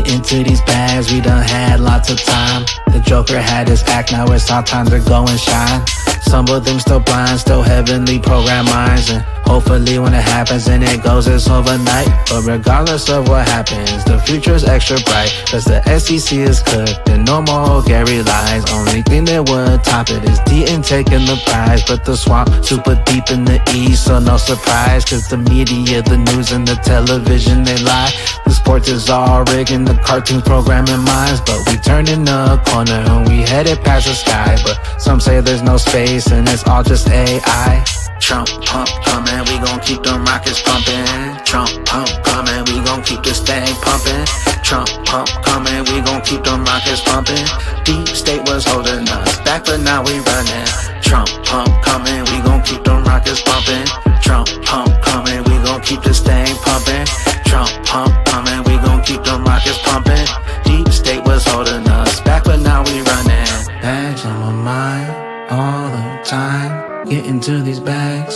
Get into these bags, we done had lots of time. The Joker had his act, now it's our time to go and shine. Some of them still blind, still heavenly programmed minds. And hopefully when it happens and it goes, it's overnight. But regardless of what happens, the future's extra bright. Cause the SEC is cooked and no more Gary lies. Only thing that would top it is Deaton taking the prize. But the swamp super deep in the east, so no surprise. Cause the media, the news and the television, they lie. The sports is all rigged and the cartoons programming minds. But we turning a corner and we headed past the sky. But some say there's no space and it's all just AI. Trump pump coming, we gon' keep them rockets pumping. Trump pump coming, we gon' keep this thing pumping. Trump pump coming, we gon' keep them rockets pumping. Deep state was holding us back, but now we running. Trump pump coming, we gon' keep them rockets pumping. Trump pump coming, we gon' keep this thing pumping. Trump pump coming, we gon' keep them rockets pumping. Deep state was holding us back, but now we running. Bags on my mind all the time. Getting to these bags,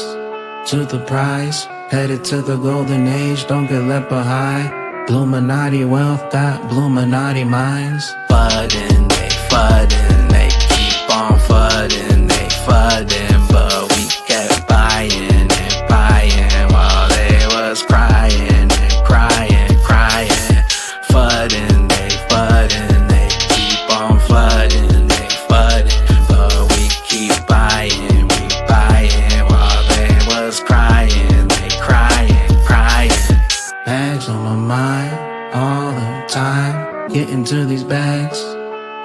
to the prize. Headed to the golden age, don't get left behind. Bluminati wealth got Bluminati minds. Fudding, they keep on fudding, they fudding. But we kept buying and buying while they was crying and crying, crying. Fudding, they keep on fudding, they fudding. But we keep buying. Crying, they crying. Bags on my mind all the time. Getting to these bags,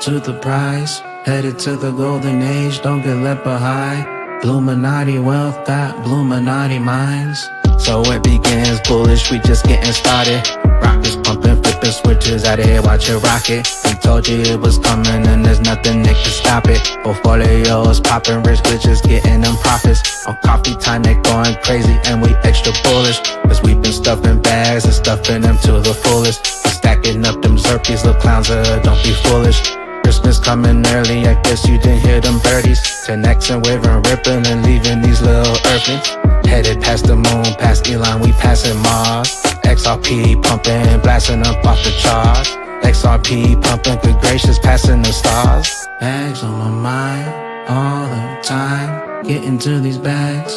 to the prize. Headed to the golden age, don't get left behind. Bluminati wealth got Bluminati minds. So it begins bullish, we just getting started. Rockets pumping, flipping switches out of here, watch it rocket. We told you it was coming and there's nothing that can stop it. Portfolios popping, rich bitches getting them profits. On coffee time they going crazy and we extra bullish. Cause we been stuffing bags and stuffing them to the fullest. We stacking up them Zerpies, little clowns, don't be foolish. Christmas coming early, I guess you didn't hear them birdies. 10X and waving, ripping and leaving these little earthlings. Headed past the moon, past Elon, we passing Mars. XRP pumping, blasting up off the charts. XRP pumping, good gracious, passing the stars. Bags on my mind all the time. Getting to these bags,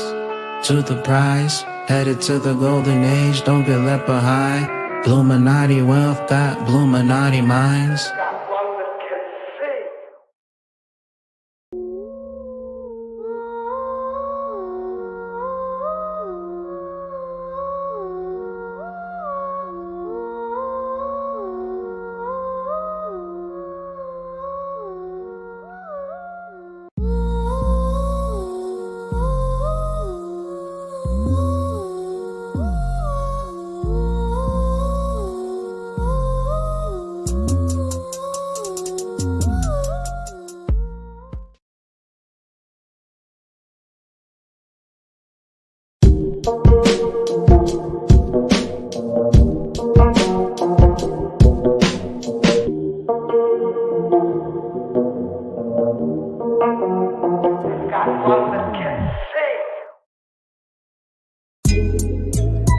to the prize. Headed to the golden age, don't get left behind. Bluminati wealth got Bluminati minds.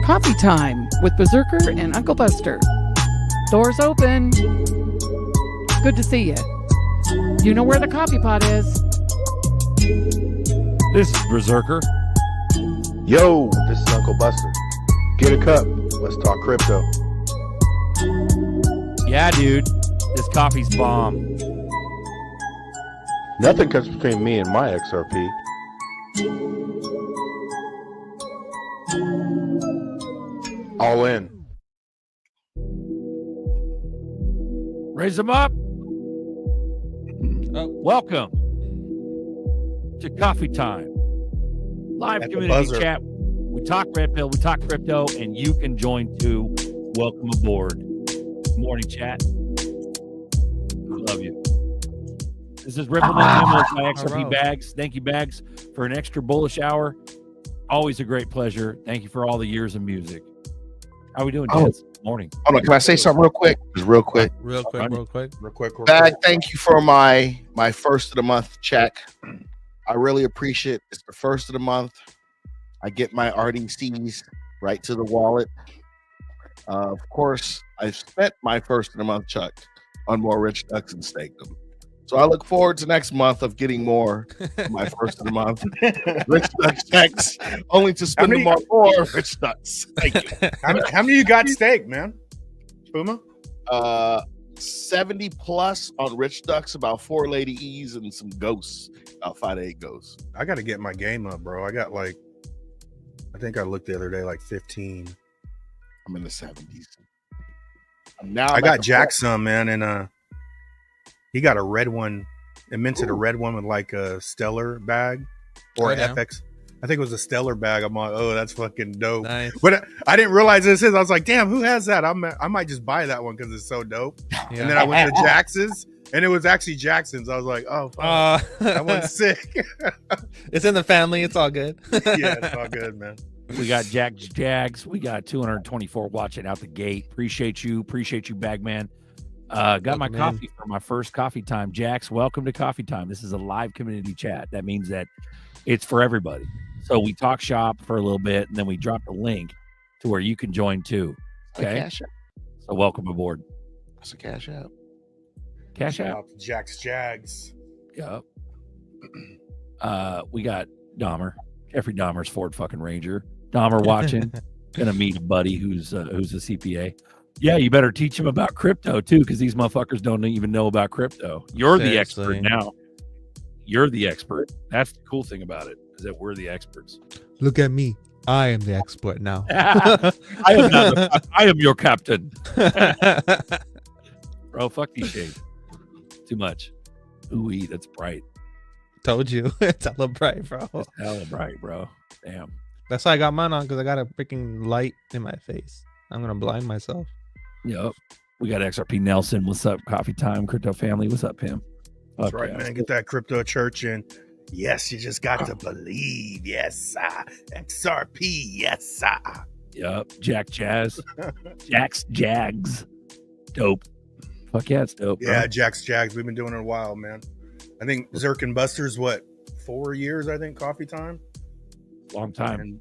Coffee time with Berserker and Uncle Buster. Doors open. Good to see you. You know where the coffee pot is. This is Berserker. Yo, this is Uncle Buster. Get a cup. Let's talk crypto. Yeah, dude. This coffee's bomb. Nothing comes between me and my XRP. All in. Raise them up. Welcome to Coffee Time. Live At the community buzzer. chat. We talk red pill, we talk crypto, and you can join too. Welcome aboard. Good morning, chat. I love you. This is Ripple Memos by XRP Bags. Thank you, Bags, for an extra bullish hour. Always a great pleasure. Thank you for all the years of music. How we doing, Jens? Morning. Hold on, can I say something real quick? Just real quick. Real quick. Bag, thank you for my first of the month check. I really appreciate it. It's the first of the month. I get my RDCs right to the wallet. Of course, I spent my first of the month check on more rich ducks and staked them. So I look forward to next month of getting more of my first of the month rich ducks checks, only to spend them on more rich ducks. Thank you. How many you got staked, man? Puma? 70 plus on rich ducks, about 4 Lady E's and some ghosts, about 5 to 8 ghosts. I got to get my game up, bro. I got like, I think I looked the other day, like 15. I'm in the 70s. Now I got Jack some, man, and he got a red one. It minted a red one with like a stellar bag or FX. I think it was a stellar bag. I'm like, oh, that's fucking dope. Nice. But I didn't realize this is. I was like, damn, who has that? I might just buy that one because it's so dope. Yeah. And then I went to Jackson's, and it was actually Jackson's. I was like, oh, fuck. That one's sick. It's in the family. It's all good. Yeah, it's all good, man. We got Jags. We got 224 watching out the gate. Appreciate you, Bagman. Got my coffee for my first coffee time. Jax, welcome to Coffee Time. This is a live community chat. That means that it's for everybody. So we talk shop for a little bit, and then we drop a link to where you can join too. Okay. So welcome aboard. That's a cash out. Cash Shout out. out to Jags. Yep. We got Dahmer. Jeffrey Dahmer's Ford fucking Ranger. Dahmer watching. Gonna meet a buddy who's a CPA. Yeah, you better teach him about crypto too, because these motherfuckers don't even know about crypto. You're the expert now. You're the expert. That's the cool thing about it, is that we're the experts. Look at me. I am the expert now. I am your captain. Bro, fuck these shades. Too much. Ooh, that's bright. Told you. It's hella bright, bro. It's hella bright, bro. Damn. That's why I got mine on, because I got a freaking light in my face. I'm gonna blind myself. Yep. We got XRP Nelson. What's up? Coffee Time. Crypto family. What's up, Pim? That's right, man. Get that crypto church in. Yes, you just got to believe. Yes, sir. XRP. Yes, sir. Yep. Jags. Dope. Fuck yeah, it's dope. Bro. Yeah, Jags. We've been doing it a while, man. I think ZRK BUSTER's 4 years, I think, coffee time. Long time. And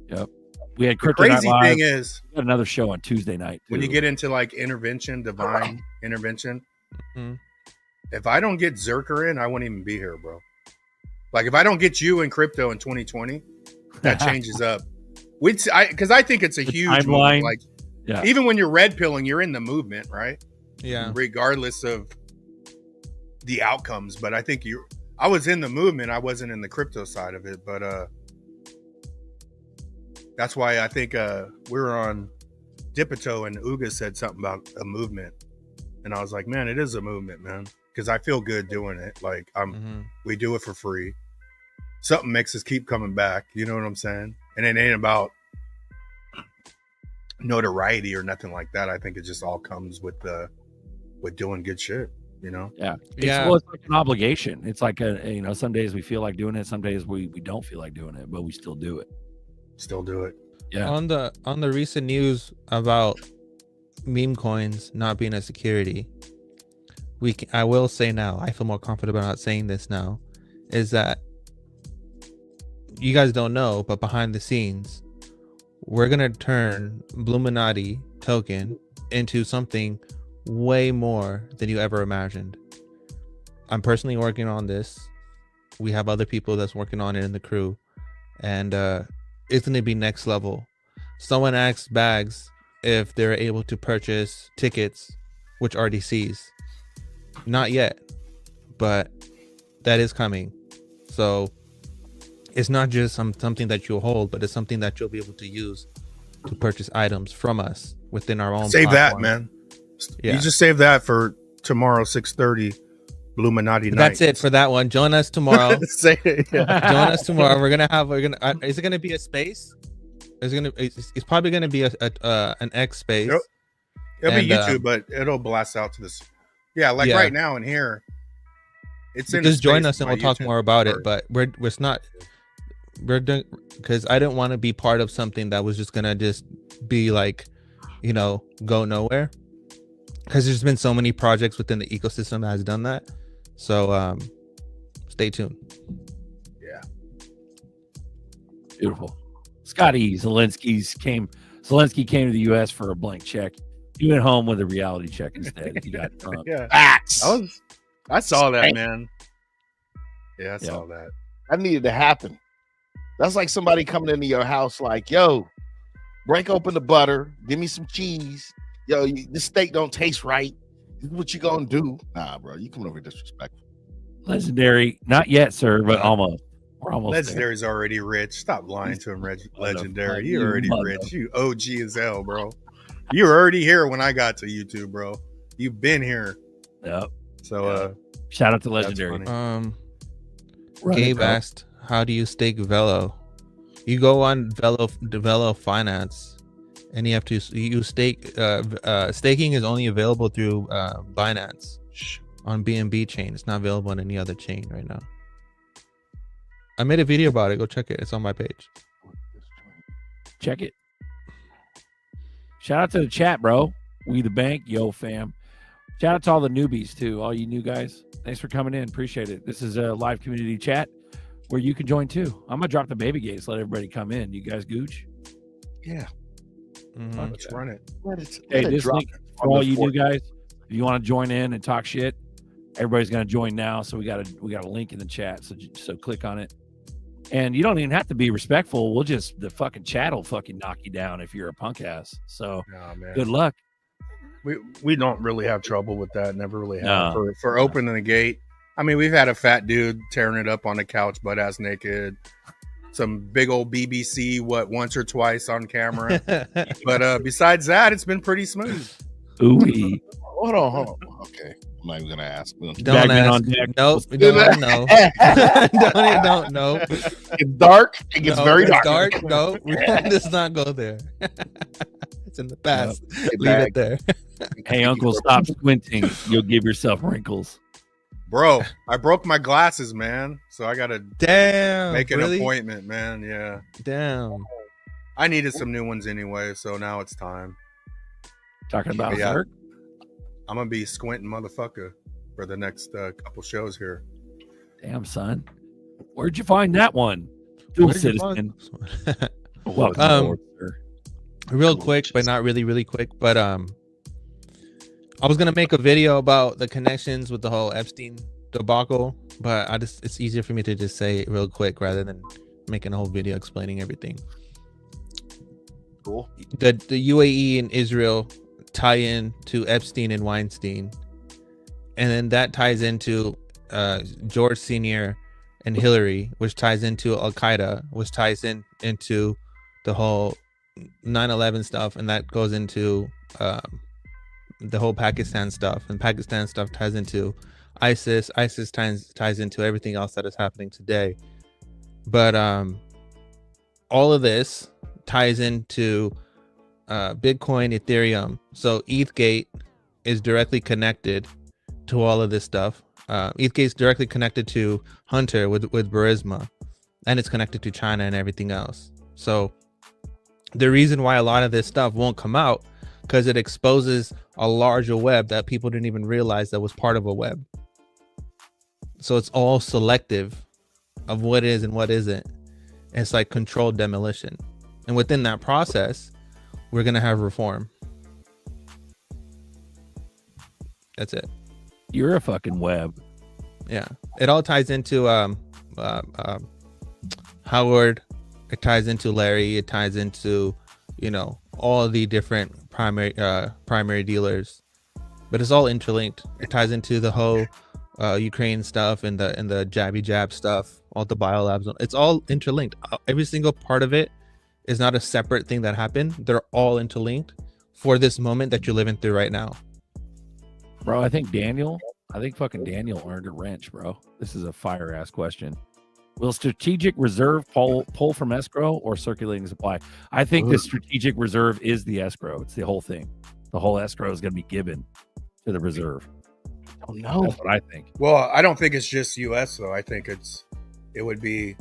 yep. We had the Crypto Night crazy Live. thing is, We got another show on Tuesday night. when you too. get into like divine intervention, Mhm. if I don't get Zerker in, I wouldn't even be here, bro. Like if I don't get you in crypto in 2020, that changes up. Because I think it's a huge timeline. move. Like, Yeah. even when you're red pilling, you're in the movement, right? Yeah. Regardless of the outcomes. But I think I was in the movement. I wasn't in the crypto side of it. But that's why I think we were on Dipito and Uga said something about a movement. And I was like, man, it is a movement, man. Because I feel good doing it. Like we do it for free. Something makes us keep coming back. You know what I'm saying? And it ain't about notoriety or nothing like that. I think it just all comes with doing good shit, you know? Yeah. Yeah. It's like an obligation. It's like some days we feel like doing it, some days we don't feel like doing it, but we still do it. Still do it. Yeah. On the recent news about meme coins not being a security, I will say now, I feel more confident about saying this now, is that you guys don't know, but behind the scenes, we're gonna turn Bluminati token into something way more than you ever imagined. I'm personally working on this. We have other people that's working on it in the crew, and it's gonna be next level. Someone asked Bags if they're able to purchase tickets, which RDCs. Not yet, but that is coming. So it's not just something that you'll hold, but it's something that you'll be able to use to purchase items from us within our own Save platform. that, man. Yeah. You just save that for tomorrow, 6:30, Bluminati night. That's it for that one. Join us tomorrow. Say it. Yeah. Join us tomorrow. Is it gonna be a space? It's probably gonna be an X space. Yep. It'll be And, YouTube, but it'll blast out to this. Yeah, like Yeah. right now in here. It's in Just the join space us and of we'll my talk YouTube more about or- it. But we're doing, because I didn't want to be part of something that was just gonna just be like, go nowhere. Because there's been so many projects within the ecosystem that has done that. So stay tuned. Yeah. Beautiful. Scotty Zelensky's Zelensky came to the U.S. for a blank check. He went home with a reality check instead. He got drunk. Yeah, Facts. I saw that, Same. man. Yeah, I saw that. That needed to happen. That's like somebody coming into your house like, yo, break open the butter, give me some cheese. Yo, this steak don't taste right. This is what you gonna do? Nah, bro, you coming over disrespectful. Legendary, not yet, sir, but almost. We're almost Legendary's already rich. Stop lying to him, Legendary. You You already mother- rich. You OG as hell, bro. You were already here when I got to YouTube, bro. You've been here. there. Yep. So Shout out to that's Legendary. funny. Run it, Gabe bro. asked, "How do you stake Velo?" You go on Velo Finance, and you have to stake. Staking is only available through Binance on BNB chain. It's not available on any other chain right now. I made a video about it. Go check it. It's on my page. Check it. Shout out to the chat, bro. We the bank, yo fam. Shout out to all the newbies too, all you new guys. Thanks for coming in. Appreciate it. This is a live community chat where you can join too. I'm gonna drop the baby gates. Let everybody come in. You guys gooch. Yeah. Mhm. Let's run it. Hey, this link for all you new guys. If you want to join in and talk shit, everybody's gonna join now. So we got a link in the chat. So click on it. And you don't even have to be respectful. The fucking chat will fucking knock you down if you're a punk ass. So Nah, man. good luck. We don't really have trouble with that. Never really have No. for opening the gate. I mean, we've had a fat dude tearing it up on the couch, butt ass naked. Some big old BBC, once or twice on camera. But besides that, it's been pretty smooth. Ooh. Hold on. Okay. I'm not even gonna ask. Don't Bagman ask. on deck. Nope. We don't want to know. don't know. It's dark. It gets No, very it's dark. No, let's not go there. It's in the past. Get Leave back. it there. Hey, uncle, stop squinting. You'll give yourself wrinkles. Bro, I broke my glasses, man. So I gotta Damn. make an really? appointment, man. Yeah. Damn. I needed some new ones anyway, so now it's time. Talking about Yeah. Zerk. I'm gonna be squinting motherfucker for the next couple shows here. Damn, son. Where'd you find that one? Dual Where'd you citizen. find- Welcome aboard, sir. Real quick, but not really quick. But I was gonna make a video about the connections with the whole Epstein debacle, but it's easier for me to just say it real quick rather than making a whole video explaining everything. Cool. The UAE and Israel tie in to Epstein and Weinstein, and then that ties into George Sr. and Hillary, which ties into Al Qaeda, which ties into the whole 9/11 stuff, and that goes into the whole Pakistan stuff, and Pakistan stuff ties into ISIS. ISIS ties into everything else that is happening today. But all of this ties into Bitcoin, Ethereum. So ETHgate is directly connected to all of this stuff. ETHgate is directly connected to Hunter with Burisma, and it's connected to China and everything else. So the reason why a lot of this stuff won't come out, because it exposes a larger web that people didn't even realize that was part of a web. So it's all selective of what is and what isn't. It's like controlled demolition. And within that process, we're going to have reform. That's it. You're a fucking web. Yeah. It all ties into Howard. It ties into Larry. It ties into, all the different primary dealers. But it's all interlinked. It ties into the whole Ukraine stuff and the jabby jab stuff, all the biolabs. It's all interlinked. Every single part of it is not a separate thing that happened. They're all interlinked for this moment that you're living through right now. Bro, I think fucking Daniel earned a wrench, bro. This is a fire ass question. Will strategic reserve pull from escrow or circulating supply? I think the strategic reserve is the escrow. It's the whole thing. The whole escrow is going to be given to the reserve. Oh no. That's what I think. Well, I don't think it's just US though. I think it would be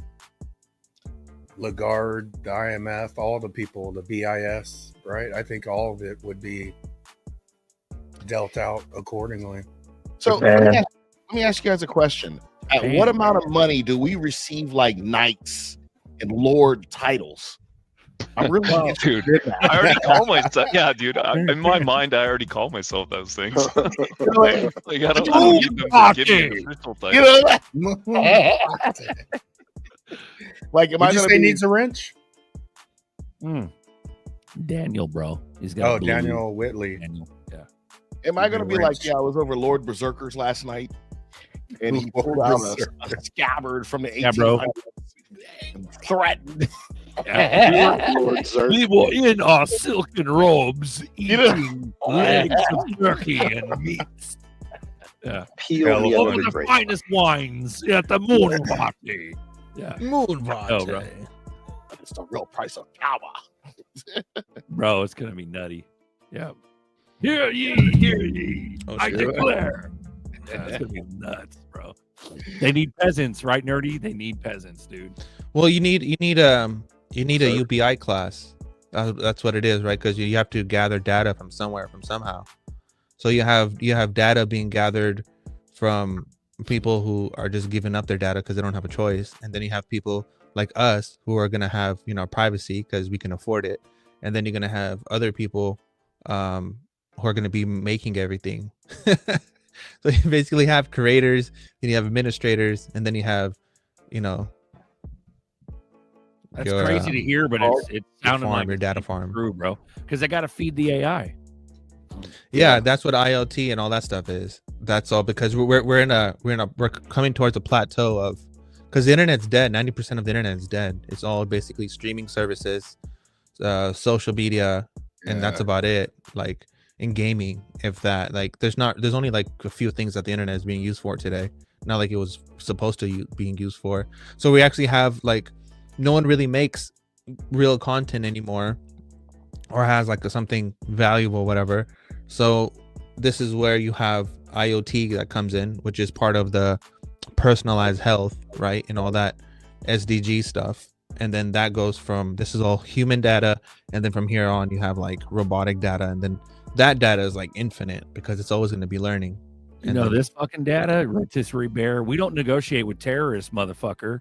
Lagarde, the IMF, all the people, the BIS, right? I think all of it would be dealt out accordingly. So let me ask you guys a question. At what amount of money do we receive like knights and lord titles? I'm really Well, interested dude, in that. I already call myself. Yeah, dude. In my mind, I already call myself those things. Like I don't need them to give me an official You title. know, like, am I Would you gonna say be? needs a wrench? Daniel, bro. He's got Oh, Daniel Whitley. Daniel. Yeah. Am I gonna be like, wrench. yeah, I was over Lord Berserkers last night, and he pulled out a scabbard from the 1800s Yeah, bro. and threatened. We were in our silken robes, You know- eating legs of turkey and meats. Peel me Over under the the grate. finest wines at the moon party. Yeah, Moon party. Oh, bro. It's the real price of power. bro, it's gonna be nutty. Yeah. Hear ye, hear ye. Oh, I shit. declare. Yeah, it's gonna be nuts, bro. They need peasants, right, nerdy? They need peasants, dude. Well, you need a UBI class. That's what it is, right? Because you have to gather data from somewhere, from somehow. So you have data being gathered from people who are just giving up their data because they don't have a choice, and then you have people like us who are gonna have privacy because we can afford it, and then you're gonna have other people who are gonna be making everything. So you basically have creators, then you have administrators, and then you have That's your, crazy to hear, but it's sounding like your data farm. true, bro. Because they got to feed the AI. Yeah, that's what IoT and all that stuff is. That's all because we're coming towards a plateau of, because the internet's dead. 90% of the internet is dead. It's all basically streaming services, social media, and that's about it. Like in gaming, if that, like there's only like a few things that the internet is being used for today. Not like it was supposed to being used for. So we actually have like no one really makes real content anymore, or has like something valuable, whatever. So this is where you have IoT that comes in, which is part of the personalized health, right? And all that SDG stuff. And then that goes from, this is all human data. And then from here on, you have like robotic data. And then that data is like infinite because it's always going to be learning. You know, this fucking data, rotisserie bear, we don't negotiate with terrorists, motherfucker.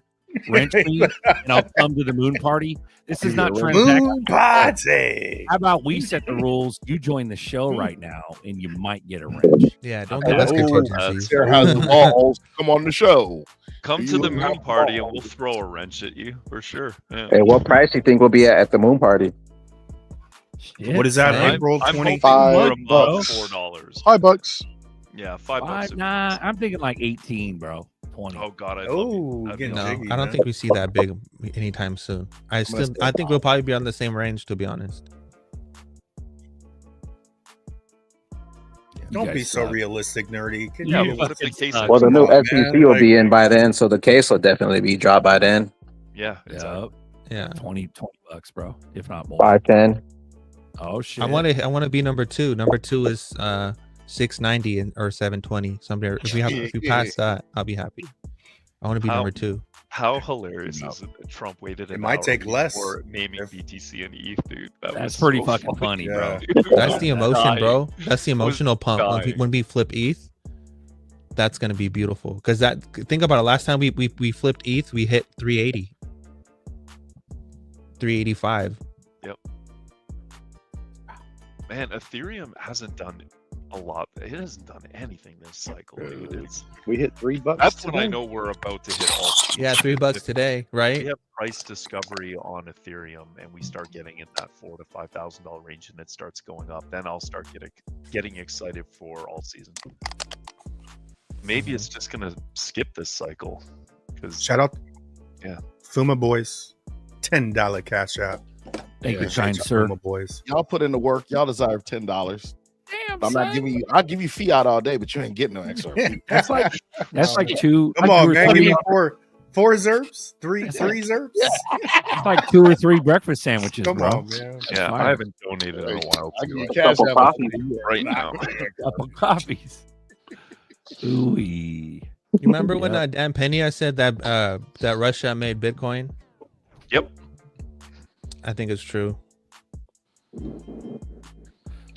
Wrench me, and I'll come to the moon party. This is not transactional. Moon party. How about we set the rules? You join the show right now, and you might get a wrench. Yeah, don't give us contingencies. There has the balls. Come on the show. Come to the moon party and we'll throw a wrench at you for sure. Yeah. Hey, what price do you think we'll be at the moon party? Shit, What is that? man. April I'm 20. hoping for $5. above $4. $5. Yeah, $5. Nah, I'm thinking like 18, bro. 20. Oh God, I Oh, love you. getting No, jiggy, I don't man. think we see that big anytime soon. I think we'll probably be on the same range, to be honest. Don't guys be so suck. realistic, nerdy. Can Yeah, you what if the case? suck. Well, the new on, SEC man. will Like- be in by then, so the case will definitely be dropped by then. Yeah, exactly. Yeah, Yeah, 20 bucks, bro, if not more. 510. Oh shit! I want to be number 2. Number 2 is 690 or 720. Somewhere. If we pass that, I'll be happy. I want to be How- number 2. How hilarious is it that Trump waited? It might take less for naming if- BTC and ETH, dude. That That's was pretty so fucking funny, bro. dude. That's the emotion, Dying. bro. That's the emotional pump dying. when we flip ETH. That's gonna be beautiful. Because think about it. Last time we flipped ETH, we hit 380, 385. Man, Ethereum hasn't done a lot. It hasn't done anything this cycle, dude. It's We hit $3. that's when I know we're about to hit all. Yeah, $3 today, We right? have price discovery on Ethereum, and we start getting in that $4,000 to $5,000 range, and it starts going up. Then I'll start getting excited for all season. Maybe it's just gonna skip this cycle because Shout out. Yeah. Fuma Boys. $10 cash app. Thank you, Appreciate kind y'all, sir. Fuma Boys. Y'all put in the work. Y'all deserve $10. Damn, I'm not giving you. I'll give you fiat all day, but you ain't getting no XRP. That's like two. Come like on, two or man. Give three- me four zerbs, three zerbs. It's like 2 or 3 breakfast sandwiches, Come bro. on, man. yeah, fine. I haven't donated in a while I give you too. cash Couple out coffees. Right now, Couple coffees. Ooh-wee. You remember when Yeah. Dan Pena said that that Russia made Bitcoin? Yep. I think it's true.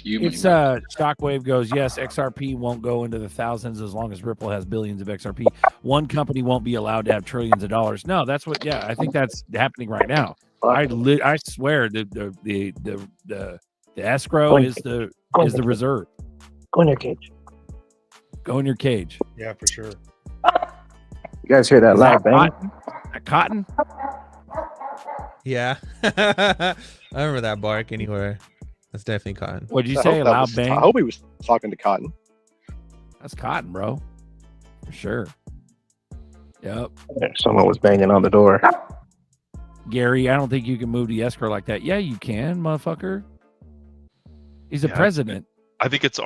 It's Shockwave goes, yes, XRP won't go into the thousands as long as Ripple has billions of XRP. One company won't be allowed to have trillions of dollars. No, that's what, yeah, I think that's happening right now. I swear the escrow is the reserve. Go in your cage. Go in your cage. Yeah, for sure. You guys hear that Is loud that bang? cotton? Yeah. I remember that bark anywhere. That's definitely cotton. What'd you I say? hope that Loud was- bang? I hope he was talking to Cotton. That's cotton, bro. For sure. Yep. Someone was banging on the door. Gary, I don't think you can move the escrow like that. Yeah, you can, motherfucker. He's a Yeah, president. I think it's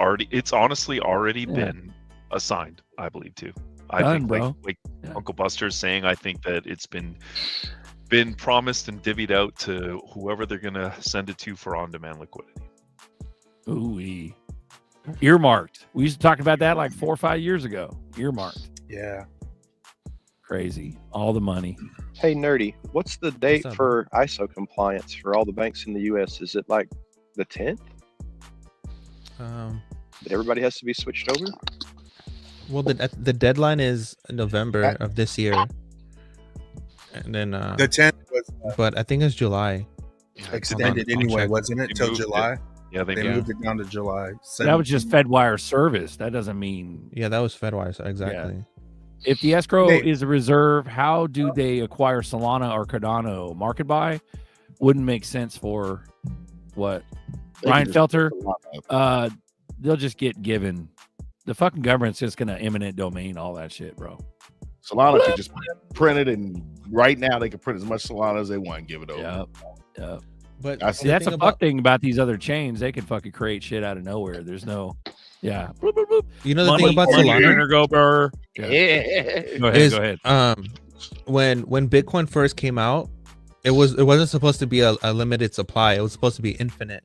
honestly already Yeah. been assigned, I believe too. I Done, think bro. like Yeah. Uncle Buster's saying, I think that it's been promised and divvied out to whoever they're gonna send it to for on-demand liquidity. Ooh-wee. Earmarked. We used to talk about that like 4 or 5 years ago. Earmarked. Yeah. Crazy. All the money. Hey, Nerdy, what's the date up, for ISO compliance for all the banks in the U.S.? Is it like the 10th? That everybody has to be switched over? Well, the deadline is November of this year, and then The 10th was but I think it's July. extended I'll anyway, check. wasn't it? They Till moved it. July. Yeah, They moved it down to July. That was just FedWire service. That doesn't mean Yeah, that was Fedwire. So exactly. if the escrow They- is a reserve, how do they acquire Solana or Cardano? Market buy wouldn't make sense for what? They Ryan can just Felter? put a lot up. They'll just get given. The fucking government's just gonna eminent domain all that shit, bro. Solana could just print it, and right now they can print as much Solana as they want and give it over. Yep. Yep. But I See, that's a fuck thing about these other chains. They can fucking create shit out of nowhere. There's no, yeah. Bloop, bloop, bloop. You know the Money, thing about money, Solana burner, go burr. Yeah. Go ahead. is Go ahead. when Bitcoin first came out, it wasn't supposed to be a limited supply. It was supposed to be infinite,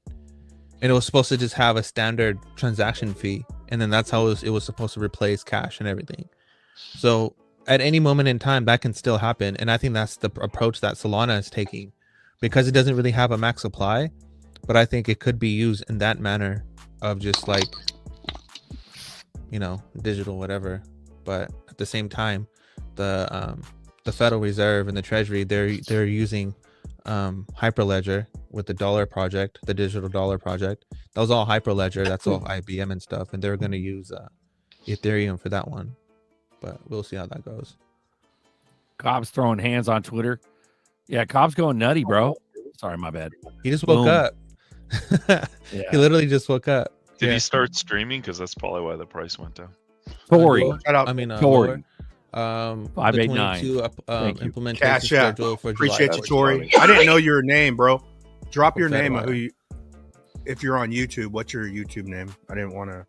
and it was supposed to just have a standard transaction fee, and then that's how it was supposed to replace cash and everything. So at any moment in time, that can still happen, and I think that's the approach that Solana is taking, because it doesn't really have a max supply, but I think it could be used in that manner of just like, you know, digital whatever. But at the same time, the Federal Reserve and the Treasury, they're using Hyperledger with the dollar project, the digital dollar project. That was all Hyperledger. That's all IBM and stuff, and they're going to use Ethereum for that one. But we'll see how that goes. Cobb's throwing hands on Twitter. Yeah, Cobb's going nutty, bro. Sorry, my bad. He just woke Boom. up. Yeah. He literally just woke up. Did Yeah. he start streaming? Because that's probably why the price went down. Tory. Shout out. I mean, Tory. the 589. 22 Thank you. implementation Cash out. schedule for Appreciate July. you, Tori. I didn't know your name, bro. Drop your Fed name of wire. who you. If you're on YouTube, what's your YouTube name? I didn't want to.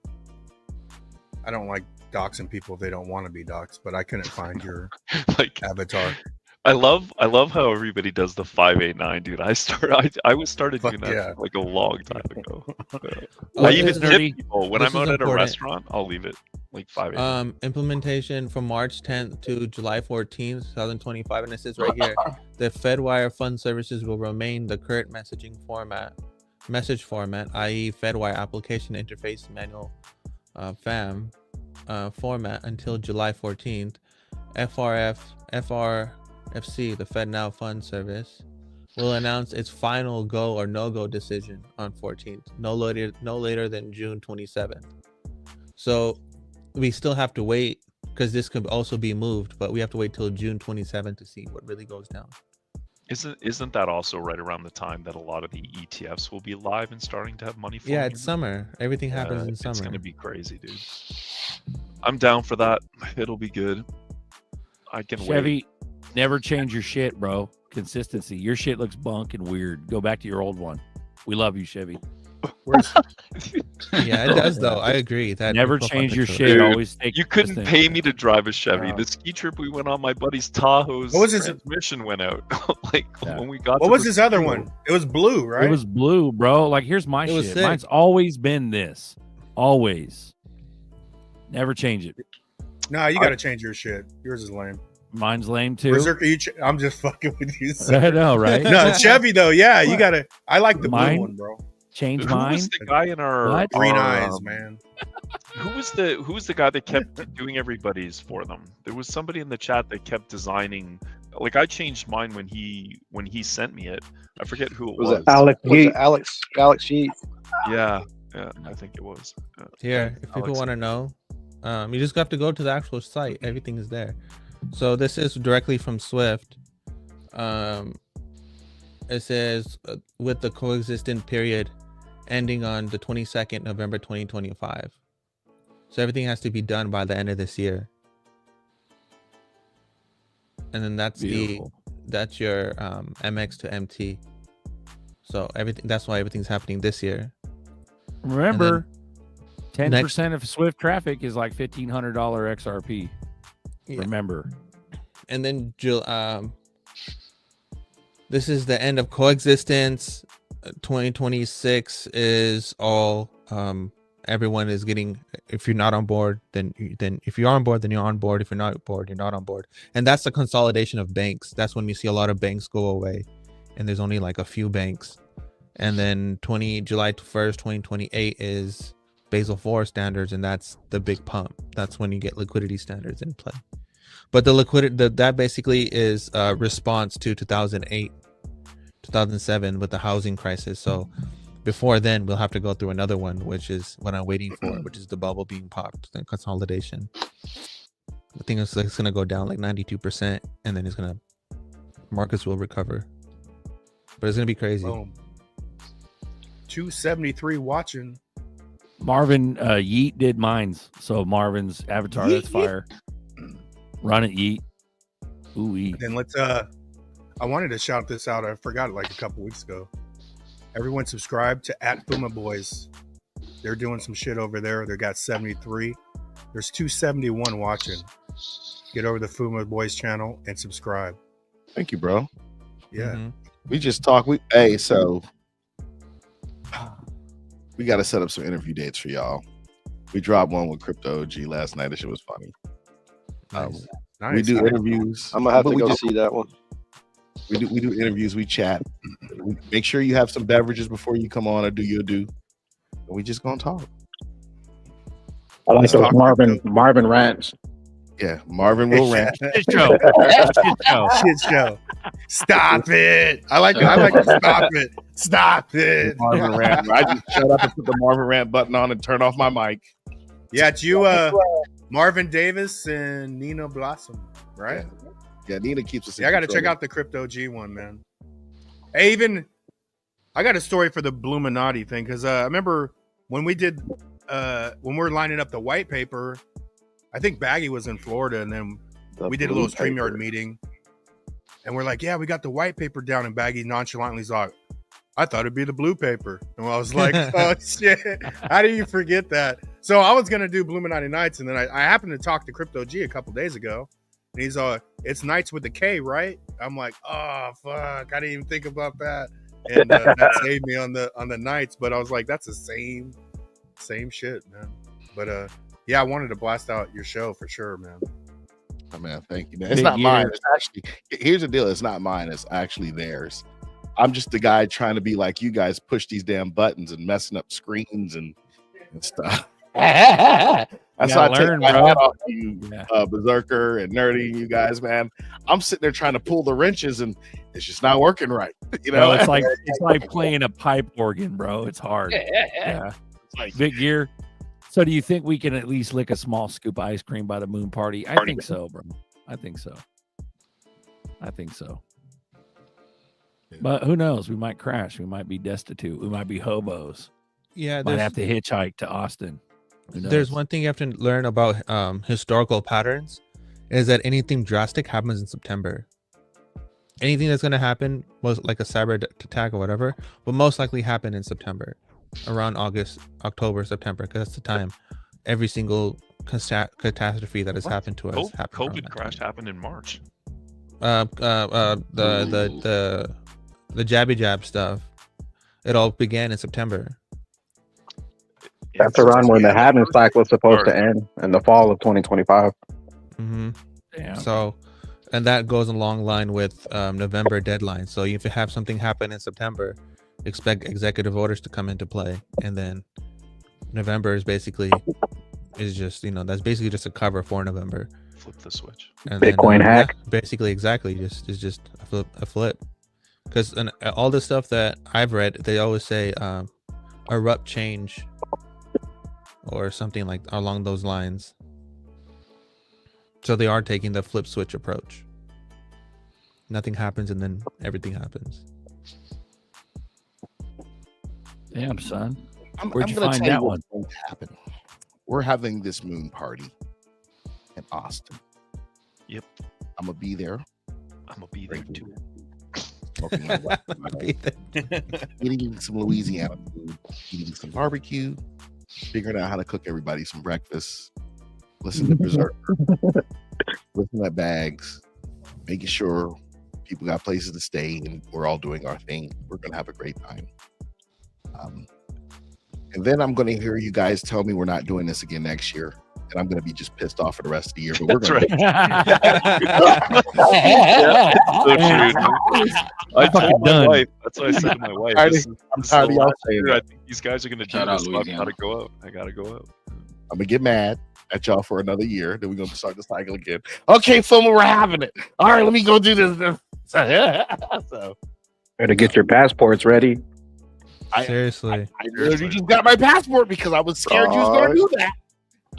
I don't like doxing people if they don't want to be doxed, but I couldn't find your Like, avatar. I love how everybody does the 589, dude. I started doing Fuck that yeah. like a long time ago. Oh, I this even is tip nerdy. people when This I'm is out at a important. restaurant. I'll leave it like 589. Implementation from March 10th to July 14th, 2025, and it says right here, the FedWire fund services will remain the current message format, i.e., FedWire application interface manual, FAM format until July 14th. FRFC, the FedNow Fund Service, will announce its final go or no-go decision on 14th, no later than June 27th. So we still have to wait, because this could also be moved, but we have to wait till June 27th to see what really goes down. Isn't that also right around the time that a lot of the ETFs will be live and starting to have money flowing? Yeah, it's summer. Everything happens in It's summer. gonna be crazy, dude. I'm down for that. It'll be good. I can wait. Chevy, never change your shit, bro. Consistency. Your shit looks bunk and weird. Go back to your old one. We love you, Chevy. Yeah, it does though. I agree. That Never profile change your picture- shit. Dude, Always take. You couldn't this pay thing. me to drive a Chevy. Wow. The ski trip we went on, my buddy's Tahoe's What was his- transmission went out. Like Yeah. when we got. What to was the this other school. one? It was blue, right? It was blue, bro. Like, here's my It was shit. sick. Mine's always been this. Always. Never change it. No, you got to change your shit. Yours is lame. Mine's lame too. Berserker, I'm just fucking with you. I know, right? No, Chevy though. Yeah, you got to. I like the Mine? blue one, bro. Change Who mine. was the guy in our What? Green our, eyes, man. Who was the guy that kept doing everybody's for them? There was somebody in the chat that kept designing like I changed mine when he sent me it. I forget who it Was was. it Alex? Was it Alex? Alex Yeet? Yeah, I think it was. Here, if people want to know, you just have to go to the actual site. Everything is there. So this is directly from Swift. It says with the coexistent period ending on the 22nd November 2025. So everything has to be done by the end of this year. And then that's Beautiful. that's your MX to MT. So that's why everything's happening this year. Remember, 10% of Swift traffic is like $1,500 XRP. Yeah. Remember. And then this is the end of coexistence. 2026 is all everyone is getting. If you're not on board, then if you're on board, then you're on board. If you're not on board, you're not on board. And that's the consolidation of banks. That's when you see a lot of banks go away, and there's only like a few banks. And then July 1st, 2028 is Basel IV standards, and that's the big pump. That's when you get liquidity standards in play. But the that basically is a response to 2008, 2007 with the housing crisis. So before then, we'll have to go through another one, which is what I'm waiting for, which is the bubble being popped, then consolidation. I think it's going to go down like 92%, and then markets will recover. But it's going to be crazy. Boom. 273 watching. Marvin Yeet did mines. So Marvin's avatar, Yeet, that's fire. Run it, Yeet. Ooh, Yeet. Then let's I wanted to shout this out. I forgot it like a couple weeks ago. Everyone subscribe to @FumaBoys. They're doing some shit over there. They got 73. There's 271 watching. Get over the Fuma Boys channel and subscribe. Thank you, bro. Yeah. Mm-hmm. We just talked. So we got to set up some interview dates for y'all. We dropped one with Crypto OG last night. That shit was funny. Nice. We do interviews. I'm gonna have to go see that one. We do interviews. We chat. Make sure you have some beverages before you come on or do your do. And we just gonna talk. I like those Marvin rants. Yeah, Marvin will rant. Shit show. Shit show. Stop it. I like to stop it. Stop it. Marvin rant. I just shut up and put the Marvin rant button on and turn off my mic. Yeah, it's you, Marvin Davis and Nina Blossom, right? Yeah, Nina keeps us. Yeah, I got to check out the Crypto G one, man. Hey, I got a story for the Bluminati thing because I remember when we did when we were lining up the white paper. I think Baggy was in Florida, and then we did a little StreamYard meeting, and we're like, "Yeah, we got the white paper down." And Baggy nonchalantly's like, "I thought it'd be the blue paper," and I was like, "Oh shit! How do you forget that?" So I was gonna do Bluminati Nights, and then I happened to talk to Crypto G a couple days ago, and he's "It's Nights with the K, right?" I'm like, "Oh fuck! I didn't even think about that," and that saved me on the nights. But I was like, "That's the same shit, man." But yeah, I wanted to blast out your show for sure, man. Oh, man, thank you, man. It's not mine. It's actually, here's the deal. It's not mine. It's actually theirs. I'm just the guy trying to be like you guys, push these damn buttons and messing up screens and stuff. That's why I take my hat off to you, Berserker and Nerdy, you guys, man. I'm sitting there trying to pull the wrenches and it's just not working right. You know, it's like playing a pipe organ, bro. It's hard. Yeah. It's like Big Gear. So do you think we can at least lick a small scoop of ice cream by the moon party? I think so, bro. I think so. But who knows? We might crash. We might be destitute. We might be hobos. Yeah, might have to hitchhike to Austin. There's one thing you have to learn about historical patterns is that anything drastic happens in September. Anything that's going to happen, most like a cyber attack or whatever, will most likely happen in September, around August, October, September, because that's the time every single catastrophe that has happened to us happened. COVID crash happened in March. The jabby jab stuff, it all began in September. That's around when the halving cycle is supposed to end in the fall of 2025. Mm-hmm. So, and that goes a long line with November deadline. So if you have something happen in September, expect executive orders to come into play, and then November is just that's basically just a cover for November. Flip the switch. And Bitcoin hack. Yeah, basically, exactly. Just a flip. Because all the stuff that I've read, they always say erupt change or something like along those lines. So they are taking the flip switch approach. Nothing happens and then everything happens. Damn, son. I'm Where'd you gonna find tell that what's one? going to happen. We're having this moon party in Austin. Yep. I'm gonna be there. I'm gonna be there too. Smoking my eating some Louisiana food, eating some barbecue, figuring out how to cook everybody some breakfast, listen to Berserker, listen to Bags, making sure people got places to stay, and we're all doing our thing. We're gonna have a great time. And then I'm gonna hear you guys tell me we're not doing this again next year, and I'm gonna be just pissed off for the rest of the year. But we're That's gonna right. So true. I told my done. wife. That's what I said to my wife. I'm This tired is of the y'all last saying year that. I think these guys are gonna do Shout out this. So I Louisiana. gotta go out. I gotta go out. I'm gonna get mad at y'all for another year. Then we're gonna start the cycle again. Okay, Fulmer, we're having it. All right, let me go do this. So Better get your passports ready. Seriously. I literally just got my passport because I was scared you was gonna do that.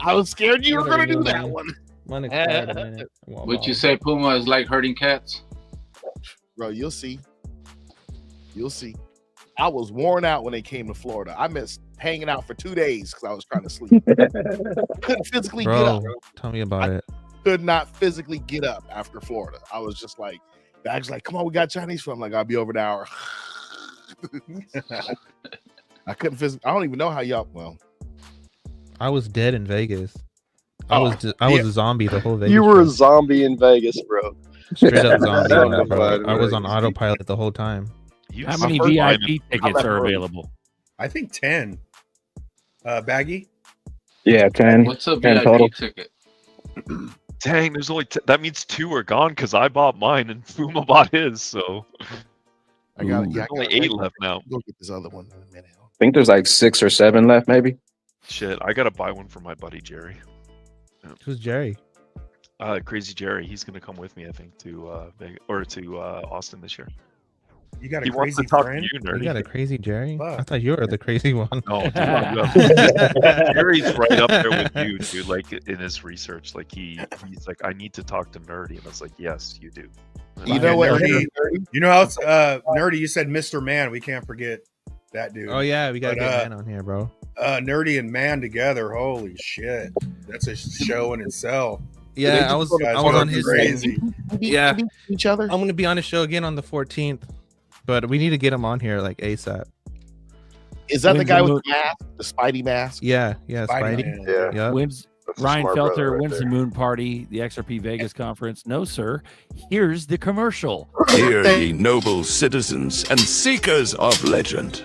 I was scared you were gonna do that one. One expired a minute. Would you say Puma is like herding cats? Bro, you'll see. You'll see. I was worn out when they came to Florida. I missed hanging out for 2 days because I was trying to sleep. I couldn't physically get up. Bro, tell me about it. Could not physically get up after Florida. I was just like, Bag's like, come on, we got Chinese food. I'm like, I'll be over an hour. I couldn't physically. I don't even know how y'all. Well, I was dead in Vegas. I was yeah. a zombie the whole Vegas. You were a trip. zombie in Vegas, bro. Straight up zombie. Zombie bro. fight, I was on Vegas. autopilot the whole time. How many VIP tickets are available? I think 10. Baggy. Yeah, 10. What's a 10 VIP total. ticket? Dang, there's only that means 2 are gone because I bought mine and Fuma bought his. So I got there's only 8 left now. Go get this other one in a minute. I think there's like 6 or 7 left, maybe. Shit, I gotta buy one for my buddy Jerry. Who's Jerry? Crazy Jerry. He's gonna come with me, I think, to Vegas or to Austin this year. You got a He wants crazy to talk friend? to you, You nerdy. got a crazy Jerry? Fuck. I thought you were the crazy one. No, dude, Jerry's right up there with you, dude. Like in his research, like he's like, I need to talk to Nerdy, and I was like, yes, you do. You know what? Nerdy, you know how it's Nerdy, you said Mr. Man. We can't forget that dude. Oh yeah, we gotta But, get man on here, bro. Nerdy and Man together. Holy shit. That's a show in itself. Yeah, I was on his crazy. Yeah, Each other. I'm gonna be on his show again on the 14th, but we need to get him on here like ASAP. Is that the When's guy the with mo- the mask, the Spidey mask? Yeah, Spidey. Man. Yeah. Yep. When's That's a Ryan smart brother Felter? right When's the there. moon party? The XRP Vegas conference? No, sir. Here's the commercial. Hear ye noble citizens and seekers of legend.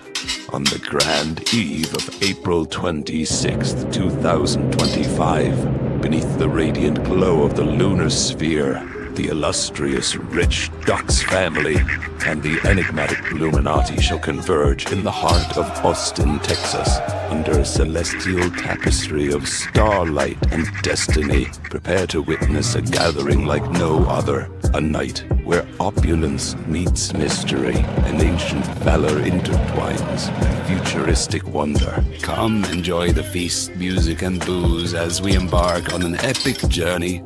On the grand eve of April 26th, 2025, beneath the radiant glow of the lunar sphere, the illustrious Rich Ducks family and the enigmatic Illuminati shall converge in the heart of Austin, Texas, under a celestial tapestry of starlight and destiny. Prepare to witness a gathering like no other, a night where opulence meets mystery and ancient valor intertwines with futuristic wonder. Come enjoy the feast, music, and booze as we embark on an epic journey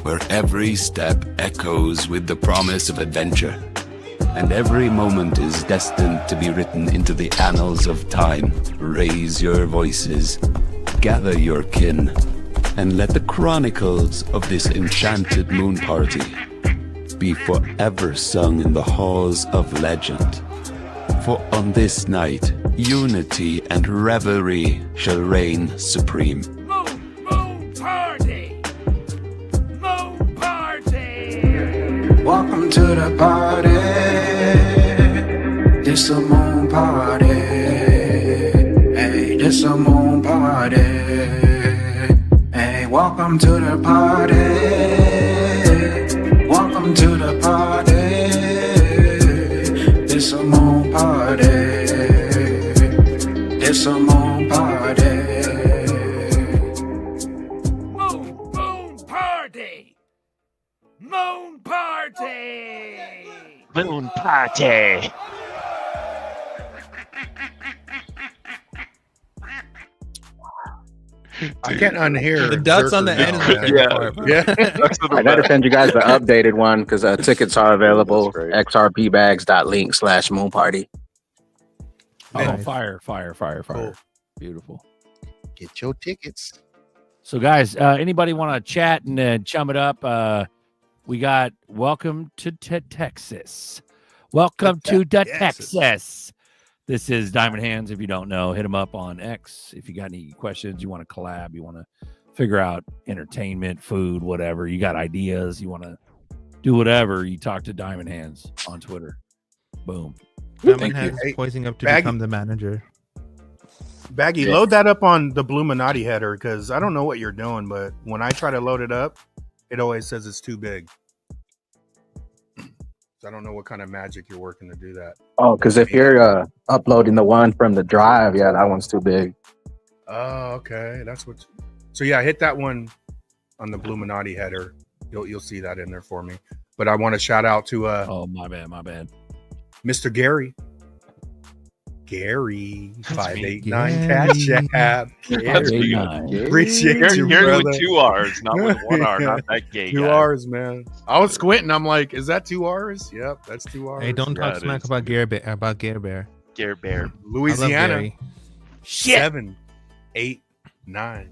where every step echoes with the promise of adventure, and every moment is destined to be written into the annals of time. Raise your voices, gather your kin, and let the chronicles of this enchanted moon party be forever sung in the halls of legend. For on this night, unity and revelry shall reign supreme. Moon party! Moon party! Welcome to the party. This a moon party. Hey, this a moon party. Hey, welcome to the party. Welcome to the party. This a moon party. This a moon party. Moon party. party. Moon party. I can't unhear The dots on the end is my favorite part, bro. Yeah. I gotta send you guys the updated one because tickets are available. That's great. xrpbags.link/moonparty. Oh, Nice. fire. Cool. Beautiful. Get your tickets. So, guys, anybody want to chat and chum it up? We got welcome to Texas. Welcome to Texas. This is Diamond Hands. If you don't know, hit them up on X. If you got any questions, you want to collab, you want to figure out entertainment, food, whatever. You got ideas, you want to do whatever. You talk to Diamond Hands on Twitter. Boom. Diamond Hands Hey, is poising up to Baggy. become the manager. Baggy, load that up on the Bluminati header because I don't know what you're doing, but when I try to load it up, it always says it's too big. So I don't know what kind of magic you're working to do that. Oh, because if you're uploading the one from the drive, yeah, that one's too big. Oh, okay. That's what. So yeah, hit that one on the Bluminati header. You'll see that in there for me. But I want to shout out to Oh, my bad. Mr. Gary. Gary, That's me. 589 Cash App. That's Gary. me. Appreciate you, Gary brother. with 2 R's, not with 1 R. Not that gay Two guy. R's, man. I was squinting. I'm like, is that 2 R's? Yep, that's 2 R's. Hey, don't talk it smack is. about Gare Bear. About Gare Bear. Gare Bear. I love Louisiana. Gary. 7, 8, 9.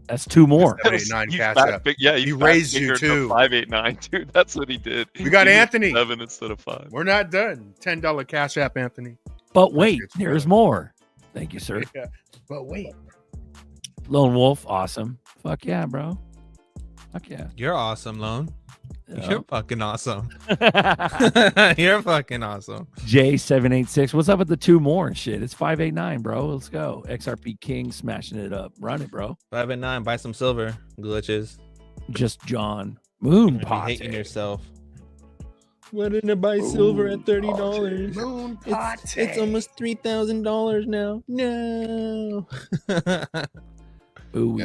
That's 2 more. 7, 8, 9 You Cash fat App. pig- yeah, He you raised you fat fingered too. the 589, dude. That's what he did. We got He did Anthony. 7 instead of 5. We're not done. $10 Cash App, Anthony. But wait, Appreciate you, there's brother. more. Thank you, sir. Yeah. But wait. Lone Wolf, awesome. Fuck yeah, bro. Fuck yeah. You're awesome, Lone. Yeah. You're fucking awesome. You're fucking awesome. J786. What's up with the 2 more and shit? It's 589, bro. Let's go. XRP King smashing it up. Run it, bro. 5 and 9. Buy some silver. Glitches. Just John. Moon If you're pot. hating yourself. Why didn't I buy silver at $30? Moon It's almost $3,000 now. No. Ooh,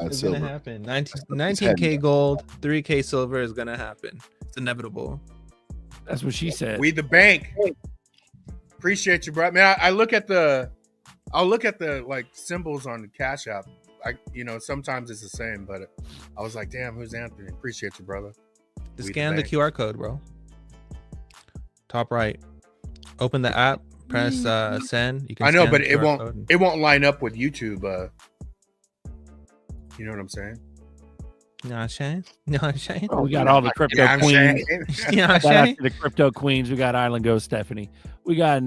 It's gonna happen. 19K gold, 3K silver is gonna happen. It's inevitable. that's what she said. We the bank. Appreciate you, bro. Man, I'll look at the like symbols on the Cash App. Sometimes it's the same, but I was like, damn, who's Anthony? Appreciate you, brother. Just We scan the bank. QR code, bro. Top right. Open the app. Press send. You can. I know, scan but the it QR won't. code. It won't line up with YouTube. You know what I'm saying? Nah, Shane. Nah, Shane. We got all the crypto Yeah, I'm queens. saying. Yeah, Shout out Shane. to the crypto queens. We got Island Ghost Stephanie. We got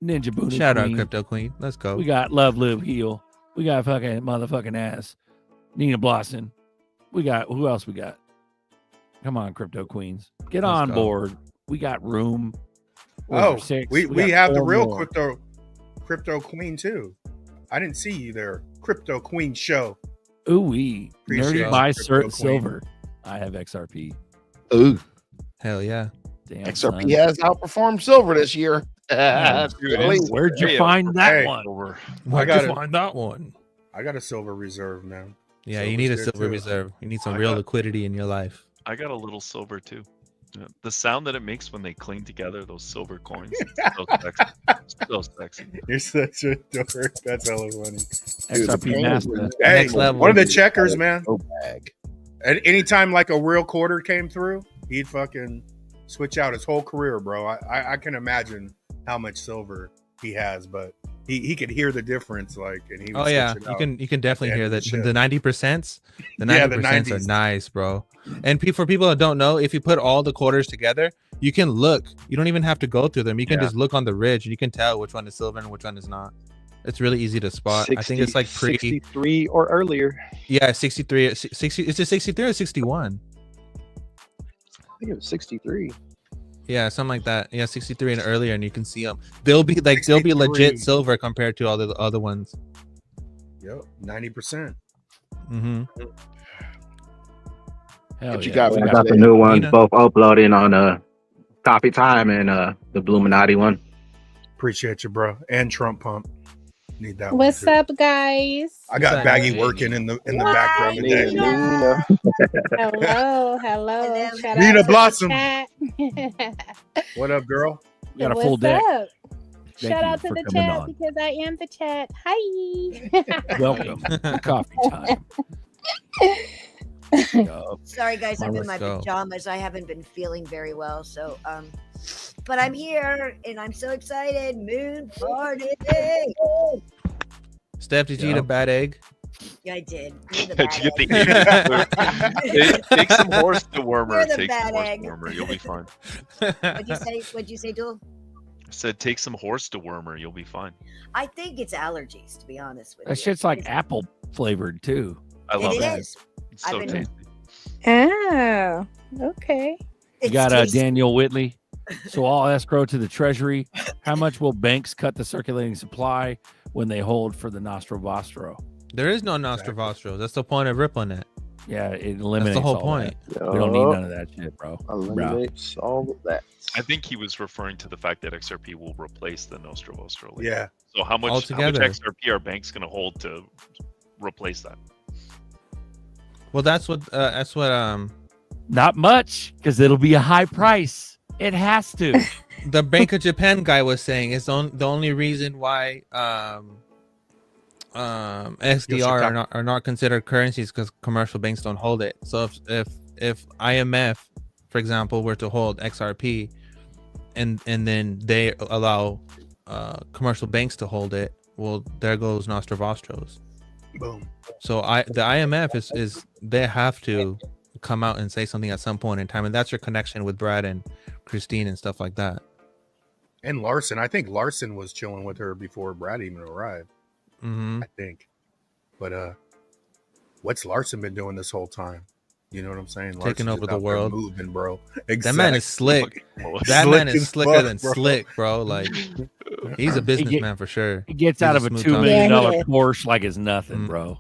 Ninja Buddha Shout out Queen. Crypto Queen. Let's go. We got Love Live Heal. We got fucking motherfucking ass. Nina Blossom. We got who else we got? Come on, crypto queens. Get Let's on go. board. We got room. Oh, Over 6. we got have the 4 real more. crypto queen too. I didn't see you there. Crypto Queen show. Ooh wee. Appreciate Nerdy by Crypto Queen. Silver. I have XRP. Ooh, Hell yeah. Damn, XRP son. has outperformed silver this year. Dude, At least. Where'd you Hey, find that hey, one? over. Why'd got you it. find that one? I got a silver reserve, man. Yeah, Silver's you need a good, silver too. reserve. You need some I real got- liquidity in your life. I got a little silver too. Yeah, the sound that it makes when they cling together, those silver coins. So sexy. So sexy. You're such a dork. That's hella funny. XRP Master. Hey, Next level. one of the checkers, man. Go bag. At any time like a real quarter came through, he'd fucking switch out his whole career, bro. I can imagine how much silver he has, but he could hear the difference, like, and he would Oh yeah, switch it you out. can definitely Yeah, hear that shit. the 90%. The Yeah, the 90% are 90s. nice, bro. And for people that don't know, if you put all the quarters together, you can look. You don't even have to go through them. You can Yeah. just look on the ridge and you can tell which one is silver and which one is not. It's really easy to spot. I think it's like 63 or earlier. Yeah, 63, 60. Is it 63 or 61? I think it was 63. Yeah, something like that. Yeah, 63 and earlier, and you can see them. They'll be 63. legit silver compared to all the other ones. Yep, 90%. Mm-hmm. Hell What you yeah. got, I man? got the new ones Nina? both uploading on Coffee Time and the Bluminati one. Appreciate you, bro. And Trump Pump. Need that What's one too. up, guys? I got Baggy working in the background today. Hello. Shout Nina out to Blossom. the chat. What up, girl? You got a What's full deck. up? Thank Shout you out to for the coming chat on. because I am the chat. Hi. Welcome. Coffee time. Sorry, guys, I'm in my Let's go. pajamas. I haven't been feeling very well, so but I'm here and I'm so excited. Moon party. Steph, did you eat a bad egg? Yeah, I did. You're the Did bad you get egg. the take some horse dewormer. You're the Take some bad horse egg. dewormer. You'll be fine. What'd you say, Duel? I said take some horse dewormer. You'll be fine. I think it's allergies, to be honest with you. That shit's like apple flavored too. I love It it. is. It's I've so been- tasty. Oh, okay. You got Daniel Whitley. So all escrow to the Treasury. How much will banks cut the circulating supply when they hold for the Nostrovostro? There is no Nostrovostro. That's the point of rippling it. Yeah, it eliminates That's the whole all point. that. We don't need none of that shit, bro. Eliminates all of that. I think he was referring to the fact that XRP will replace the Nostrovostro. later. Yeah. So how much Altogether. XRP are banks going to hold to replace that? Well, that's what Not much, because it'll be a high price. It has to. the Bank of Japan guy was saying. Is the only reason why XDR are not considered currencies because commercial banks don't hold it. So if IMF, for example, were to hold XRP, and then they allow commercial banks to hold it, well, there goes Nostrovostros. Boom. So the IMF is they have to come out and say something at some point in time, and that's your connection with Brad and Christine and stuff like that. And Larson. I think Larson was chilling with her before Brad even arrived. Mm-hmm. I think. But what's Larson been doing this whole time? You know what I'm saying? Taking Larson's over just the out there world. Moving, bro. That man is slick. That Slick man is as slicker fuck, than bro. slick, bro. Like he's a businessman for sure. He gets He's out of a smooth $2 tongue. million Yeah, he is. Porsche like it's nothing, bro.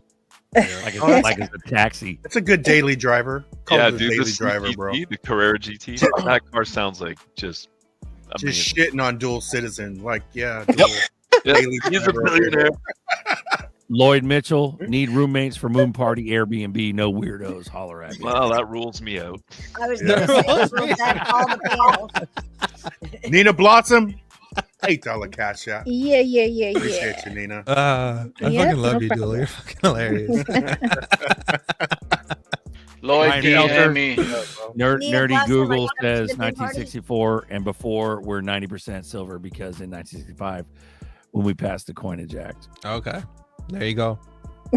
Like it's a taxi. It's a good daily driver. Call Yeah, it a dude, daily the driver, bro. GT, the Carrera GT, that car sounds like just amazing. Just shitting on dual citizen. Like, yeah, dual Yep, daily he's a driver. billionaire. Lloyd Mitchell, need roommates for Moon Party Airbnb. No weirdos. Holler at me. Wow, that rules me out. I was going to say, that's all the panels. Nina Blossom, $8 cash out. Yeah. Appreciate you, Nina. I Yeah, fucking love no you, problem. Julie. You're fucking hilarious. Lloyd, Ryan DM Elter. me. Nerdy Blossom, are you Google coming to says the Moon Party? 1964 and before we're 90% silver because in 1965 when we passed the Coinage Act. Okay, there you go.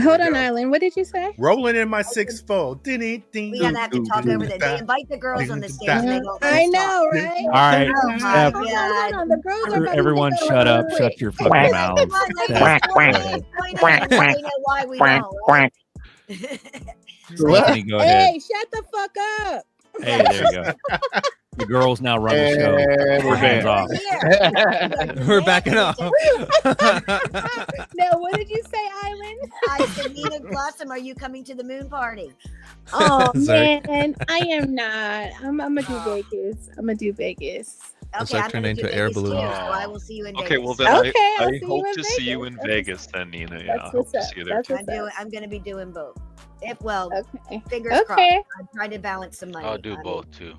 Hold on, Island. What did you say? Rolling in my 6'4". We gotta have to talk over that. They invite the girls on the stage. And they don't I know, right? All right, Oh my Steph, God. The girls are about to everyone take shut over up. the Shut week. your fucking mouth. Come on, ladies, Steph, point go in, ahead. point in, and they know why we know. Right? Stephanie, go ahead. Hey, shut the fuck up. Hey, there you go. The girls now run the show. And We're hands off. We're backing off. No, what did you say, Island? I said, Nina Blossom, are you coming to the moon party? Oh Sorry. man, I am not. I'm gonna do Vegas. I'm gonna do Vegas. It's Okay, like I'm turned gonna do into air Vegas too, balloon. so I will see you in Okay, Vegas. well then Okay, I'll I see you hope in to see you in Vegas. Vegas then, Nina. Yeah, I That's hope to what's see you up. there That's too. what's up. I'm gonna be doing both. Okay. Fingers crossed. Okay. I'm trying to balance some money. I'll do both too.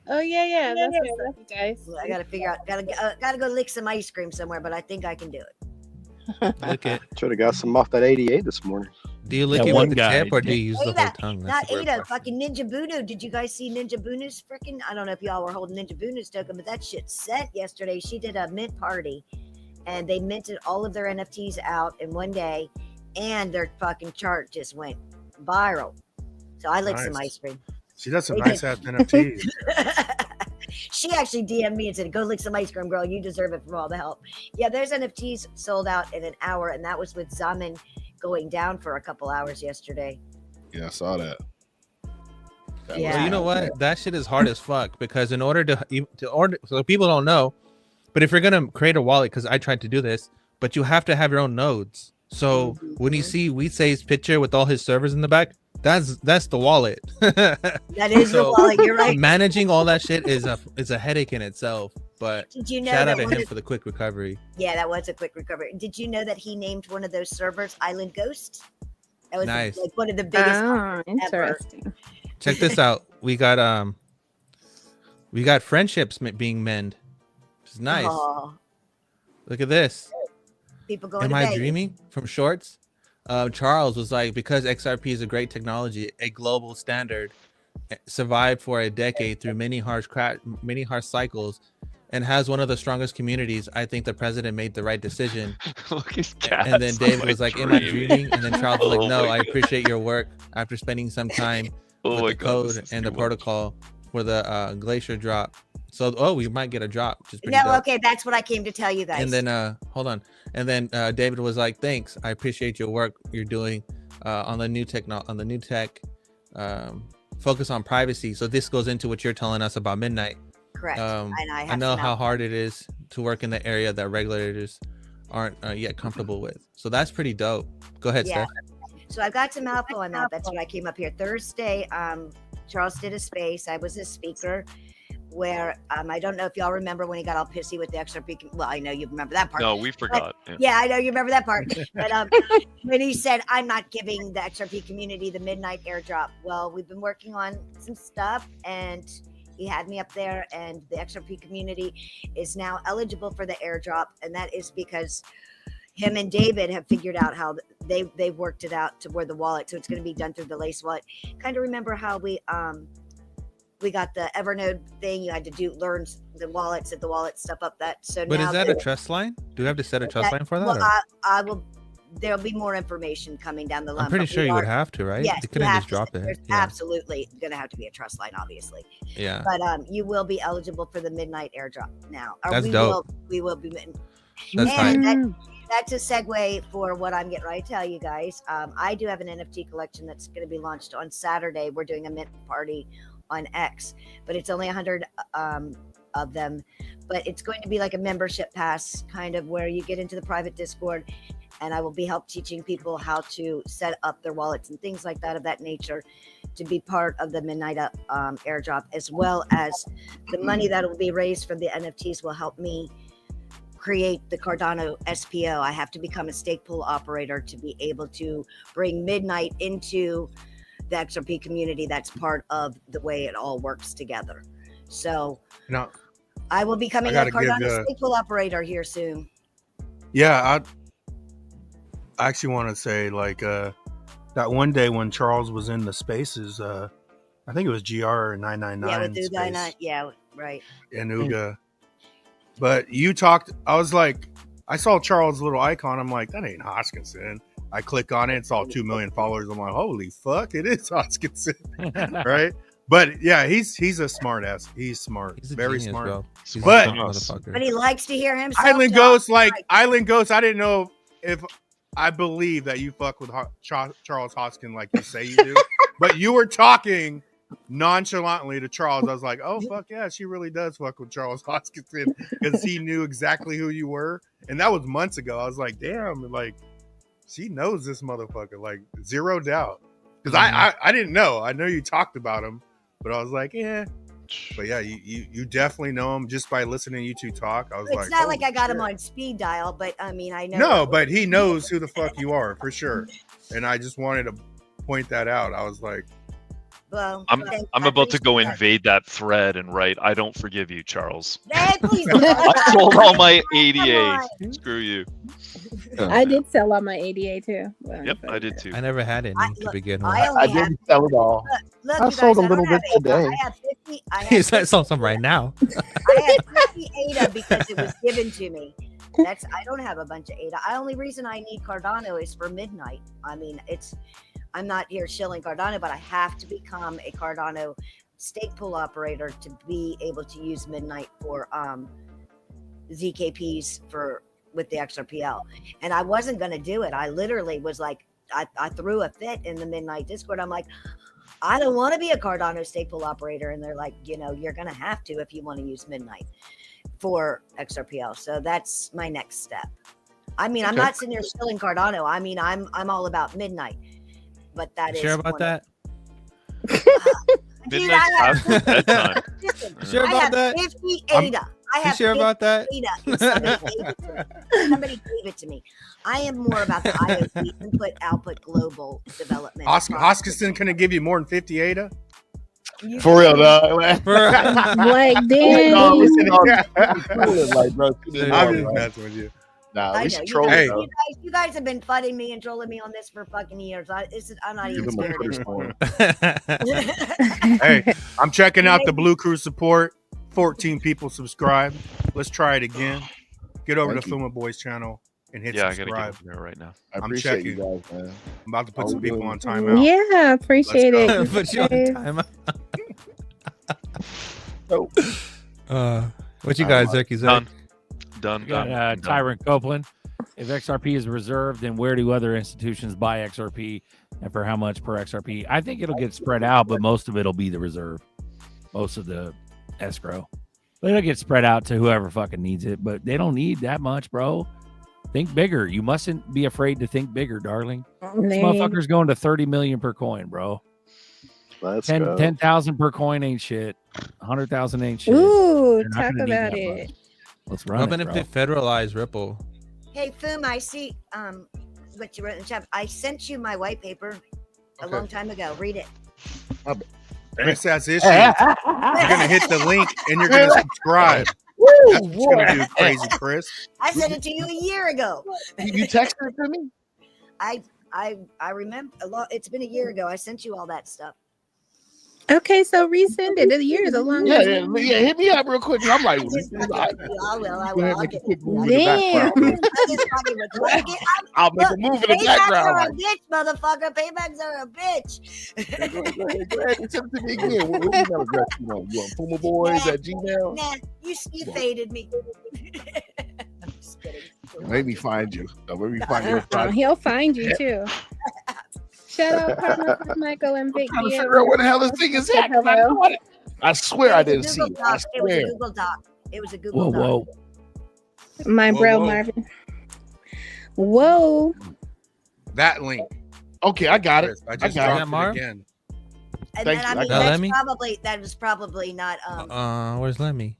Oh yeah. That's what's up, you guys. I gotta figure out. Gotta go lick some ice cream somewhere, but I think I can do it. Lick it. Should have got some off that 88 this morning. Do you lick Yeah, it one with the guy tip or do you use the whole Ada, tongue? not That's the weird Ada, part. fucking Ninja Bunu. Did you guys see Ninja Bunu's freaking? I don't know if y'all were holding Ninja Bunu's token, but that shit set yesterday. She did a mint party, and they minted all of their NFTs out in one day, and their fucking chart just went viral. So I licked some Nice. ice cream. She does some They nice did. ass NFTs. She actually DM'd me and said, "Go lick some ice cream, girl. You deserve it for all the help." Yeah, there's NFTs sold out in an hour, and that was with Zaman going down for a couple hours yesterday. Yeah, I saw that. Yeah. Well, you know what? That shit is hard as fuck because in order to order, so people don't know, but if you're gonna create a wallet, because I tried to do this, but you have to have your own nodes. So when you see Weedsay's picture with all his servers in the back, that's the wallet. That is the wallet. You're right. Managing all that shit is a headache in itself. but Did you know shout that out to one him of- for the quick recovery. Yeah, that was a quick recovery. Did you know that he named one of those servers Island Ghost? That was Nice. like one of the biggest ever. Interesting. Check this out. We got friendships being mended, which is nice. Oh, Look at this. people going Am to I Vegas. dreaming? From Shorts, Charles was like, because XRP is a great technology, a global standard, survived for a decade through many harsh cycles, and has one of the strongest communities. I think the president made the right decision. Look at cats. And then David Am I was like, "Am I dreaming?" dreaming?" And then Charles was Oh like, "No, my I appreciate your work after spending some time Oh with my the God, code this is and the too much. protocol for the glacier drop." So, we might get a drop, which is pretty No, dope. okay, that's what I came to tell you guys. And then hold on. And then David was like, "Thanks. I appreciate your work you're doing on the new tech. Focus on privacy." So this goes into what you're telling us about Midnight. Correct. And I know how hard it is to work in the area that regulators aren't yet comfortable with. So that's pretty dope. Go ahead, Yeah. Steph. So I got some info on that. That's why I came up here Thursday. Charles did a space. I was a speaker where I don't know if y'all remember when he got all pissy with the XRP. Well, I know you remember that part. No, we forgot. But, yeah, I know you remember that part. But when he said, "I'm not giving the XRP community the midnight airdrop," well, we've been working on some stuff, and he had me up there, and the XRP community is now eligible for the airdrop, and that is because him and David have figured out how they've worked it out to where the wallet, so it's going to be done through the Lace wallet. Kind of remember how we got the Evernote thing. You had to learn the wallet, set the wallet stuff up. So But now is that a trust line? Do we have to set a trust line for that? Well, or- I will. There'll be more information coming down the line. I'm pretty but sure we you would are- have to, right? Yes, You you couldn't have just to. drop it. There's Yeah. absolutely going to have to be a trust line, obviously. Yeah. But you will be eligible for the midnight airdrop now. Or That's we dope. we will be. That's and tight. that's a segue for what I'm getting ready to tell you guys. I do have an NFT collection that's going to be launched on Saturday. We're doing a mint party on X, but it's only 100 of them. But it's going to be like a membership pass, kind of where you get into the private Discord, and I will be teaching people how to set up their wallets and things like that of that nature to be part of the midnight airdrop, as well as the money that will be raised from the NFTs will help me create the Cardano SPO. I have to become a stake pool operator to be able to bring Midnight into the XRP community. That's part of the way it all works together. So No, I will be becoming I a gotta give Cardano the- stake pool operator here soon. yeah, I actually want to say like that one day when Charles was in the spaces, I think it was GR 999. Yeah, with space. yeah, right. And Uga. But you talked, I was like, I saw Charles' little icon. I'm like, that ain't Hoskinson. I click on it, it's all 2 million followers. I'm like, holy fuck, it is Hoskinson. Right? But yeah, he's a smart ass. He's smart. He's a Very genius, smart. bro. He's a But smart motherfucker. But he likes to hear himself. Island talk. Ghost, Island Ghost, I didn't know if I believe that you fuck with Charles Hoskin like you say you do. But you were talking nonchalantly to Charles. I was like, oh fuck yeah, she really does fuck with Charles Hoskinson, because he knew exactly who you were, and that was months ago. I was like, damn, like she knows this motherfucker, like zero doubt. Because I didn't know. I know you talked about him, but I was like, yeah. But yeah, you definitely know him just by listening to you two talk. I was It's like, not like holy I got him shit. on speed dial, but I mean, I know. No, but he knows who the fuck you are for sure, and I just wanted to point that out. I was like, well, I'm okay, I'm I about to go appreciate that. invade that thread and write, "I don't forgive you, Charles." Hey, please don't. I sold all my Come 88. on. Screw you. I did sell all my ADA too. Well, Yep, I did too. I never had any to begin with. I only have. sell it all. Look, I you sold guys, a little don't have bit ADA. today. I have 50. I have He's like, some right now. I have 50 ADA because it was given to me. I don't have a bunch of ADA. The only reason I need Cardano is for midnight. I mean, I'm not here shilling Cardano, but I have to become a Cardano stake pool operator to be able to use midnight for ZKPs with the XRPL. And I wasn't going to do it. I literally was like, I threw a fit in the midnight Discord. I'm like, I don't want to be a Cardano stake pool operator. And they're like, you're going to have to if you want to use midnight for XRPL. So that's my next step. I mean, I'm Okay. not sitting here shilling Cardano. I mean, I'm all about midnight. But that is Sure about that? Dude, Midnight's I have, past bedtime. listen, Sure I about have that? 50 I'm- ADA. I have sure about that? data, and somebody gave it to me. I am more about the IoT input-output global development. Hoskinson couldn't give you more than 50 ADA? For real, dog. Like, No, damn. listen, like, bro, I'm just messing with you. Nah, I we know. should troll Hey. though. You guys have been fighting me and trolling me on this for fucking years. I'm not even Give them a scared Twitter anymore. storm. Hey, I'm checking out the Blue Crew support. 14 people subscribed. Let's try it again. Get over Thank to you. Fuma Boys channel and hit Yeah, I gotta subscribe. get over there right now. I I'm appreciate you checking. guys, man. I'm about to put Oh, some people good. on timeout. Yeah, appreciate Let's it. go. You Put you on guys. timeout. What you guys, Zerky? Done. Zerk? Done. You got, Done. Tyron Copeland. If XRP is reserved, then where do other institutions buy XRP and for how much per XRP? I think it'll get spread out, but most of it'll be the reserve, most of the escrow. But it'll get spread out to whoever fucking needs it, but they don't need that much, bro. Think bigger. You mustn't be afraid to think bigger, darling. This motherfucker's going to 30 million per coin, bro. Let's go. 10,000 per coin ain't shit. 100,000 ain't shit. Ooh, They're not talk gonna need about that it. much. Let's run What it, if bro. it federalized Ripple? Hey, Fum, I see what you wrote in the chat. I sent you my white paper a long time ago. Read it. Chris has issues. You're gonna hit the link and you're gonna subscribe. That's what you're gonna do, crazy Chris. I sent it to you a year ago. You texted it to me? I remember a lot. It's been a year ago. I sent you all that stuff. Okay, so resend it. The year is a long Yeah, time. hit me up real quick. I'm like, I will. Go ahead, I'll make a get quick it. move in the Damn. background. I'll make a move in the Paybacks are a background. bitch, motherfucker. Paybacks are a bitch. Go ahead, send it to me again. What email address you want? You want PumaBoys at Gmail? Nah, you faded me. I'm just kidding. Let me find you. Let me find you. He'll find you too. Shout out partner Michael and Vic. Trying to figure out where the hell this thing is at. 'Cause I know it. I swear I didn't see it. I It was a swear. Google Doc. It was a Google Whoa, Doc. whoa. My Whoa, bro whoa. Marvin. Whoa. That link. Okay, I got it. Chris, I I just got dropped it. it Marv? again. And Thank then, you. I mean, Now, that's Lemmy? that was probably not Where's Lemmy?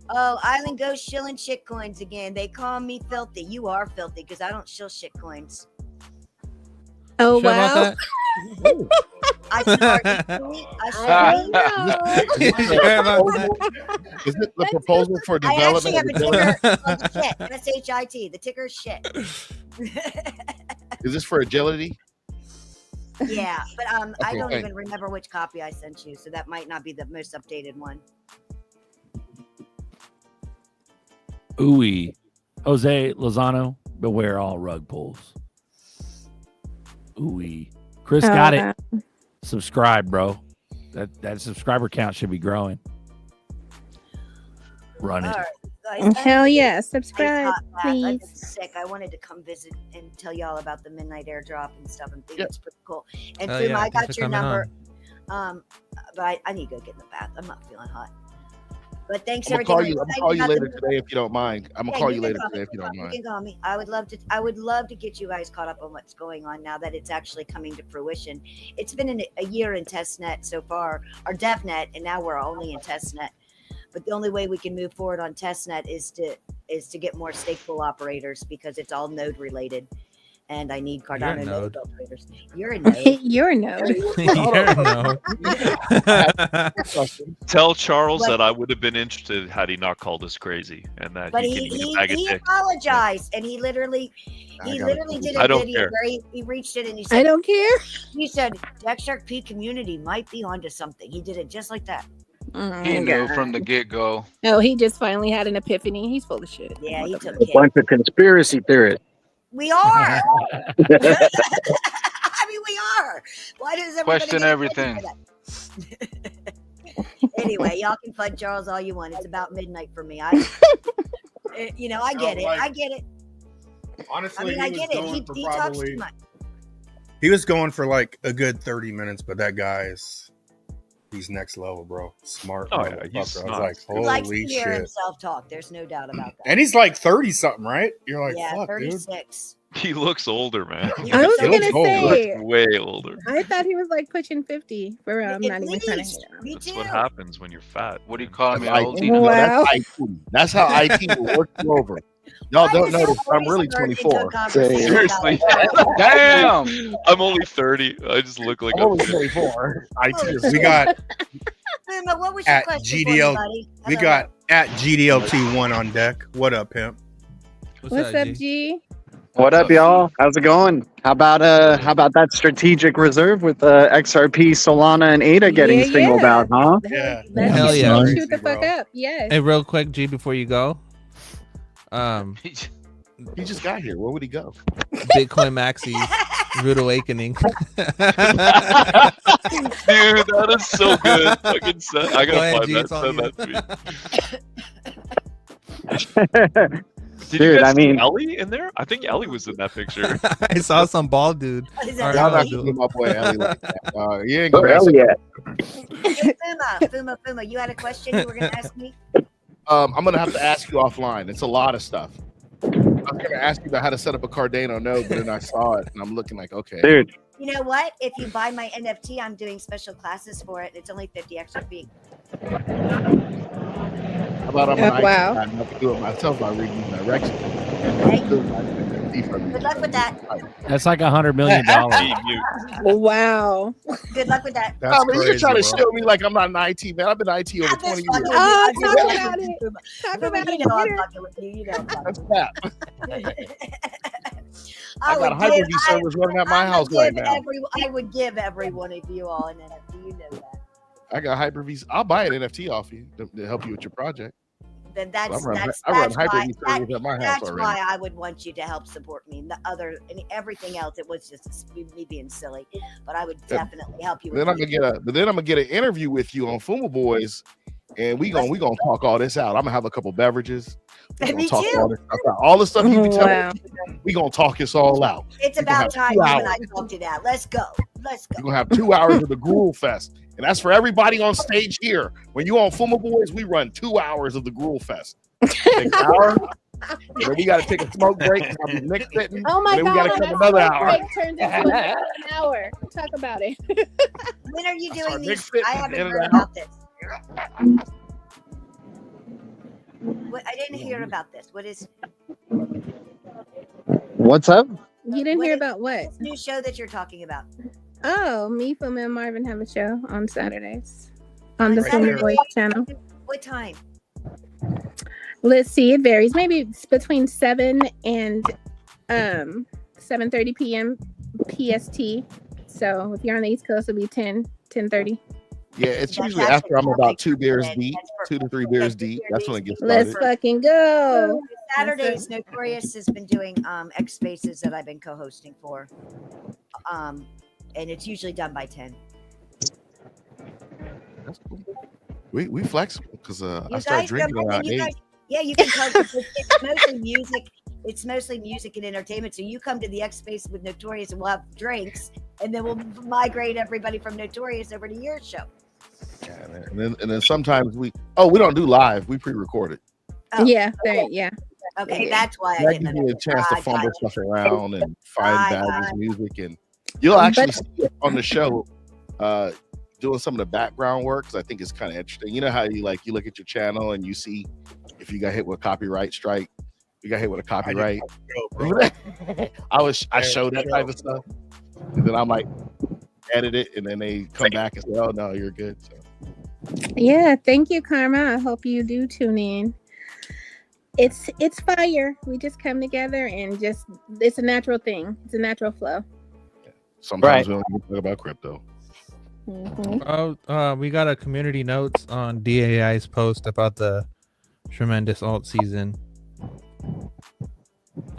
Oh, Island Ghost shilling shit coins again. They call me filthy. You are filthy because I don't shill shit coins. Oh Sure about wow. that? I swear. You sure about that? Is it the proposal for I actually development? have a of ticker agility? called shit. SHIT. The ticker is shit. Is this for agility? Yeah, but I Okay, don't thanks. even remember which copy I sent you, so that might not be the most updated one. Ooey. Jose Lozano, beware all rug pulls. Ooey. Chris got it. Subscribe, bro. That subscriber count should be growing. Run it. All right, guys. Hell yeah. Nice Subscribe, hot bath. I've been please. sick. I wanted to come visit and tell y'all about the midnight airdrop and stuff and think Yep. it's pretty cool. And Hell Fuma, yeah, I thanks got for your coming number. But I need to go get in the bath. I'm not feeling hot. But thanks I'm gonna everything. call you. I'm gonna call you later today if you don't mind. I'm gonna call you can later call me. today if you don't You mind. can call me. I would love to get you guys caught up on what's going on now that it's actually coming to fruition. It's been a year in testnet so far, or DevNet, and now we're only in testnet. But the only way we can move forward on testnet is to get more stake pool operators because it's all node related. And I need Cardano node operators. You're a node. You're a node. You're a node. Tell Charles But- that I would have been interested had he not called us crazy, and that But he can eat he a bag of dick. apologized, and he literally did I a don't video care. where he reached it and he said, I don't care. He said the XRP community might be onto something. He did it just like that. He knew from the get go. No, he just finally had an epiphany. He's full of shit. Yeah, he took A it. bunch of conspiracy theorists. We are. I mean, we are. Why does everybody Question get everything. offended by that? Anyway, y'all can fud Charles all you want. It's about midnight for me. I get it. I get it. Honestly, I get it. He talks too much. He was going for like a good 30 minutes, but that he's next level, bro. Smart. Oh, yeah, motherfucker. he's I was smart. like, He likes to holy hear shit. himself talk. There's no doubt about that. And he's like 30 something, right? You're like, Yeah, fuck, dude. 36. He looks older, man. I was He gonna looks old. He looks say, way older. I thought he was like pushing 50. For real, I'm not even trying to hate on him. Me That's too. what happens when you're fat. What do you call me? Like, Old you know, Wow. that's IT. That's how IT will work you over. Y'all Why don't does know that this. I'm always really turn into a 24. conversation about Seriously. Damn. I'm only 30. I just look like I'm I'm only 50. 24. IT is We got Puma, what was your at question for me, GDL. buddy? We Hello. got at GDLT1 on deck. What up, pimp? What's up, G? What up, y'all? How's it going? How about that strategic reserve with XRP, Solana, and ADA getting Yeah, singled yeah. out, huh? Yeah. Let's Hell get yeah. let's Crazy, shoot the fuck bro. up. Yes. Hey, real quick, G, before you go, He just got here. Where would he go? Bitcoin Maxi's Rude Awakening. Dude, that is so good. Fucking set. I Go gotta ahead, find G, that. it's all Send you. that to me. Did you Dude, guys I mean, see Ellie in there? I think Ellie was in that picture. I saw some bald dude. Is Or that Y'all not Ellie? gonna get my boy Ellie like that. You ain't oh, gonna hell ask. yeah. Hey, Puma, you had a question you were going to ask me? I'm gonna have to ask you offline. It's a lot of stuff. I was gonna ask you about how to set up a Cardano node, but then I saw it and I'm looking like, okay. Dude, You know what? If you buy my NFT, I'm doing special classes for it. It's only 50 extra fee. How about I'm an IT wow. guy and I can do it myself by reading directions. Good luck with that. That's like $100 million. Hey, mute. Wow. Good luck with that. That's You're crazy, trying to bro. show me like I'm not an IT man. I've been IT over I'm 20 just fucking years. with Oh, you. talk I'm just about fucking it. with you, Puma. Talk Puma, about you it. know I'm Peter. fucking with you. You know I'm fucking That's with crap. you. I got Hyper-V servers running at my house right now. I would give every one of you all an NFT. You know that. I got Hyper-V. I'll buy an NFT off you to help you with your project. Then I that's run that's Hyper-V why servers at my house that's already. why I would want you to help support me. The other and everything else, it was just me being silly. But I would definitely help you. Then I'm gonna get an interview with you on Fuma Boys, and we gonna talk all this out. I'm gonna have a couple beverages. We gonna Me talk too. all this stuff out. All the stuff you be telling Wow. me, we gonna talk this all out. It's We gonna about have time 2 you and I hours. talked it out. Let's go. Let's go. We're gonna have 2 hours of the Gruel Fest, and that's for everybody on stage here. When you on Fuma Boys, we run 2 hours of the Gruel Fest. Take an hour, and then we gotta take a smoke break. I'll be mix fitting. Oh my and then we God. gotta That come another smoke hour. break turned into an hour. Talk about it. When are you That's our doing big these? fit I at the haven't end of heard the about this. What, I didn't hear about this. What is what's up? You didn't hear about what? this new show that you're talking about? Oh, me, Fuma, and Marvin have a show on Saturdays on the On Fuma Saturday? Boys channel. What time? Let's see, it varies. Maybe it's between 7 and 7:30 p.m. PST. So if you're on the East Coast, it'll be 10:30. Yeah, it's That's usually actually after I'm about perfect 2 beers then. deep, That's 2 to 3 perfect. beers Yeah, 2 deep. beers That's when it deep. gets started. Let's fucking go. Saturdays, Notorious has been doing X Spaces that I've been co-hosting for. And it's usually done by 10. That's cool. We flexible because I You start guys drinking come in, around you 8. guys, yeah, you can come. It's mostly music. It's mostly music and entertainment. So you come to the X Space with Notorious, and we'll have drinks, and then we'll migrate everybody from Notorious over to your show. Yeah, and then sometimes we don't do live. We pre-record it. Oh, Yeah, yeah. okay, that's why I That didn't gives me a chance to I fumble got you. stuff around and find I badges got music, and you'll actually But- see it on the show doing some of the background work, because I think it's kind of interesting. You know how you look at your channel and you see if you got hit with a copyright strike, you got hit with a copyright. I show that type of stuff, and then I might edit it, and then they come back and say, "Oh no, you're good." So. Yeah, thank you, Karma. I hope you do tune in. It's fire. We just come together and just it's a natural thing. It's a natural flow. Sometimes we don't even talk about crypto. Mm-hmm. We got a community notes on DAI's post about the tremendous alt season.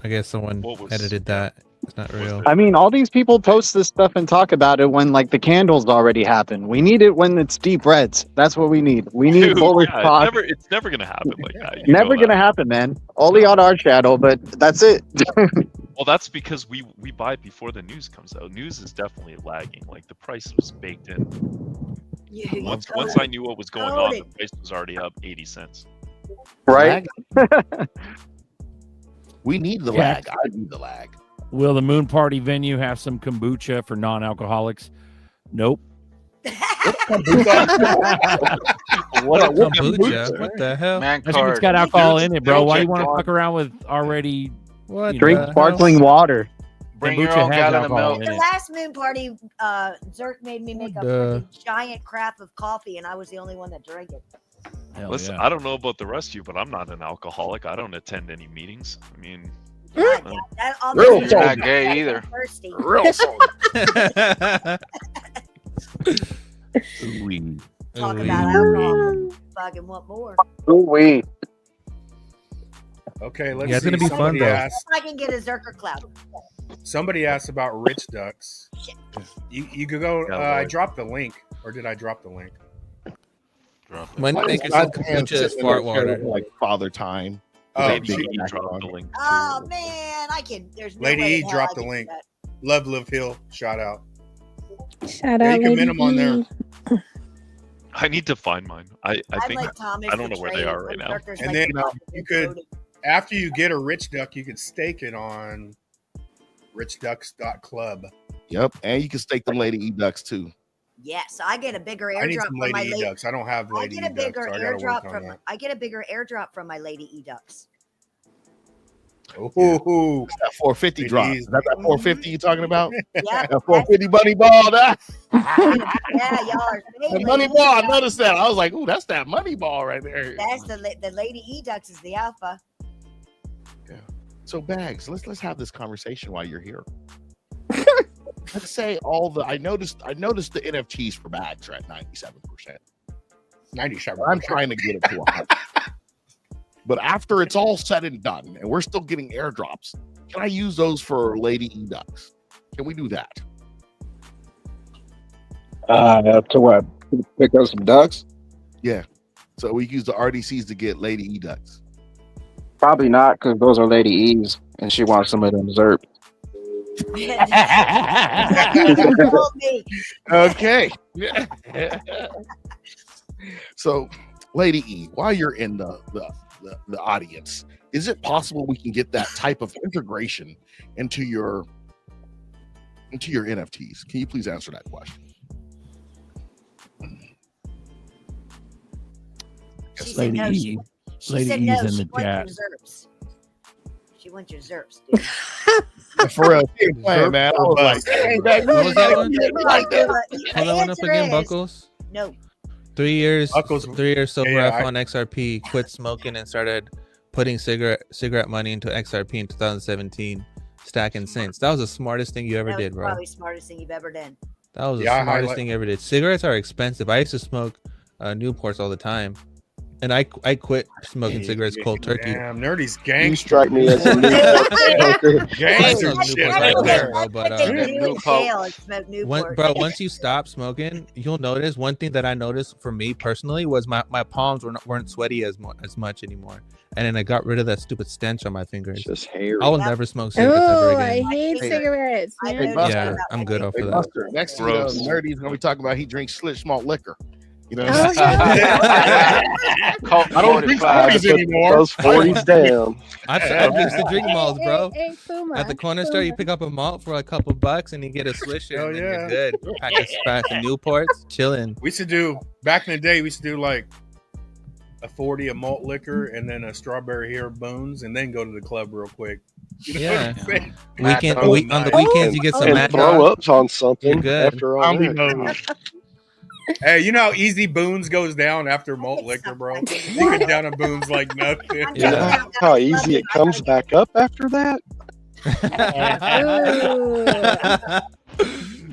I guess someone edited that. It's not real. I mean, all these people post this stuff and talk about it when like the candles already happen. We need it when it's deep reds. That's what we need. We need Dude, bullish yeah, talk. it's never gonna happen like that. You Never know gonna that. happen, man. Only on our channel, but that's it. Well, that's because we buy it before the news comes out. News is definitely lagging. Like the price was baked in. Once I knew what was going on, the price was already up 80 cents. Right? We need the lag. I need the lag. Will the moon party venue have some kombucha for non-alcoholics? Nope. What kombucha? What the hell? Man I think it's got alcohol in it, bro. Why do you want to fuck around with already? What? Drink sparkling water. Bring your Kombucha own has gallon of alcohol milk. in The it. last moon party, Zerk made me make a freaking giant crap of coffee, and I was the only one that drank it. Hell Listen, yeah. I don't know about the rest of you, but I'm not an alcoholic. I don't attend any meetings. I mean, That You're obviously not gay either. thirsty. Real soldier. Talk about alcohol. Fucking want more. Ooh-wee. Okay, let's Yeah, it's see. gonna be fun, Somebody though. asked- I can get a Zerker cloud. Somebody asked about rich ducks. You could go. Yeah, I Lord. dropped the link, or did I drop the link? When Why make does yourself God kombucha is sit in fart there care water. like Father Time? Oh, Lady she- E dropped the link. Oh too. man, I can. There's no Lady way E in hell dropped I the can do link. that. Love Live Hill. Shout out. Shout Yeah, out, you can Lady mint 'em on there. E. I need to find mine. I I'd think like Thomas I don't to know where they trade are right when now. Zerkers And like then to pop you it could, loaded. after you get a rich duck, you could stake it on richducks.club. Yep, and you can stake them Lady E ducks too. Yes, I get a bigger I need airdrop some from my Lady E lady. ducks. I don't have I Lady get E a ducks, bigger so I gotta airdrop work on from. that. I get a bigger airdrop from my Lady E ducks. Ooh, It's that 450 drop. Ladies. Is that 450 you talking about? Yeah, That 450 money ball. That yeah, y'all are that fake money Lady ball. I E noticed that. I was like, ooh, that's that money ball right there. That's the Lady E ducks is the alpha. So Bags, let's have this conversation while you're here. Let's say I noticed the NFTs for Bags are at 97%. 97%. I'm trying to get it to 100. But after it's all said and done, and we're still getting airdrops, can I use those for Lady E ducks? Can we do that? To what? Pick up some ducks? Yeah. So we use the RDCs to get Lady E ducks. Probably not, because those are Lady E's, and she wants some of them dessert. Okay. So, Lady E, while you're in the audience, is it possible we can get that type of integration into your NFTs? Can you please answer that question? She Lady said no. E. She Lady said E's no. in She the wants chat. your Zerps. She wants your Zerps, dude. For real, keep playing, man. I was like, hey, that What was that one? like that. Hold that one up again, Buckles. No. 3 years. Buckles- 3 years sober Yeah, rifle on XRP. Quit smoking and started putting cigarette money into XRP in 2017. Stacking cents. That was the smartest thing you ever That was did, bro. probably the smartest thing you've ever done. That was the Yeah, I smartest highlight- thing you ever did. Cigarettes are expensive. I used to smoke Newports all the time, and I quit smoking cigarettes cold turkey. Damn, Nerdy's You gangster. strike me as a new I Gangster smoke shit Newports right all the there. time, bro, but What they do in Newport. jail is smoke Newport. Bro, once you stop smoking, you'll notice one thing that I noticed for me personally was my palms weren't sweaty as much anymore, and then I got rid of that stupid stench on my fingers. It's just hair. I will never smoke cigarettes ever Oh, I again. hate Hey, cigarettes, I man. know Yeah, about I'm my good off Hey, of that. Buster, next to you, Gross. Nerdy's gonna be talking about he drinks slish malt liquor. You know, Oh, Colt I don't drink 45. 40s anymore. Those 40s down. I used to drink malts, bro. Hey, Puma. At the corner store, you pick up a malt for a couple bucks and you get a swisher, Hell and then yeah. you're good. Pack of Newports, chilling. We used to do back in the day. We used to do like a 40 of malt liquor and then a strawberry hair bones, and then go to the club real quick. You know Yeah. what I'm saying? Weekend, Oh, on the weekends, you get some And Mad throw Dog. ups on something You're good. after all Zombie that. mode. Hey, you know how easy Boone's goes down after malt liquor, bro? You get down a Boone's like nothing. You know how easy it comes back up after that?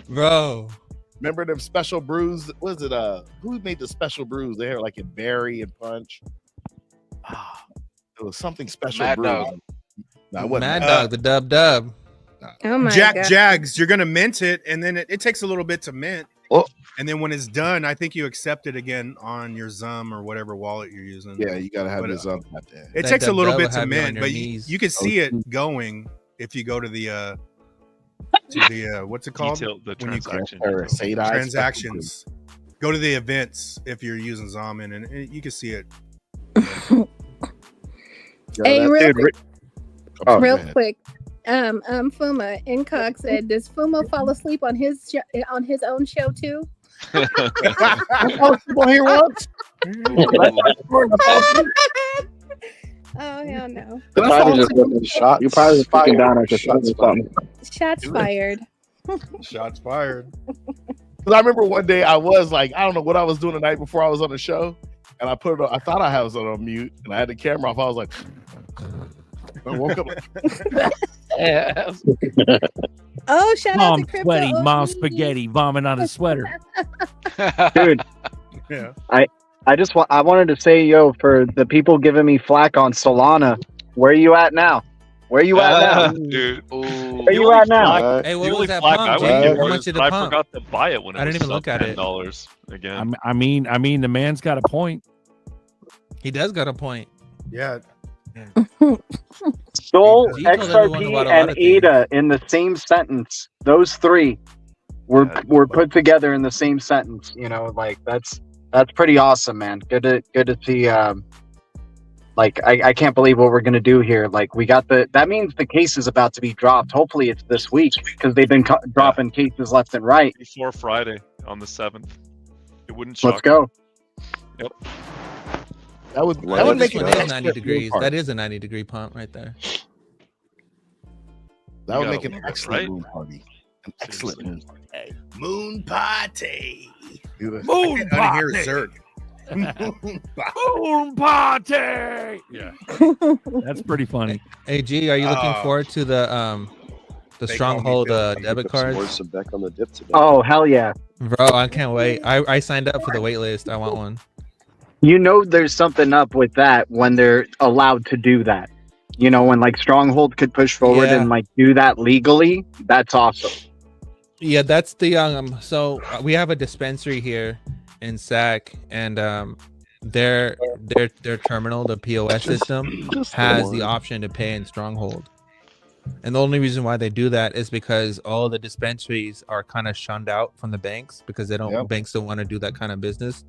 Bro. Remember them special brews? Was it who made the special brews? They had like a berry and punch. It was something special. Mad brew. Dog. No, it wasn't Mad Uh, Dog, the dub. Oh my Jack god. Jags, you're gonna mint it, and then it takes a little bit to mint. Oh. And then when it's done, I think you accept it again on your Zum or whatever wallet you're using. Yeah, you gotta have But, this up. It That takes a dub little dub bit will to have you on mint, your but knees. you can see it going if you go to the what's it called? Detail, the When you transaction. Or detail. say that Transactions. Go to the events if you're using Zomin, and you can see it. Hey, that real dude quick, Oh, real go ahead. quick. Fuma Incog said, "Does Fuma fall asleep on his own show too?" I fell asleep on here once. Oh hell no! You're probably just looking shot. You're probably just looking down at your phone or something. Shots fired. Shots fired. Because I remember one day I was like, I don't know what I was doing the night before I was on the show, and I put it on. I thought I was on mute, and I had the camera off. I was like, I woke up. Oh, shout out Mom to Crypto sweaty, mom OG. spaghetti, vomit on a sweater. Dude, Yeah. I wanted to say, yo, for the people giving me flack on Solana, where you at now? Where you at now? Dude. Where you at now? Hey, The what only was that flack pump, I would G? give How was much did that it I pump? forgot to buy it when it I was didn't even look at it. $10 again. I mean, the man's got a point. He does got a point. Yeah. Sol, G told everyone XRP, about a lot and of things. ADA in the same sentence. Those three were put together in the same sentence. You know, like that's pretty awesome, man. Good to see. Like I can't believe what we're gonna do here. Like we got that means the case is about to be dropped. Hopefully it's this week because they've been dropping cases left and right. Before Friday on the 7th. It wouldn't shock Let's go. Yep. That would This make it one is an 90 excellent degrees. moon That party. is a 90-degree pump right there. That would You make gotta an love it, excellent right? moon party. An excellent moon party. Moon party. Moon I can hear party. Zerk. Boom party. Yeah, that's pretty funny. Hey G, are you looking forward to the They call me Stronghold Bill. debit cards? Some back on the dip today. Oh hell yeah! Bro, I can't wait. I signed up for the wait list. I want one. You know, there's something up with that when they're allowed to do that. You know, when like Stronghold could push forward Yeah. and like do that legally. That's awesome. Yeah, that's the so we have a dispensary here in SAC, and their terminal, the POS system, has the option to pay in Stronghold. And the only reason why they do that is because all the dispensaries are kind of shunned out from the banks because they don't banks don't want to do that kind of business.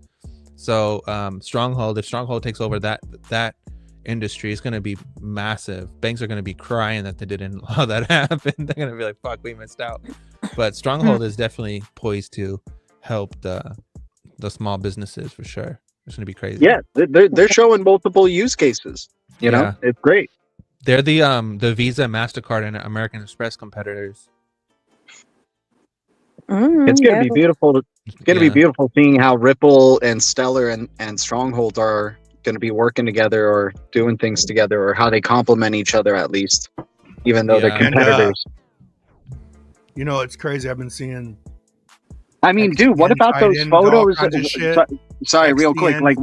So Stronghold, if Stronghold takes over that industry, is going to be massive. Banks are going to be crying that they didn't allow that happen. They're going to be like, "Fuck, we missed out." But Stronghold is definitely poised to help the small businesses for sure. It's going to be crazy. Yeah, they're showing multiple use cases. You know, it's great. They're the Visa, MasterCard, and American Express competitors. It's gonna be beautiful. It's gonna be beautiful seeing how Ripple and Stellar and Stronghold are gonna be working together or doing things together, or how they complement each other at least, even though they're And, competitors. you know, it's crazy. I've been seeing. I mean, dude, what about tied those into all photos? kinds of shit. Sorry, real quick, XDN. like,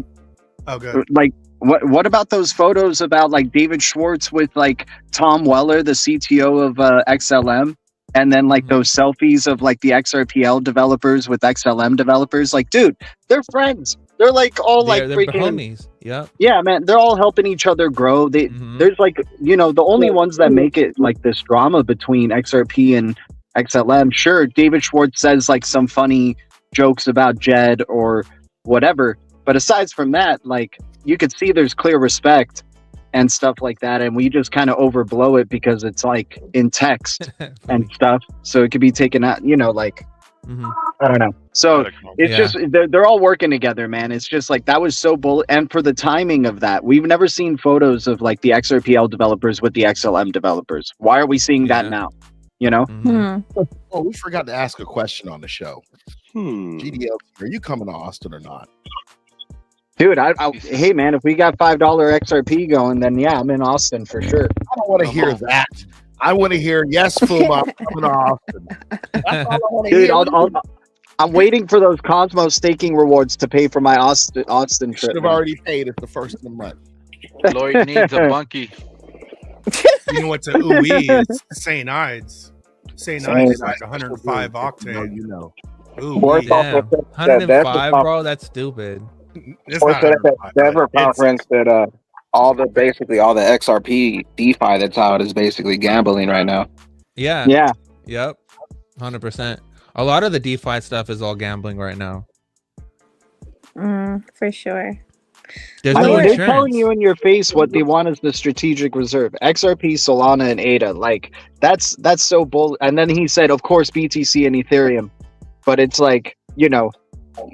Oh, good. like what about those photos about like David Schwartz with like Tom Weller, the CTO of XLM, and then like those selfies of like the XRPL developers with XLM developers? Like, dude, they're friends. They're like all They're freaking homies. Yeah. Yeah, man, they're all helping each other grow. There's like, you know, the only ones that make it like this drama between XRP and XLM. Sure, David Schwartz says like some funny jokes about Jed or whatever, but aside from that, like, you could see there's clear respect and stuff like that, and we just kind of overblow it because it's like in text and stuff, so it could be taken out, you know, like I don't know. So it's just they're all working together, man. It's just like that was so bull. And for the timing of that, we've never seen photos of like the XRPL developers with the XLM developers. Why are we seeing that now? You know? Oh, we forgot to ask a question on the show. GDL, are you coming to Austin or not? Dude, hey man, if we got $5 XRP going, then yeah, I'm in Austin for sure. I don't want to hear that. I want to hear yes, Fuma, I'm coming to Austin. That's all I want to Dude, hear. I'm waiting for those Cosmos staking rewards to pay for my Austin trip. Should have man. already paid. It's the first of the month. Lloyd needs a bunkie. You know what's a ooey? It's St. Ides. St. Ides is like 105 octane. You know. Ooh, Damn. 105, bro. That's stupid. It's Or not said at that 105, Denver but it's- conference that all the XRP DeFi that's out is basically gambling right now. Yeah. Yeah. Yep. 100%. A lot of the DeFi stuff is all gambling right now. For sure. There's I no mean, they're insurance. telling you in your face what they want is the strategic reserve. XRP, Solana, and ADA. Like, that's so bull. And then he said, of course, BTC and Ethereum. But it's like, you know,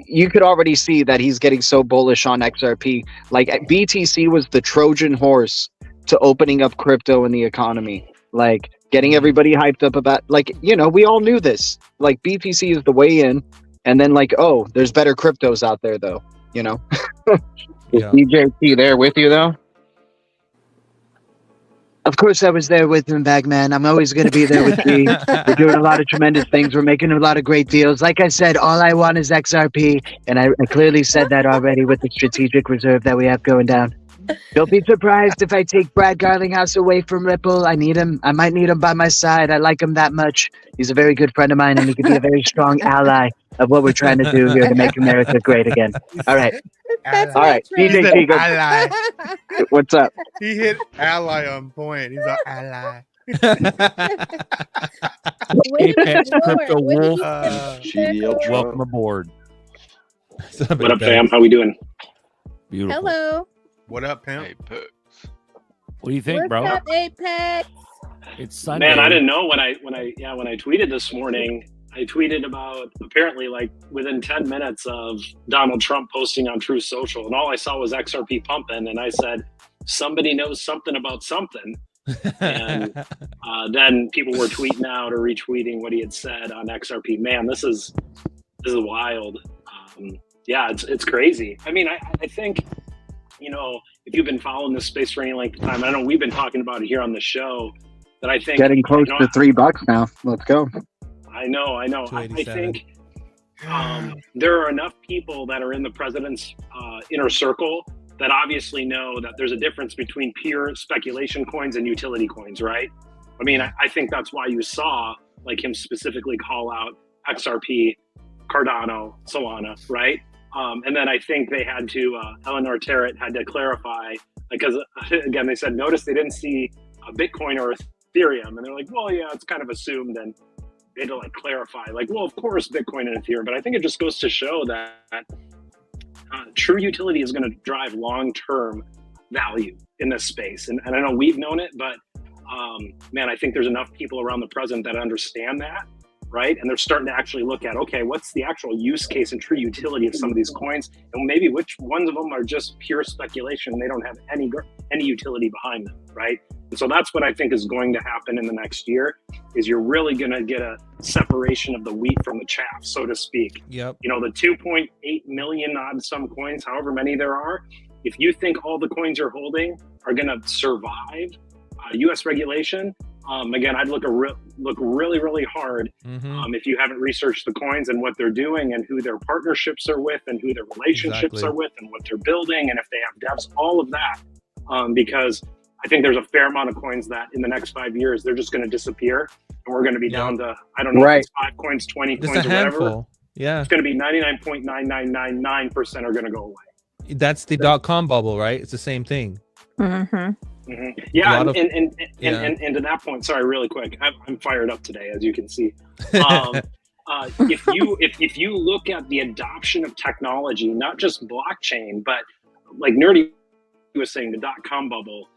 you could already see that he's getting so bullish on XRP. Like, BTC was the Trojan horse to opening up crypto in the economy. Like, getting everybody hyped up about, like, you know, we all knew this. Like, BTC is the way in. And then, like, oh, there's better cryptos out there, though, you know? Is DJT there with you though? Of course, I was there with him, Bagman. I'm always going to be there with you. We're doing a lot of tremendous things. We're making a lot of great deals. Like I said, all I want is XRP, and I clearly said that already with the strategic reserve that we have going down. Don't be surprised if I take Brad Garlinghouse away from Ripple. I need him. I might need him by my side. I like him that much. He's a very good friend of mine, and he could be a very strong ally of what we're trying to do here to make America great again. All right. All right. DJ T, go. Ally. What's up? He hit ally on point. He's an ally. Apex Crypto Wolf. Welcome aboard. What up, fam? How we doing? Beautiful. Hello. What up, pimp? What do you think, What's bro? up, Apex? It's Sunday. Man, I didn't know when I tweeted this morning. I tweeted about apparently like within 10 minutes of Donald Trump posting on Truth Social, and all I saw was XRP pumping, and I said, somebody knows something about something. And then people were tweeting out or retweeting what he had said on XRP. Man, this is wild. Yeah, it's crazy. I mean, I think, you know, if you've been following this space for any length of time, I know we've been talking about it here on the show, that I think Getting close to $3 now. Let's go. I know. I think there are enough people that are in the president's inner circle that obviously know that there's a difference between pure speculation coins and utility coins, right? I mean, I think that's why you saw like him specifically call out XRP, Cardano, Solana, right? And then I think they had to, Eleanor Terrett had to clarify, because again, they said, notice they didn't see Bitcoin or Ethereum. And they're like, well, yeah, it's kind of assumed. And they had to like clarify, like, well, of course, Bitcoin and Ethereum. But I think it just goes to show that true utility is going to drive long-term value in this space. And I know we've known it, but man, I think there's enough people around the president that understand that, right? And they're starting to actually look at, okay, what's the actual use case and true utility of some of these coins? And maybe which ones of them are just pure speculation. They don't have any utility behind them, right? And so that's what I think is going to happen in the next year, is you're really going to get a separation of the wheat from the chaff, so to speak. Yep. You know, the 2.8 million odd some coins, however many there are, if you think all the coins you're holding are going to survive U.S. regulation, again, I'd look really, really hard if you haven't researched the coins and what they're doing and who their partnerships are with and who their relationships are with and what they're building and if they have devs, all of that, because I think there's a fair amount of coins that in the next 5 years, they're just going to disappear and we're going to be down to, I don't know, if it's 5 coins, 20 Just coins a or whatever. handful. Yeah. It's going to be 99.9999% are going to go away. That's the .com bubble, right? It's the same thing. Yeah, and to that point, sorry, really quick, I'm fired up today, as you can see. If you look at the adoption of technology, not just blockchain, but like Nerdy was saying, the .com bubble,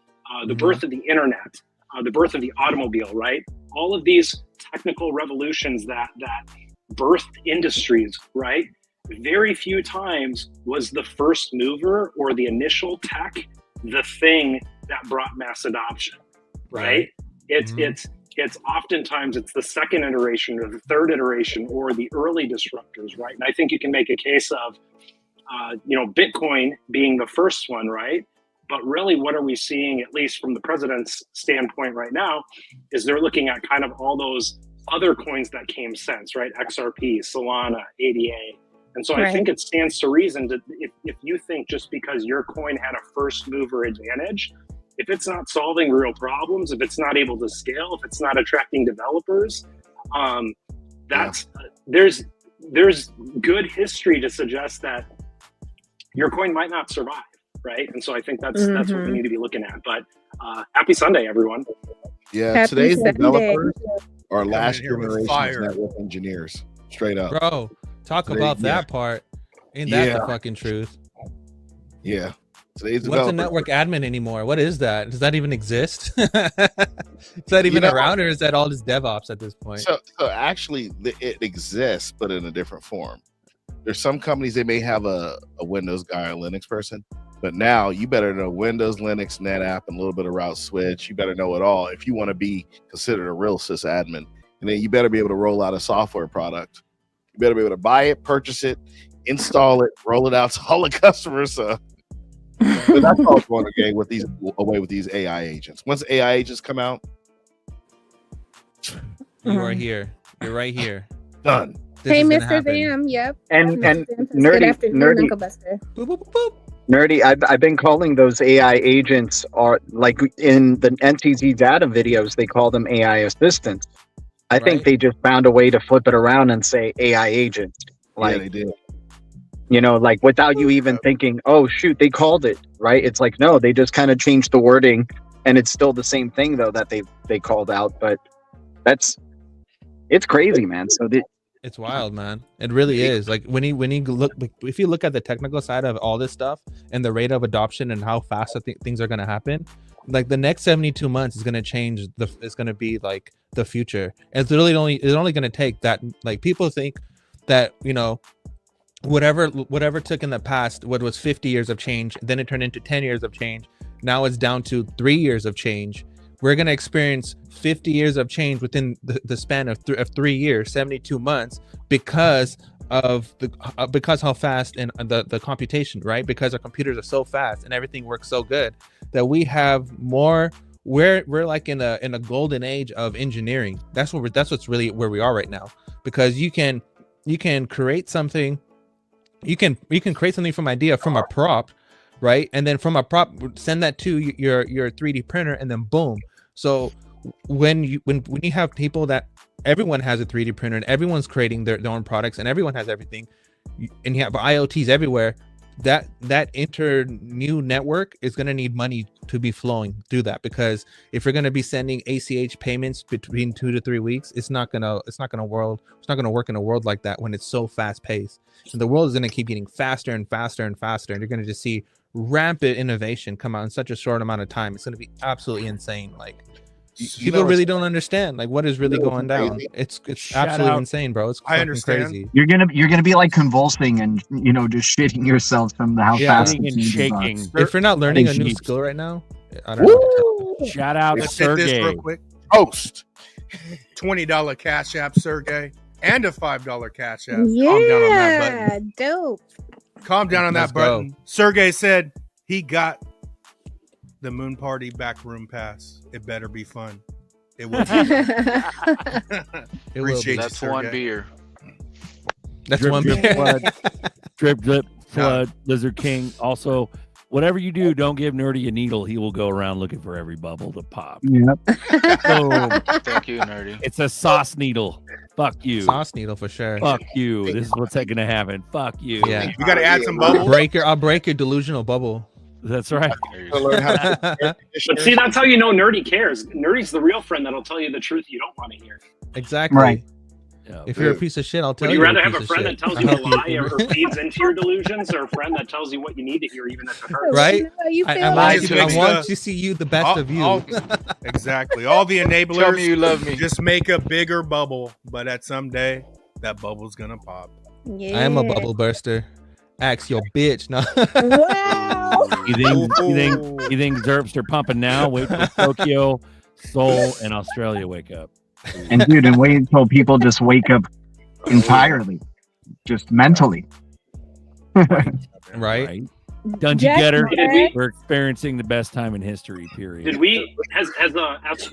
the birth of the internet, the birth of the automobile, right? All of these technical revolutions that birthed industries, right? Very few times was the first mover or the initial tech the thing that brought mass adoption, right? It's oftentimes it's the second iteration or the third iteration or the early disruptors, right? And I think you can make a case of, Bitcoin being the first one, right? But really what are we seeing, at least from the president's standpoint right now, is they're looking at kind of all those other coins that came since, right? XRP, Solana, ADA. And so I think it stands to reason that if you think just because your coin had a first mover advantage, if it's not solving real problems, if it's not able to scale, if it's not attracting developers, there's good history to suggest that your coin might not survive, right? And so I think that's what we need to be looking at. But happy Sunday, everyone. Yeah, Happy today's Sunday. developers are last here with generation fire. network engineers. Straight up. Bro, talk about that part. Ain't that the fucking truth? Yeah. Today's What's a developers. network admin anymore? What is that? Does that even exist? Is that even around, or is that all just DevOps at this point? So actually, it exists, but in a different form. There's some companies, they may have a Windows guy or Linux person, but now you better know Windows, Linux, NetApp, and a little bit of route switch. You better know it all if you want to be considered a real sysadmin. And then you better be able to roll out a software product. You better be able to buy it, purchase it, install it, roll it out to all the customers. But that's all going away with these AI agents. Once AI agents come out, you are here. You're right here. Done. Hey, Mr. Bam. Yep. And Mr. Bam says, nerdy, good afternoon, nerdy, Uncle Buster. Boop, boop, boop. nerdy. I've been calling those AI agents, are like in the NTZ data videos, they call them AI assistants. I think they just found a way to flip it around and say AI agents. Like, yeah, they did. You know, like without you even thinking, oh shoot, they called it, right? It's like, no, they just kind of changed the wording, and it's still the same thing though that they called out. But it's crazy, man. So it's wild, man. It really is. Like when you look, if you look at the technical side of all this stuff and the rate of adoption and how fast things are going to happen, like the next 72 months is going to change. It's going to be like the future. It's literally only going to take that. Like people think that, you know, whatever took in the past, what was 50 years of change, then it turned into 10 years of change. Now it's down to 3 years of change. We're going to experience 50 years of change within the span of 3 years, 72 months, because of because how fast and the computation, right? Because our computers are so fast and everything works so good that we have more. We're like in a golden age of engineering. That's what's really where we are right now, because you can create something. You can create something from idea, from a prop, right? And then from a prop, send that to your 3D printer, and then boom. So when you have people that everyone has a 3D printer and everyone's creating their own products and everyone has everything, and you have IoTs everywhere, that new network is going to need money to be flowing through that, because if you're going to be sending ACH payments between 2 to 3 weeks, it's not going to work in a world like that when it's so fast paced. And the world is going to keep getting faster and faster and faster, and you're going to just see rampant innovation come out in such a short amount of time. It's going to be absolutely insane. Like people really don't understand like what is really going down. It's absolutely insane, bro. It's fucking crazy. You're gonna be like convulsing and, you know, just shitting yourself from how fast and shaking. If you're not learning a new skill right now, I don't know. Shout out to Let's hit this Sergey. real quick. Host. $20 Cash App, Sergey, and a $5 Cash App. Yeah, Calm down on that button. dope. Calm down on Let's that button. Sergey said he got the Moon Party backroom pass. It better be fun. It will. It will be. That's one beer. That's Drip, one drip, beer. flood. Drip, drip, flood. Lizard King. Also, whatever you do, don't give Nerdy a needle. He will go around looking for every bubble to pop. Yep. Boom. Thank you, Nerdy. It's a sauce needle. Fuck you. Sauce needle for sure. Fuck you. This is what's going to happen. Fuck you. Yeah. You got to add some bubbles. I'll break your delusional bubble. That's right. But see, that's how you know Nerdy cares. Nerdy's the real friend that'll tell you the truth you don't want to hear. Exactly. Right. Yeah. If you're a piece of shit, I'll tell Would you. you rather you're have a piece friend of that shit. tells you a I'll help lie or feeds into your delusions, or a friend that tells you what you need to hear, even if it hurts? Right? You I feel want to see you the best of you. Exactly. All the enablers. Tell me you love me. Just make a bigger bubble, but at some day that bubble's gonna pop. Yeah. I am a bubble burster. Ask your bitch. No. Wow. You think Zerps are pumping now? Wait for Tokyo, Seoul, and Australia wake up. And dude, and wait until people just wake up entirely, just mentally. Right? Dungeon Jack Getter, Black. we're experiencing the best time in history, period. Did we has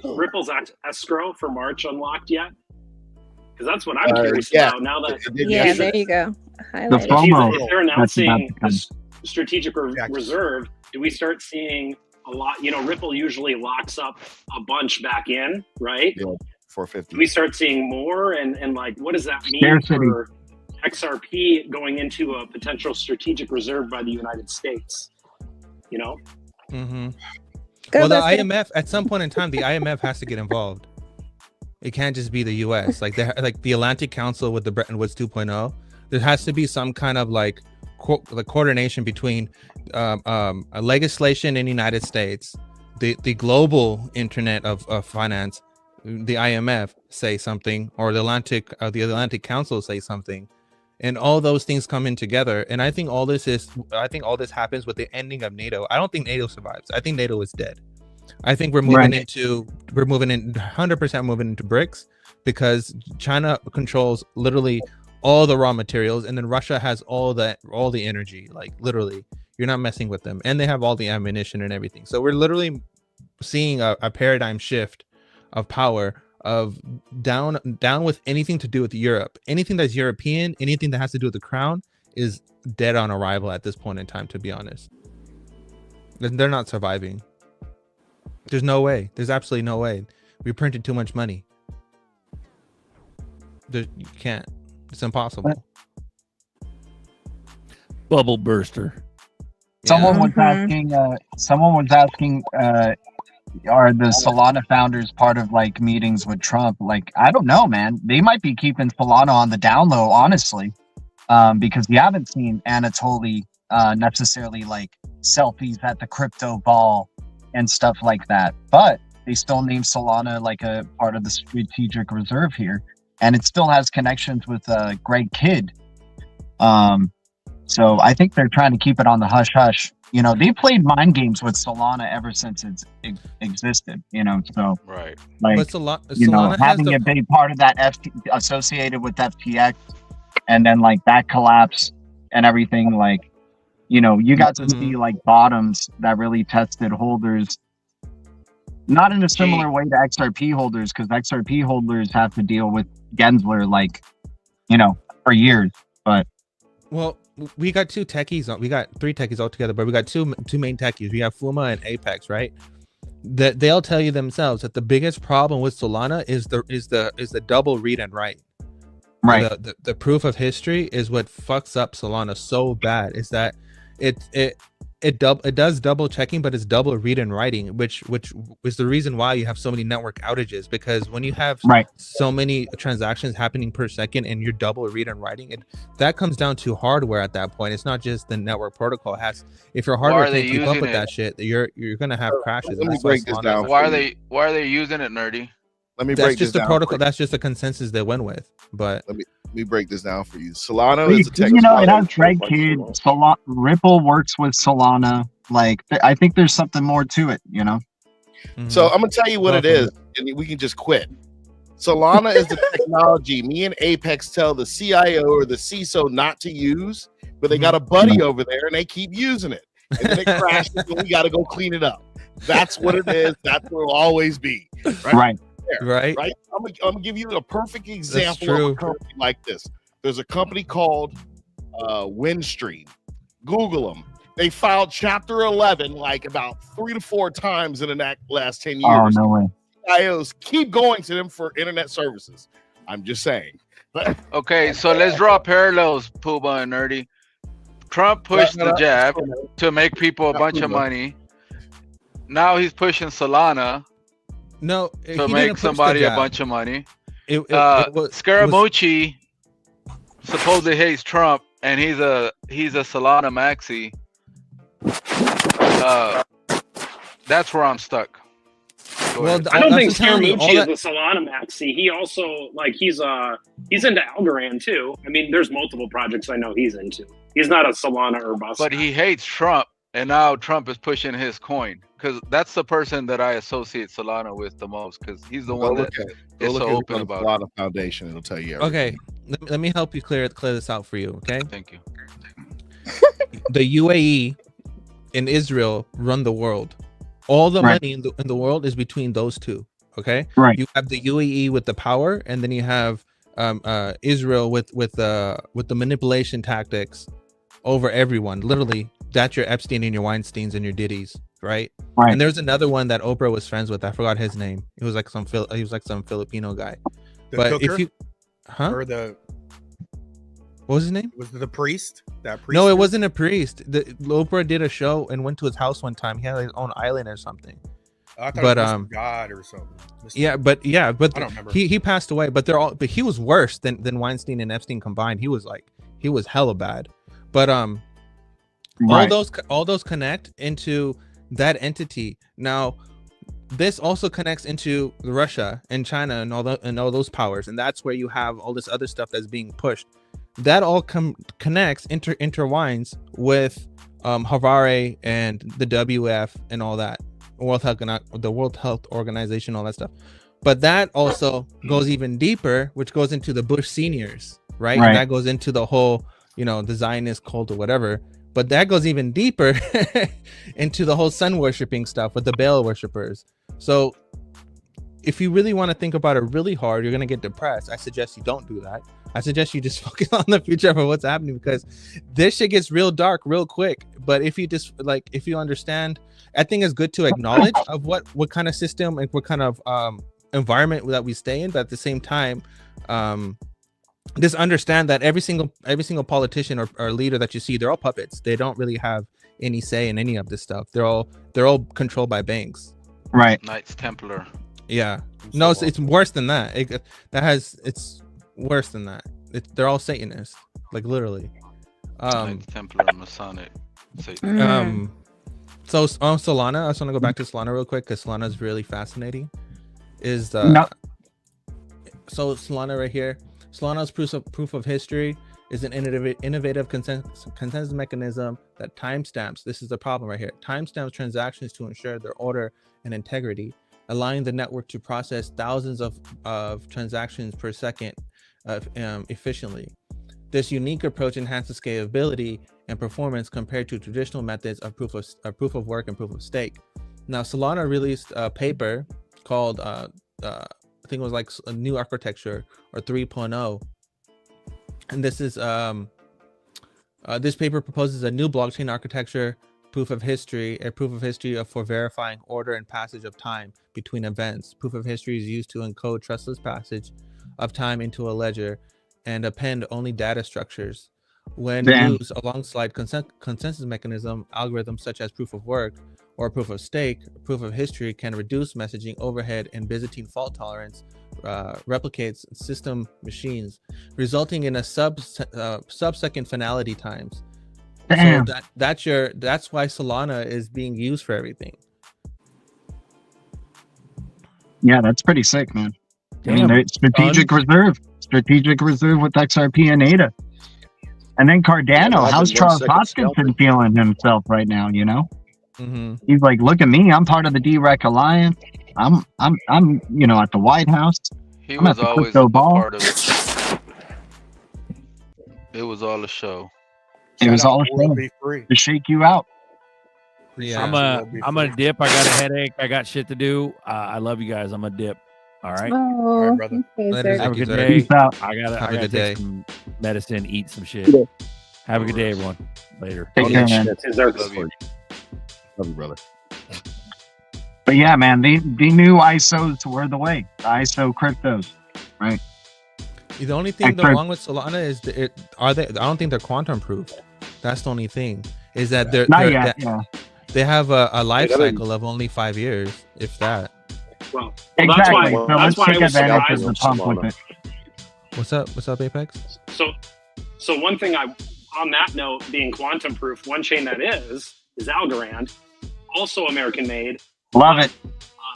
Ripple's escrow for March unlocked yet? Because that's what I'm curious about now that Yeah, there you go. The Highlight it. promo if they're that's about announcing to come. a strategic reserve, do we start seeing a lot? You know, Ripple usually locks up a bunch back in, right? Yeah, 450. Do we start seeing more? And like, what does that mean Scarcity. for XRP going into a potential strategic reserve by the United States? You know? Mm-hmm. Go Well, the Buster. IMF, at some point in time, the IMF has to get involved. It can't just be the U.S. Like the Atlantic Council with the Bretton Woods 2.0. There has to be some kind of like the coordination between a legislation in the United States, the global internet of finance, the IMF say something, or the Atlantic Council say something, and all those things come in together. And I think all this happens with the ending of NATO. I don't think NATO survives. I think NATO is dead. I think we're moving Right. into 100% moving into BRICS, because China controls literally all the raw materials, and then Russia has all the energy. Like literally, you're not messing with them, and they have all the ammunition and everything. So we're literally seeing a paradigm shift of power, of down with anything to do with Europe. Anything that's European, anything that has to do with the crown is dead on arrival at this point in time, to be honest. They're not surviving. There's no way. There's absolutely no way. We printed too much money. You can't. It's impossible. Bubble burster. Someone was asking. Are the Solana founders part of like meetings with Trump? Like, I don't know, man. They might be keeping Solana on the down low, honestly, because we haven't seen Anatoly necessarily like selfies at the crypto ball and stuff like that. But they still name Solana like a part of the strategic reserve here, and it still has connections with Greg Kidd. So I think they're trying to keep it on the hush hush. You know, they played mind games with Solana ever since it's existed. You know, so right. Like, But you know, Solana has having the- a big part of that associated with FTX, and then like that collapse and everything, like, you know, you got to see like bottoms that really tested holders, not in a similar way to XRP holders, because XRP holders have to deal with Gensler, like, you know, for years. But Well, we got two techies. We got three techies altogether, but we got two main techies. We have Fuma and Apex, right? That they'll tell you themselves that the biggest problem with Solana is the double read and write. Right. The proof of history is what fucks up Solana so bad. Is that it does double checking, but it's double read and writing, which is the reason why you have so many network outages. Because when you have so many transactions happening per second and you're double read and writing, that comes down to hardware at that point. It's not just the network protocol. If your hardware can't keep up with that shit, you're gonna have crashes. Let me break this down. Why are they using it, Nerdy? Let me That's break just this the down protocol. for you. That's just the consensus they went with. But let me break this down for you. Solana is a you know, it has Greg Kidd. Solana, Ripple works with Solana. Like, I think there's something more to it. You know. So I'm gonna tell you what it is, and we can just quit. Solana is the technology me and Apex tell the CIO or the CISO not to use, but they got a buddy over there and they keep using it, and then it crashes and we got to go clean it up. That's what it is. That's what it'll always be. Right. Right. I'm gonna give you a perfect example of a company like this. There's a company called Windstream. Google them. They filed Chapter 11 like about 3 to 4 times in the last 10 years. Oh, no way. CIOs keep going to them for internet services. I'm just saying. Okay, so let's draw parallels, Pooba and Nerdy. Trump pushed the jab to make people a bunch of money. Now he's pushing Solana. No, to make somebody a bunch of money. Scaramucci supposedly hates Trump, and he's a Solana maxi. That's where I'm stuck. Well, I don't think Scaramucci is a Solana maxi. He also he's into Algorand too. I mean, there's multiple projects I know he's into. He's not a Solana or bust. But he hates Trump, and now Trump is pushing his coin, because that's the person that I associate Solana with the most, because he's the one that is so open about it. Solana Foundation. It'll tell you everything. Okay, let me help you clear this out for you. Okay. Thank you. The UAE and Israel run the world. All the money in the world is between those two. Okay. Right. You have the UAE with the power, and then you have Israel with the manipulation tactics over everyone. Literally, that's your Epstein and your Weinsteins and your Diddy's, right? And there's another one that Oprah was friends with. I forgot his name. He was like some Filipino guy. But cooker? if you, Or the what was his name? Was it the priest? That priest? No, it wasn't a priest. Oprah did a show and went to his house one time. He had his own island or something. I thought it was God or something. Yeah, but I don't remember. he passed away. But he was worse than Weinstein and Epstein combined. He was hella bad. But Right. All those connect into that entity. Now, this also connects into Russia and China and all those powers, and that's where you have all this other stuff that's being pushed. That all connects, intertwines with Harare and the WF and all that, the World Health Organization, all that stuff. But that also goes even deeper, which goes into the Bush seniors, right? And that goes into the whole, the Zionist cult or whatever. But that goes even deeper into the whole sun worshiping stuff with the Baal worshippers. So if you really want to think about it really hard, you're going to get depressed. I suggest you don't do that. I suggest you just focus on the future of what's happening, because this shit gets real dark real quick. But if you just if you understand, I think it's good to acknowledge of what kind of system and what kind of environment that we stay in. But at the same time, just understand that every single politician or leader that you see, they're all puppets. They don't really have any say in any of this stuff. They're all controlled by banks. Right. Knights Templar. Yeah. No, it's worse than that. It's worse than that. They're all Satanists, like literally. Knights Templar, Masonic. Satan. So on Solana, I just want to go back to Solana real quick because Solana is really fascinating. So Solana right here. Solana's proof of history is an innovative consensus mechanism that timestamps. This is the problem right here. Timestamps transactions to ensure their order and integrity, allowing the network to process thousands of transactions per second efficiently. This unique approach enhances scalability and performance compared to traditional methods of proof of work and proof of stake. Now, Solana released a paper called I think it was like a new architecture or 3.0. And this is this paper proposes a new blockchain architecture, proof of history for verifying order and passage of time between events. Proof of history is used to encode trustless passage of time into a ledger and append only data structures. When used alongside consensus mechanism algorithms such as proof of work or proof of stake, proof of history can reduce messaging overhead and Byzantine fault tolerance, replicates system machines, resulting in a sub-second finality times. Damn. So that's why Solana is being used for everything. Yeah, that's pretty sick, man. I mean, strategic reserve with XRP and ADA. And then Cardano, how's Charles Hoskinson feeling himself right now? Mm-hmm. He's like, look at me, I'm part of the DREC Alliance. I'm at the White House. He I'm was at the always crypto a ball. part of it. It was all a show. It was all a show Be free. to shake you out. Yeah. I'm gonna dip. I got a headache. I got shit to do. I love you guys. I'm gonna dip. All right. Oh, right, brother. okay, Have a good sir. day. Peace out. I gotta Have a good take day. some medicine, eat some shit. Have a good day, everyone. Later. Take care, man. That's his ZRK Love you. Love you, brother. But yeah, man, the new ISOs were the way. The ISO cryptos, right? The only thing wrong with Solana is I don't think they're quantum proof. That's the only thing. Is that they have a life cycle of only 5 years, if that. Well, Exactly. So let's that's why take I was advantage of surprised. the pump with it. What's up, Apex? So one thing on that note, being quantum proof, one chain that is Algorand, also American made. Love it.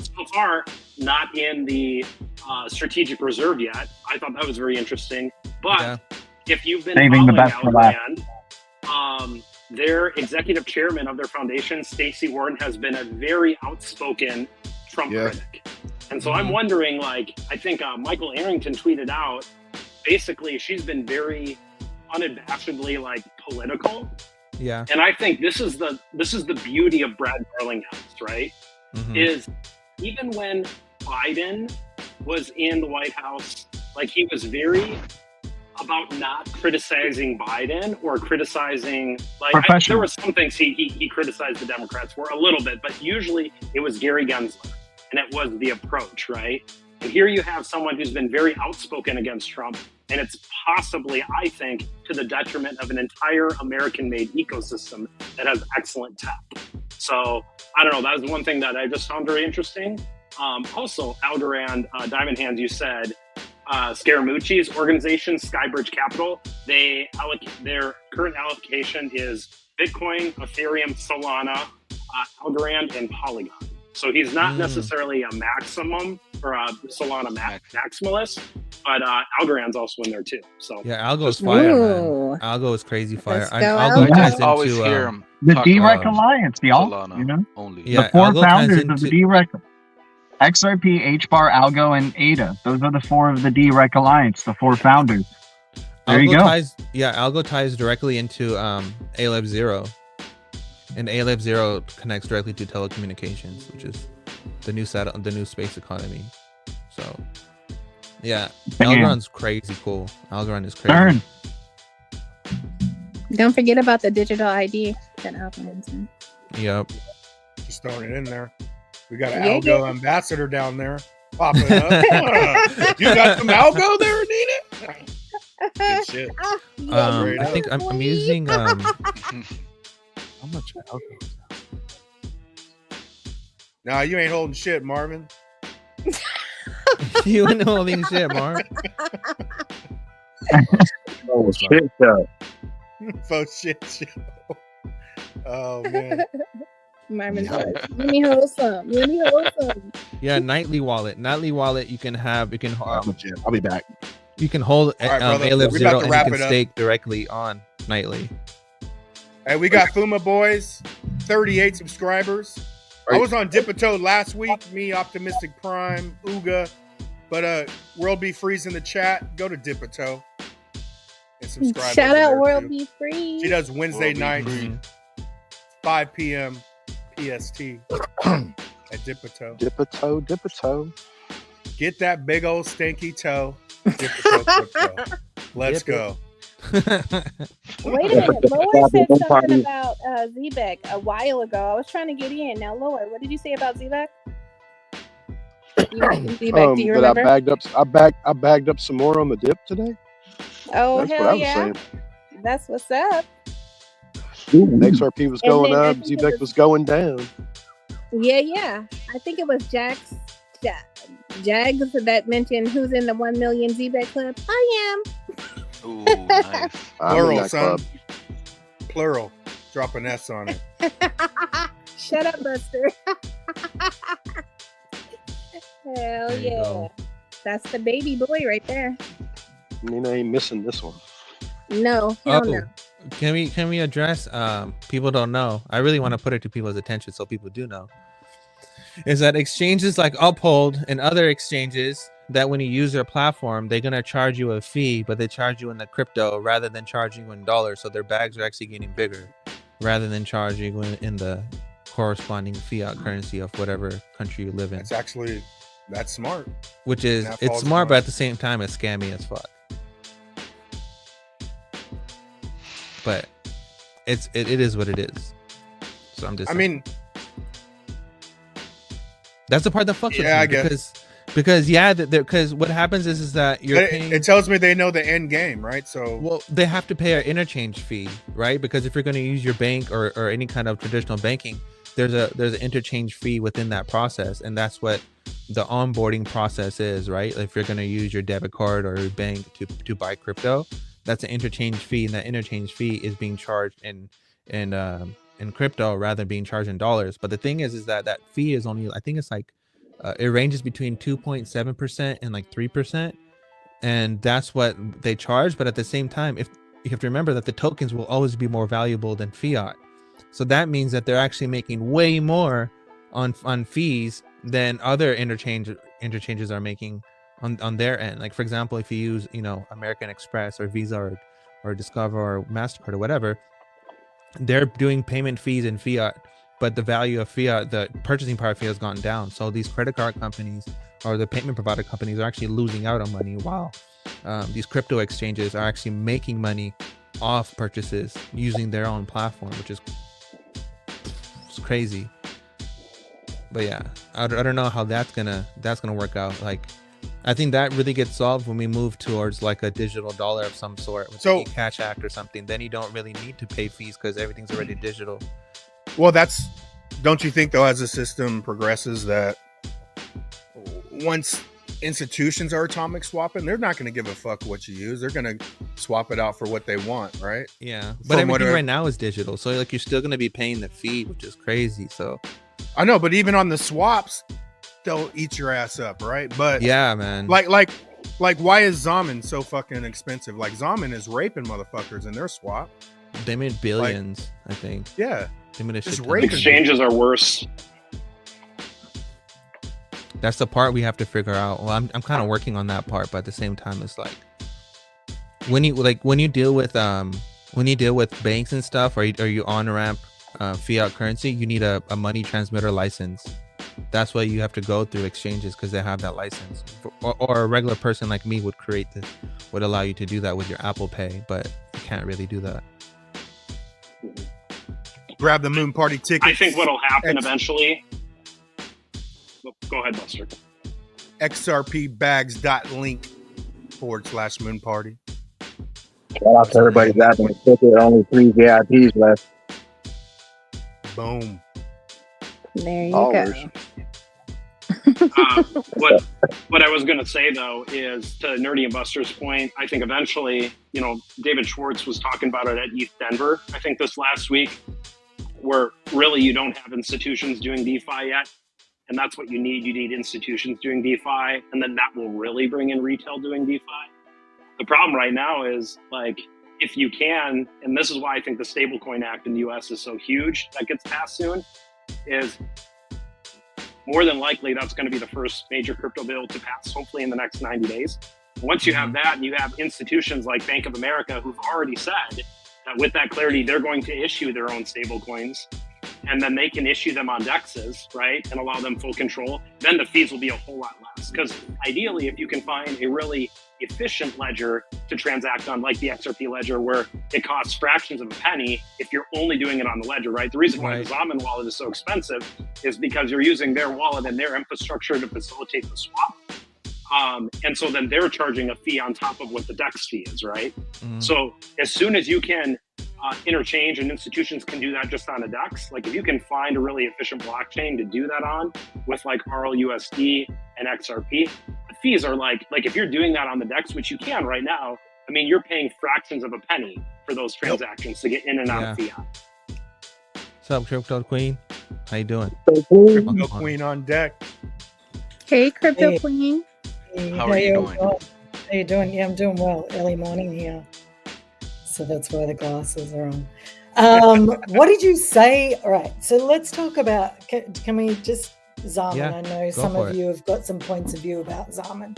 So far, not in the strategic reserve yet. I thought that was very interesting. But if you've been Saving the following best for last. Algorand, their executive chairman of their foundation, Stacey Warren, has been a very outspoken Trump critic. And so I'm wondering, I think Michael Arrington tweeted out, basically she's been very unabashedly political. Yeah. And I think this is the beauty of Brad Garlinghouse, right? Mm-hmm. Is even when Biden was in the White House, he was very about not criticizing Biden or criticizing there were some things he criticized the Democrats for a little bit, but usually it was Gary Gensler and it was the approach, right? And here you have someone who's been very outspoken against Trump, and it's possibly, I think, to the detriment of an entire American-made ecosystem that has excellent tech. So I don't know. That was one thing that I just found very interesting. Also, Algorand, Diamond Hands, you said Scaramucci's organization, Skybridge Capital, their current allocation is Bitcoin, Ethereum, Solana, Algorand, and Polygon. So he's not necessarily a maximum or a Solana maximalist, but Algorand's also in there too. So yeah, Algo's fire, Ooh. man. Algo is crazy fire. Let's And go, Algo Algo. ties I always into hear him The talk DREC about Alliance, y'all. Solana You know, only. yeah, the four Algo ties founders of into the DREC: XRP, HBAR, Algo, and ADA. Those are the four of the DREC Alliance. The four founders. There you Algo go. Algo ties directly into ALEV 0. And ALEV 0 connects directly to telecommunications, which is the new space economy. So yeah, Damn. Algorand's crazy cool. Algorand is crazy. Turn. Don't forget about the digital ID that Algorand's in. Yep. Just throwing it in there. We got an Yeah, Algo ambassador down there popping up. You got some Algo there, Nina? Good shit. I think I'm using How much Algo? Nah, you ain't holding shit, Marvin. you ain't holding shit, Mark. oh shit, Faux shit show. Oh man. Marvin's like, let me hold some. Let me hold some. Yeah, Nightly Wallet. You can I'll be back. You can hold All right, brother. ALEV We about 0 to and wrap you it can up. stake directly on Nightly. Hey, we got Fuma Boys, 38 subscribers. I was on Dipito last week, me, Optimistic Prime, Ooga. But World Be Free's in the chat. Go to Dipito and subscribe. Shout over out there, World too. Be Free. She does Wednesday World Be nights, 5 p.m. PST at Dipito. Dipito. Get that big old stinky toe. Dipito crypto. Let's go. Wait a minute. Lower said something about ZBEC a while ago. I was trying to get in. Now, Lower, what did you say about ZBEC? ZBEC, do you That remember? I bagged up some more on the dip today. Oh, That's hell what I was yeah. saying. That's what's up. XRP was And going then I up, think it ZBEC was going down. Yeah. I think it was Jags that mentioned who's in the 1 million ZBEC club. I am. Ooh, nice. Plural, son. Plural. Drop an S on it. Shut up, Buster. Hell yeah. That's the baby boy right there. Nina ain't missing this one. No, hell no. Can we address people don't know? I really want to put it to people's attention so people do know. Is that exchanges like Uphold and other exchanges that when you use their platform, they're gonna charge you a fee, but they charge you in the crypto rather than charging you in dollars. So their bags are actually getting bigger rather than charging you in the corresponding fiat currency of whatever country you live in. That's smart. Which is it's smart, but at the same time it's scammy as fuck. But it is what it is. So I'm just that's the part that fucks with me. I guess. Because what happens is that you're paying. It tells me they know the end game, right? So well, they have to pay an interchange fee, right? Because if you're going to use your bank or any kind of traditional banking, there's an interchange fee within that process, and that's what the onboarding process is, right? If you're going to use your debit card or your bank to buy crypto, that's an interchange fee, and that interchange fee is being charged in crypto rather than being charged in dollars. But the thing is that fee is only, I think it's like it ranges between 2.7% and like 3%, and that's what they charge. But at the same time, if you have to remember that the tokens will always be more valuable than fiat, so that means that they're actually making way more on fees than other interchanges are making on their end. Like for example, if you use American Express or Visa or Discover or MasterCard or whatever, they're doing payment fees in fiat, but the value of fiat, the purchasing power of fiat has gone down. So these credit card companies or the payment provider companies are actually losing out on money, while these crypto exchanges are actually making money off purchases using their own platform, which is crazy. But yeah, I don't know how that's gonna work out. Like, I think that really gets solved when we move towards like a digital dollar of some sort, with the Cash Act or something. Then you don't really need to pay fees because everything's already digital. Well, don't you think though, as the system progresses, that once institutions are atomic swapping, they're not going to give a fuck what you use. They're going to swap it out for what they want, right? Yeah, but everything right now is digital, so like you're still going to be paying the fee, which is crazy. So I know, but even on the swaps, they'll eat your ass up, right? But yeah, man. Like, why is Zaman so fucking expensive? Like, Zaman is raping motherfuckers in their swap. They made billions, I think. Yeah, they made a just shit ton. raping. Exchanges are worse. That's the part we have to figure out. Well, I'm kind of working on that part, but at the same time, it's like when you deal with banks and stuff, or you on ramp fiat currency, you need a money transmitter license. That's why you have to go through exchanges, because they have that license. Or a regular person like me would allow you to do that with your Apple Pay, but you can't really do that. Grab the moon party ticket. I think what'll happen eventually. Go ahead, Buster. xrpbags.link/moon party. Shout out to everybody grabbing a ticket. Only 3 VIPs left. Boom. There you Hours. go. What I was going to say, though, is to Nerdy and Buster's point, I think eventually, David Schwartz was talking about it at Youth Denver, I think this last week, where really you don't have institutions doing DeFi yet. And that's what you need. You need institutions doing DeFi, and then that will really bring in retail doing DeFi. The problem right now is, like, if you can, and this is why I think the Stablecoin Act in the US is so huge that gets passed soon, is more than likely that's going to be the first major crypto bill to pass, hopefully in the next 90 days. Once you have that, and you have institutions like Bank of America who've already said that with that clarity, they're going to issue their own stablecoins, and then they can issue them on DEXs, right, and allow them full control, then the fees will be a whole lot less. Because ideally, if you can find a really efficient ledger to transact on, like the XRP ledger, where it costs fractions of a penny if you're only doing it on the ledger, right? The reason why the Zaman wallet is so expensive is because you're using their wallet and their infrastructure to facilitate the swap. And so then they're charging a fee on top of what the DEX fee is, right? So as soon as you can interchange, and institutions can do that just on a DEX, like if you can find a really efficient blockchain to do that on with like RLUSD and XRP, the fees are like if you're doing that on the DEX, which you can right now, I mean, you're paying fractions of a penny for those transactions to get in and out of fiat. What's up, Crypto Queen? How you doing? Crypto Queen on deck. Hey, Crypto Hey. Queen. How are you doing? How you doing? Yeah, I'm doing well. Early morning here. So that's why the glasses are on. What did you say? All right. So let's talk about, can we just, Zaman? Yeah, I know go some for of it. you have got some points of view about Zaman,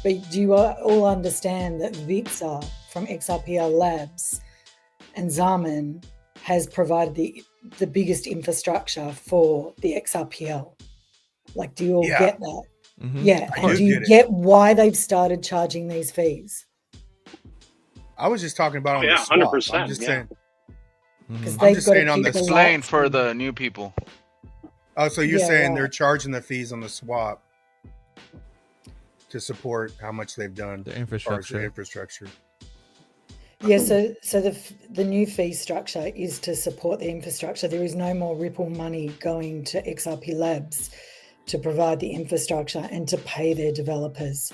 but do you all understand that Vitsa from XRPL Labs and Zaman has provided the biggest infrastructure for the XRPL? Like, do you all get that? Yeah. I And do do you get it. get why they've started charging these fees? I was just talking about on Yeah, the swap. 100%, I'm just yeah. saying. Because I'm they've just got saying to on keep the the Explain lights for on. the new people. Oh, so you're Yeah, saying right. they're charging the fees on the swap to support how much they've done The as far as the infrastructure. infrastructure. Yeah, so the new fee structure is to support the infrastructure. There is no more Ripple money going to XRP Labs to provide the infrastructure and to pay their developers.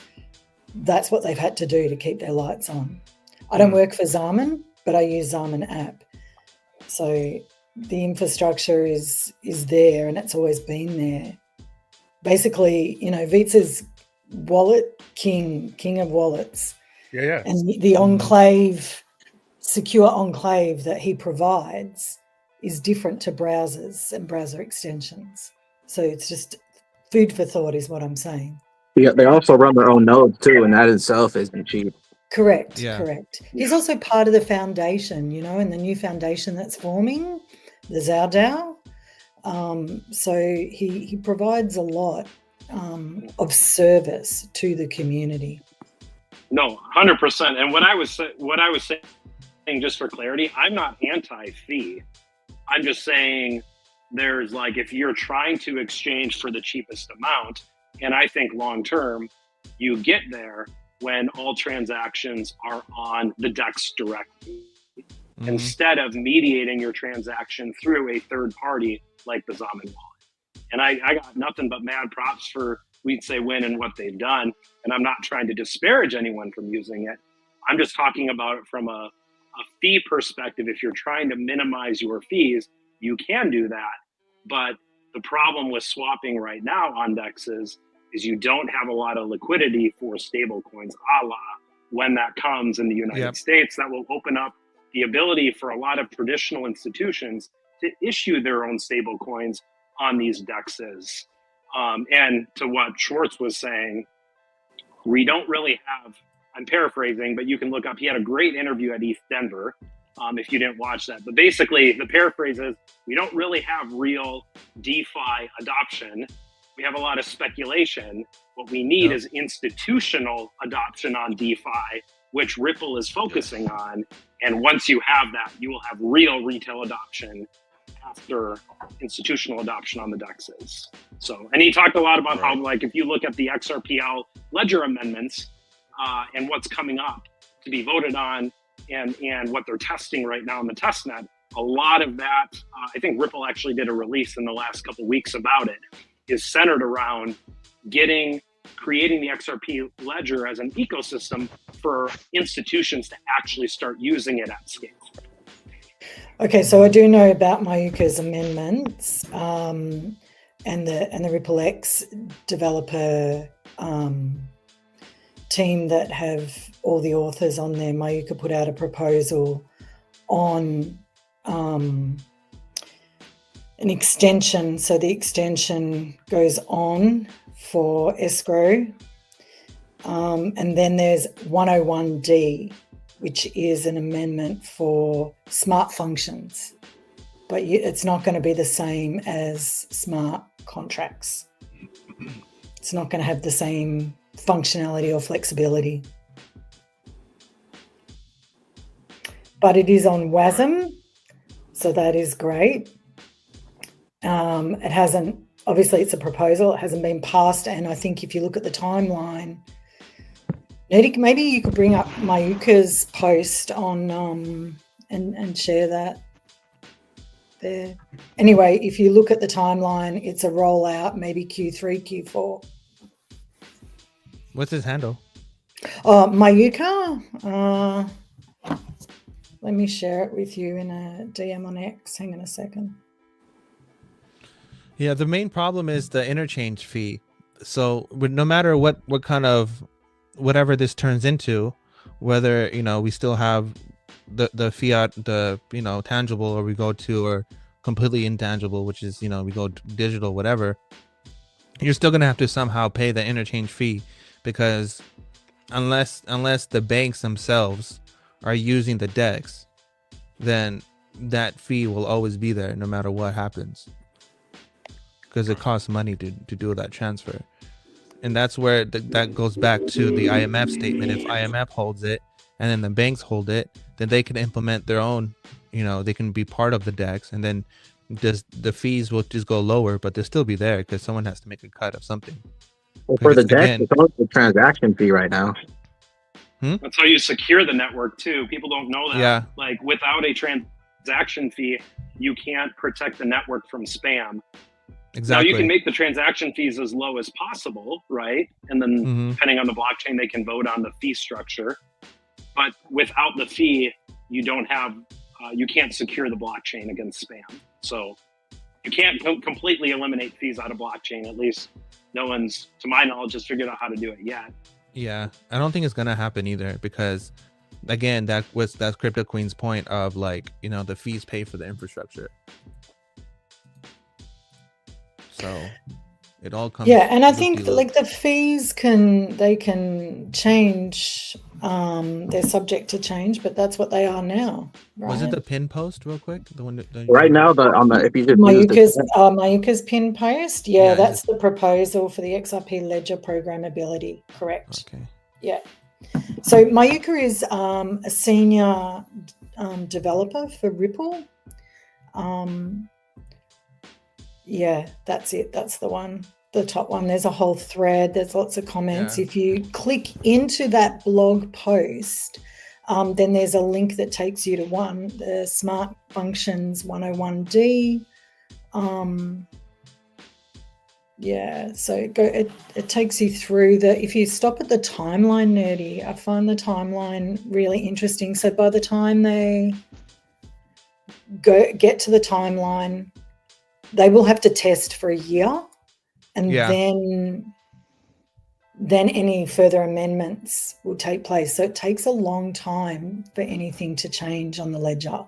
That's what they've had to do to keep their lights on. I don't work for Zaman, but I use Zaman app. So the infrastructure is there, and it's always been there. Basically, Vitsa's wallet king of wallets. Yeah. And the enclave, secure enclave that he provides is different to browsers and browser extensions. So it's just food for thought is what I'm saying. Yeah, they also run their own nodes too, and that itself isn't cheap. Correct. Yeah. Correct. He's also part of the foundation, and the new foundation that's forming, the ZRDAO. So he provides a lot of service to the community. No, 100%. And what I was saying, just for clarity, I'm not anti-fee. I'm just saying there's if you're trying to exchange for the cheapest amount, and I think long term, you get there when all transactions are on the DEX directly, instead of mediating your transaction through a third party like the Zaman wallet. And I got nothing but mad props for we'd say win in what they've done. And I'm not trying to disparage anyone from using it. I'm just talking about it from a fee perspective. If you're trying to minimize your fees, you can do that. But the problem with swapping right now on DEXs is you don't have a lot of liquidity for stable coins, a la when that comes in the United States. That will open up the ability for a lot of traditional institutions to issue their own stable coins on these DEXs. And to what Schwartz was saying, we don't really have, I'm paraphrasing, but you can look up, he had a great interview at ETH Denver, if you didn't watch that. But basically, the paraphrase is, we don't really have real DeFi adoption. We have a lot of speculation. What we need is institutional adoption on DeFi, which Ripple is focusing on. And once you have that, you will have real retail adoption after institutional adoption on the DEXs. So, and he talked a lot about how, like, if you look at the XRPL ledger amendments and what's coming up to be voted on and what they're testing right now in the testnet, a lot of that, I think Ripple actually did a release in the last couple of weeks about it, is centered around creating the XRP ledger as an ecosystem for institutions to actually start using it at scale. Okay, so I do know about Mayuka's amendments and the Ripple X developer team that have all the authors on there. Mayuka put out a proposal on an extension. So the extension goes on for escrow. And then there's 101D, which is an amendment for smart functions. But it's not going to be the same as smart contracts. It's not going to have the same functionality or flexibility. But it is on WASM, so that is great. It hasn't, obviously it's a proposal, it hasn't been passed, and I think if you look at the timeline, maybe you could bring up Mayuka's post on and share that there. Anyway, if you look at the timeline, it's a rollout, maybe Q3, Q4. What's his handle? Mayuka. Let me share it with you in a DM on X. Hang on a second. Yeah, the main problem is the interchange fee. So no matter what kind of whatever this turns into, whether we still have the fiat, tangible, or we go to or completely intangible, which is we go digital, whatever, you're still gonna have to somehow pay the interchange fee, because unless the banks themselves are using the DEX, then that fee will always be there no matter what happens, because it costs money to do that transfer. And that's where that goes back to the IMF statement. If IMF holds it and then the banks hold it, then they can implement their own, they can be part of the DEX, and then the fees will just go lower, but they'll still be there because someone has to make a cut of something. Well, for the DEX, it's only the transaction fee right now. That's how you secure the network too. People don't know that. Yeah. Like, without a transaction fee, you can't protect the network from spam. Exactly. Now you can make the transaction fees as low as possible, right? And then depending on the blockchain, they can vote on the fee structure. But without the fee, you don't have, you can't secure the blockchain against spam. So you can't completely eliminate fees out of blockchain. At least no one's, to my knowledge, has figured out how to do it yet. Yeah, I don't think it's gonna happen either, because again, that's Crypto Queen's point of, like, the fees pay for the infrastructure. So it all comes. Yeah, and I think like the fees can change. They're subject to change, but that's what they are now. Right? Was it the pin post, real quick? The one that right now, if you just Mayuka's pin post, Yeah, that's the proposal for the XRP ledger programmability. Correct. Okay. Yeah. So Mayuka is a senior developer for Ripple. Yeah, that's it. That's the one, the top one. There's a whole thread. There's lots of comments. Yeah. If you click into that blog post, then there's a link that takes you to the Smart Functions 101D. Yeah, so it takes you through if you stop at the timeline, Nerdy, I find the timeline really interesting. So by the time they get to the timeline, they will have to test for a year, and then any further amendments will take place. So it takes a long time for anything to change on the ledger.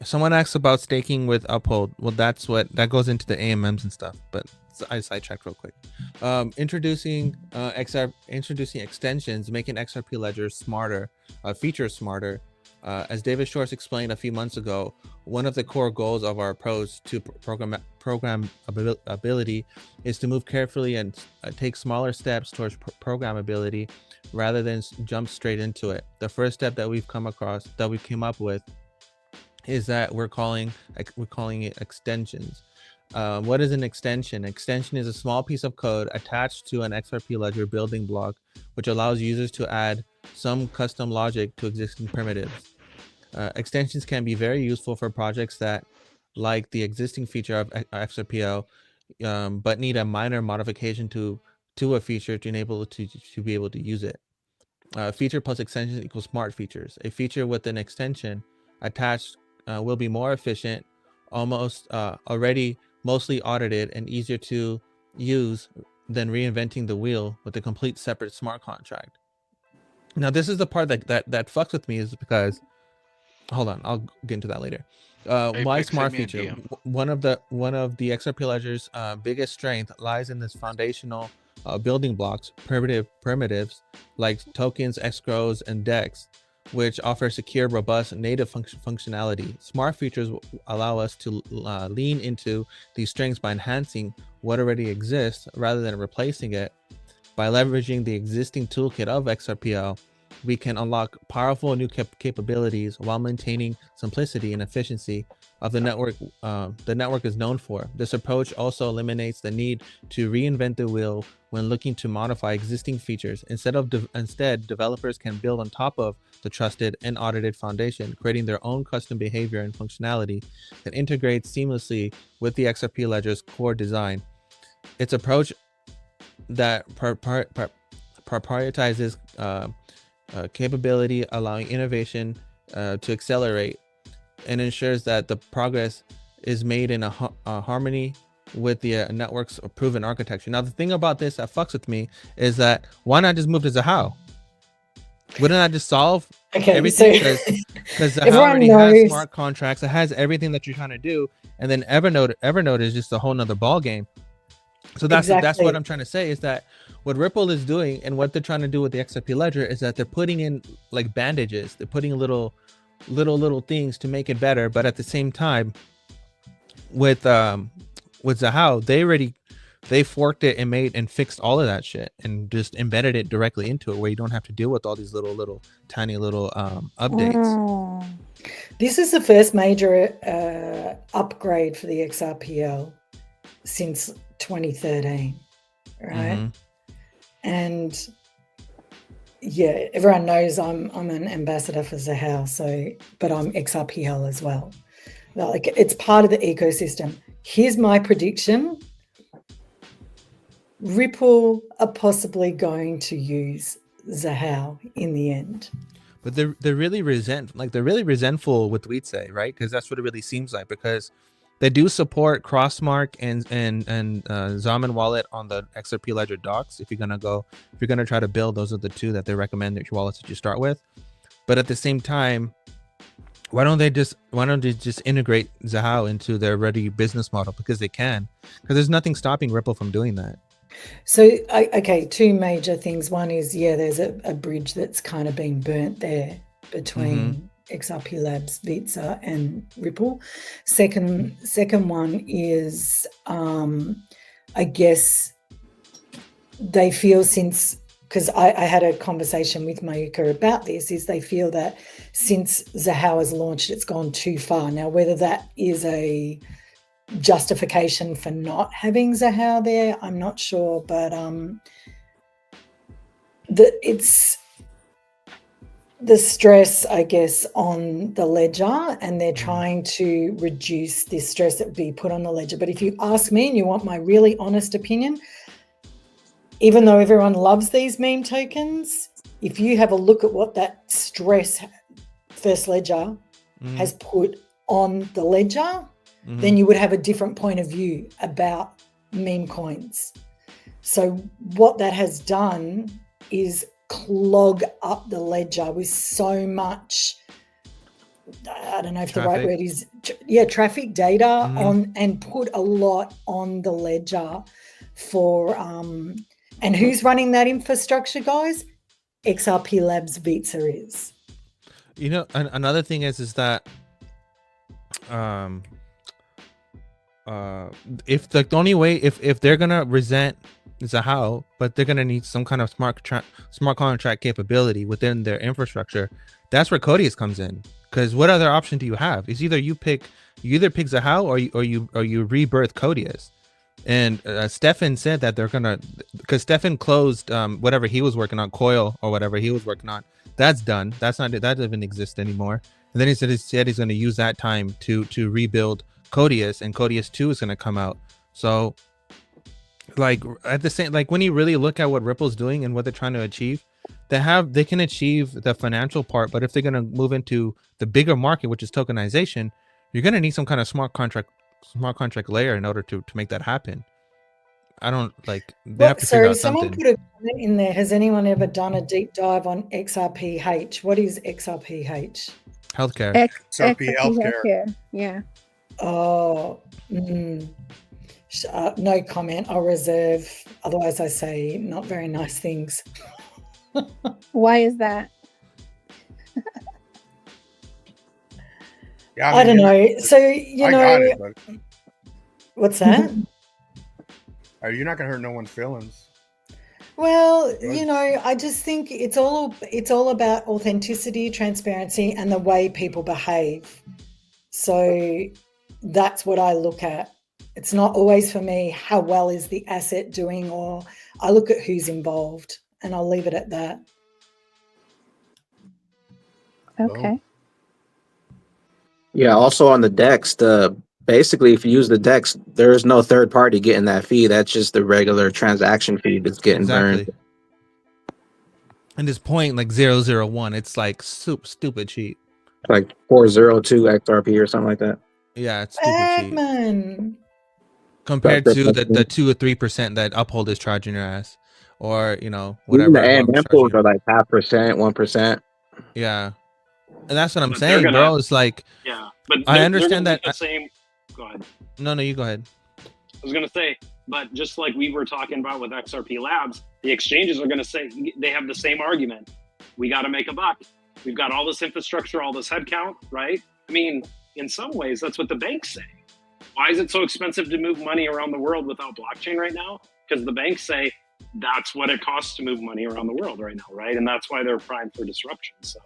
Someone asked about staking with Uphold. Well, that goes into the AMMs and stuff, but I sidetracked real quick. Introducing extensions, making XRP ledgers smarter, features smarter. As David Schwartz explained a few months ago, one of the core goals of our approach to programmability is to move carefully and take smaller steps towards programmability rather than jump straight into it. The first step that we came up with is that we're calling it extensions. What is an extension? Extension is a small piece of code attached to an XRP ledger building block, which allows users to add some custom logic to existing primitives. Extensions can be very useful for projects that like the existing feature of XRPO, but need a minor modification to a feature to enable to be able to use it. Feature plus extension equals smart features. A feature with an extension attached will be more efficient, already mostly audited, and easier to use than reinventing the wheel with a complete separate smart contract. Now, this is the part that fucks with me, is because, hold on, I'll get into that later. Why smart feature? One of the XRP ledger's biggest strength lies in this foundational building blocks, primitives like tokens, escrows, and DEX, which offer secure, robust, native functionality. Smart features allow us to lean into these strengths by enhancing what already exists rather than replacing it. By leveraging the existing toolkit of XRPL, we can unlock powerful new capabilities while maintaining simplicity and efficiency of the network is known for. This approach also eliminates the need to reinvent the wheel when looking to modify existing features. Instead, developers can build on top of the trusted and audited foundation, creating their own custom behavior and functionality that integrates seamlessly with the XRP ledger's core design. Its approach that prioritizes capability, allowing innovation to accelerate, and ensures that the progress is made in a harmony with the network's proven architecture. Now, the thing about this that fucks with me is that why not just move to Zahao? Wouldn't that just solve everything? Because Zahao already has smart contracts. It has everything that you're trying to do, and then Evernote is just a whole nother ball game. So that's what I'm trying to say, is that what Ripple is doing and what they're trying to do with the XRP ledger is that they're putting in like bandages. They're putting little things to make it better, but at the same time, with Zahao, they forked it and fixed all of that shit and just embedded it directly into it, where you don't have to deal with all these tiny updates. This is the first major upgrade for the XRPL since 2013, right? And yeah, everyone knows I'm an ambassador for Zahao, but I'm XRPL as well. Like, it's part of the ecosystem. Here's my prediction: Ripple are possibly going to use Zahao in the end. But they're really resentful with Weedsay, right? Because that's what it really seems like, because they do support Crossmark and Zaman Wallet on the XRP Ledger docs. If you're gonna try to build, those are the two that they recommend that your wallets that you start with. But at the same time, why don't they just integrate Zahao into their ready business model? Because they can. Because there's nothing stopping Ripple from doing that. So, okay, two major things. One is, there's a bridge that's kind of been burnt there between XRP Labs, Visa, and Ripple. Second one is, I guess they feel, because I had a conversation with Mayuka about this, is they feel that since Zahao has launched, it's gone too far. Now, whether that is a justification for not having Zahao there, I'm not sure, but the stress, I guess, on the ledger, and they're trying to reduce this stress that would be put on the ledger. But if you ask me and you want my really honest opinion, even though everyone loves these meme tokens, if you have a look at what that stress First Ledger has put on the ledger, then you would have a different point of view about meme coins. So what that has done is clog up the ledger with so much, I don't know if the right word is, traffic data on, and put a lot on the ledger for, and who's running that infrastructure, guys? XRP Labs Visa is. You know, another thing is that if the only way, if they're gonna resent Zahao, but they're gonna need some kind of smart contract capability within their infrastructure, that's where Codius comes in. Because what other option do you have? It's either you either pick Zahao or you rebirth Codius. And Stefan said that they're gonna, because Stefan closed whatever he was working on, Coil or whatever he was working on. That's done. That doesn't exist anymore. And then he said he's going to use that time to rebuild Codius, and Codius 2 is going to come out. So, like at the same, like when you really look at what Ripple's doing and what they're trying to achieve, they can achieve the financial part, but if they're going to move into the bigger market, which is tokenization, you're going to need some kind of smart contract layer in order to make that happen. I don't like. They have to figure out something. Someone put a comment in there. Has anyone ever done a deep dive on XRPH? What is XRPH? Healthcare. XRP healthcare. Yeah. Oh, no comment. I'll reserve. Otherwise, I say not very nice things. Why is that? Yeah, I don't know. So you know, what's that? You're not gonna hurt no one's feelings. Well, you know, I just think it's all about authenticity, transparency, and the way people behave. So that's what I look at. It's not always for me how well is the asset doing, or I look at who's involved, and I'll leave it at that. Okay. Yeah. Also on the DEX, basically, if you use the DEX, there is no third party getting that fee. That's just the regular transaction fee that's getting burned. And this point, like 0.001, it's like stupid cheap. Like 402 XRP or something like that. Yeah, it's stupid cheap. Man. Compared to the 2 or 3% that Uphold is charging your ass, or you know whatever. And pools are like 0.5%, 1%. Yeah, and that's what I'm saying, bro. It's like, yeah, but I understand that. The same. Go ahead. No, you go ahead. I was gonna say, but just like we were talking about with XRP Labs, the exchanges are gonna say they have the same argument. We got to make a buck. We've got all this infrastructure, all this headcount, right? I mean, in some ways, that's what the banks say. Why is it so expensive to move money around the world without blockchain right now? Because the banks say that's what it costs to move money around the world right now, right? And that's why they're primed for disruption. So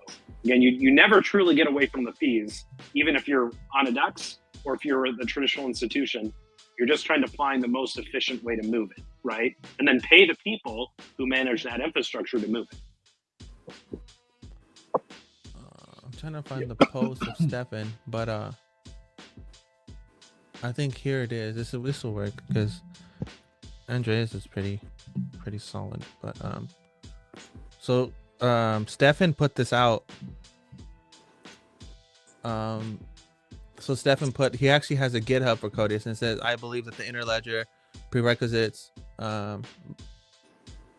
again, you never truly get away from the fees, even if you're on a DEX or if you're the traditional institution. You're just trying to find the most efficient way to move it, right? And then pay the people who manage that infrastructure to move it. I'm trying to find the post of Stefan, but I think here it is. This will work because Andreas is pretty solid. But so Stefan put this out. So Stefan he actually has a GitHub for Codius, and it says, I believe that the interledger prerequisites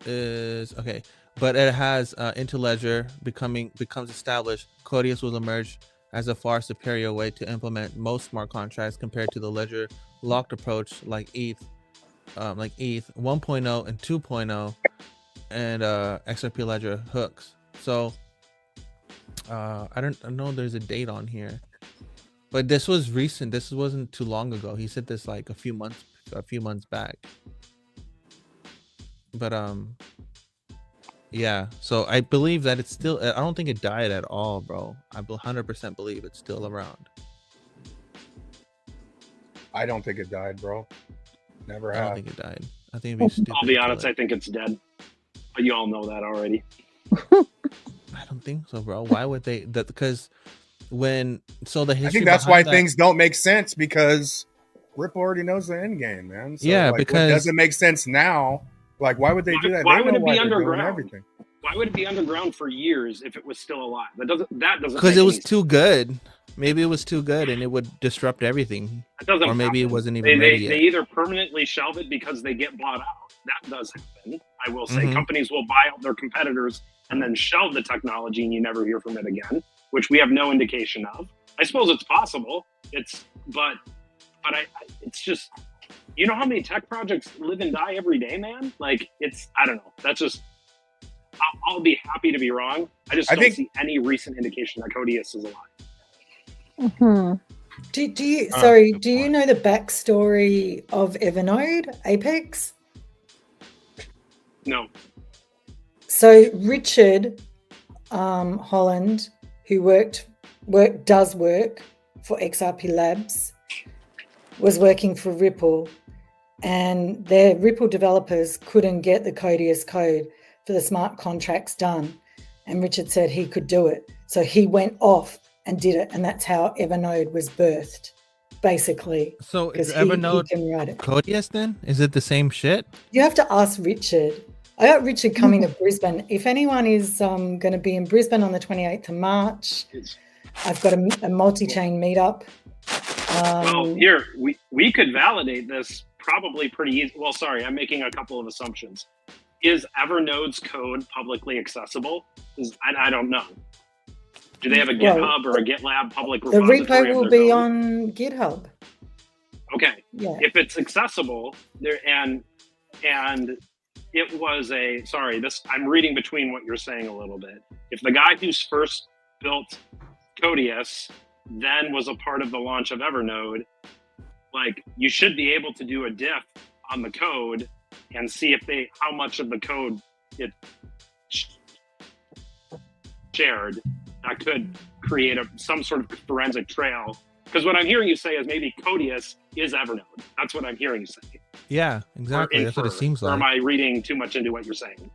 is okay, but it has interledger becomes established. Codius will emerge as a far superior way to implement most smart contracts compared to the ledger locked approach like ETH 1.0 and 2.0 and XRP ledger hooks. So I don't know there's a date on here, but this was recent. This wasn't too long ago. He said this like a few months back. But yeah, so I believe that it's still, I don't think it died at all, bro. I 100% believe it's still around. I don't think it died, bro. Never have. I don't think it died. I think it'd be stupid. I'll be honest, I think it's dead. But you all know that already. I something. So, bro, why would they? That because when the history. I think that's why behind that, things don't make sense because Ripple already knows the end game, man. So, Yeah, like, because- what doesn't make sense now? Like, why would they do that? Why They would know it why be they're doing underground? everything. Why would it be underground for years if it was still alive? That doesn't. because it was too good. Maybe it was too good, and it would disrupt everything. That doesn't Or maybe happen. it wasn't even they, ready yet. They either permanently shelve it because they get bought out. That does happen. I will say Mhm. companies will buy out their competitors and then shelve the technology, and you never hear from it again, which we have no indication of. I suppose it's possible. But it's just, you know how many tech projects live and die every day, man? Like, I don't know. That's just, I'll be happy to be wrong. I don't see any recent indication that Codius is alive. Mm-hmm. Do you know the backstory of Evernode, Apex? No. So Richard Holland, who does work for XRP Labs, was working for Ripple, and their Ripple developers couldn't get the Codius code for the smart contracts done, and Richard said he could do it. So he went off and did it, and that's how Evernode was birthed, basically. So is 'cause he Evernode can write it. Codius then? Is it the same shit? You have to ask Richard. I got Richard coming to Brisbane. If anyone is going to be in Brisbane on the 28th of March, I've got a multi-chain meetup. Well, here, we could validate this probably pretty easy. Well, sorry, I'm making a couple of assumptions. Is Evernode's code publicly accessible? I don't know. Do they have a GitHub or a GitLab public The repository? repo will be on GitHub. Okay. Yeah. If it's accessible there and it was I'm reading between what you're saying a little bit. If the guy who's first built Codius then was a part of the launch of Evernode, like, you should be able to do a diff on the code and see how much of the code it shared that could create some sort of forensic trail. Because what I'm hearing you say is maybe Codius is Evernode. That's what I'm hearing you say. Yeah, exactly. That's what it seems Or like. am I reading too much into what you're saying?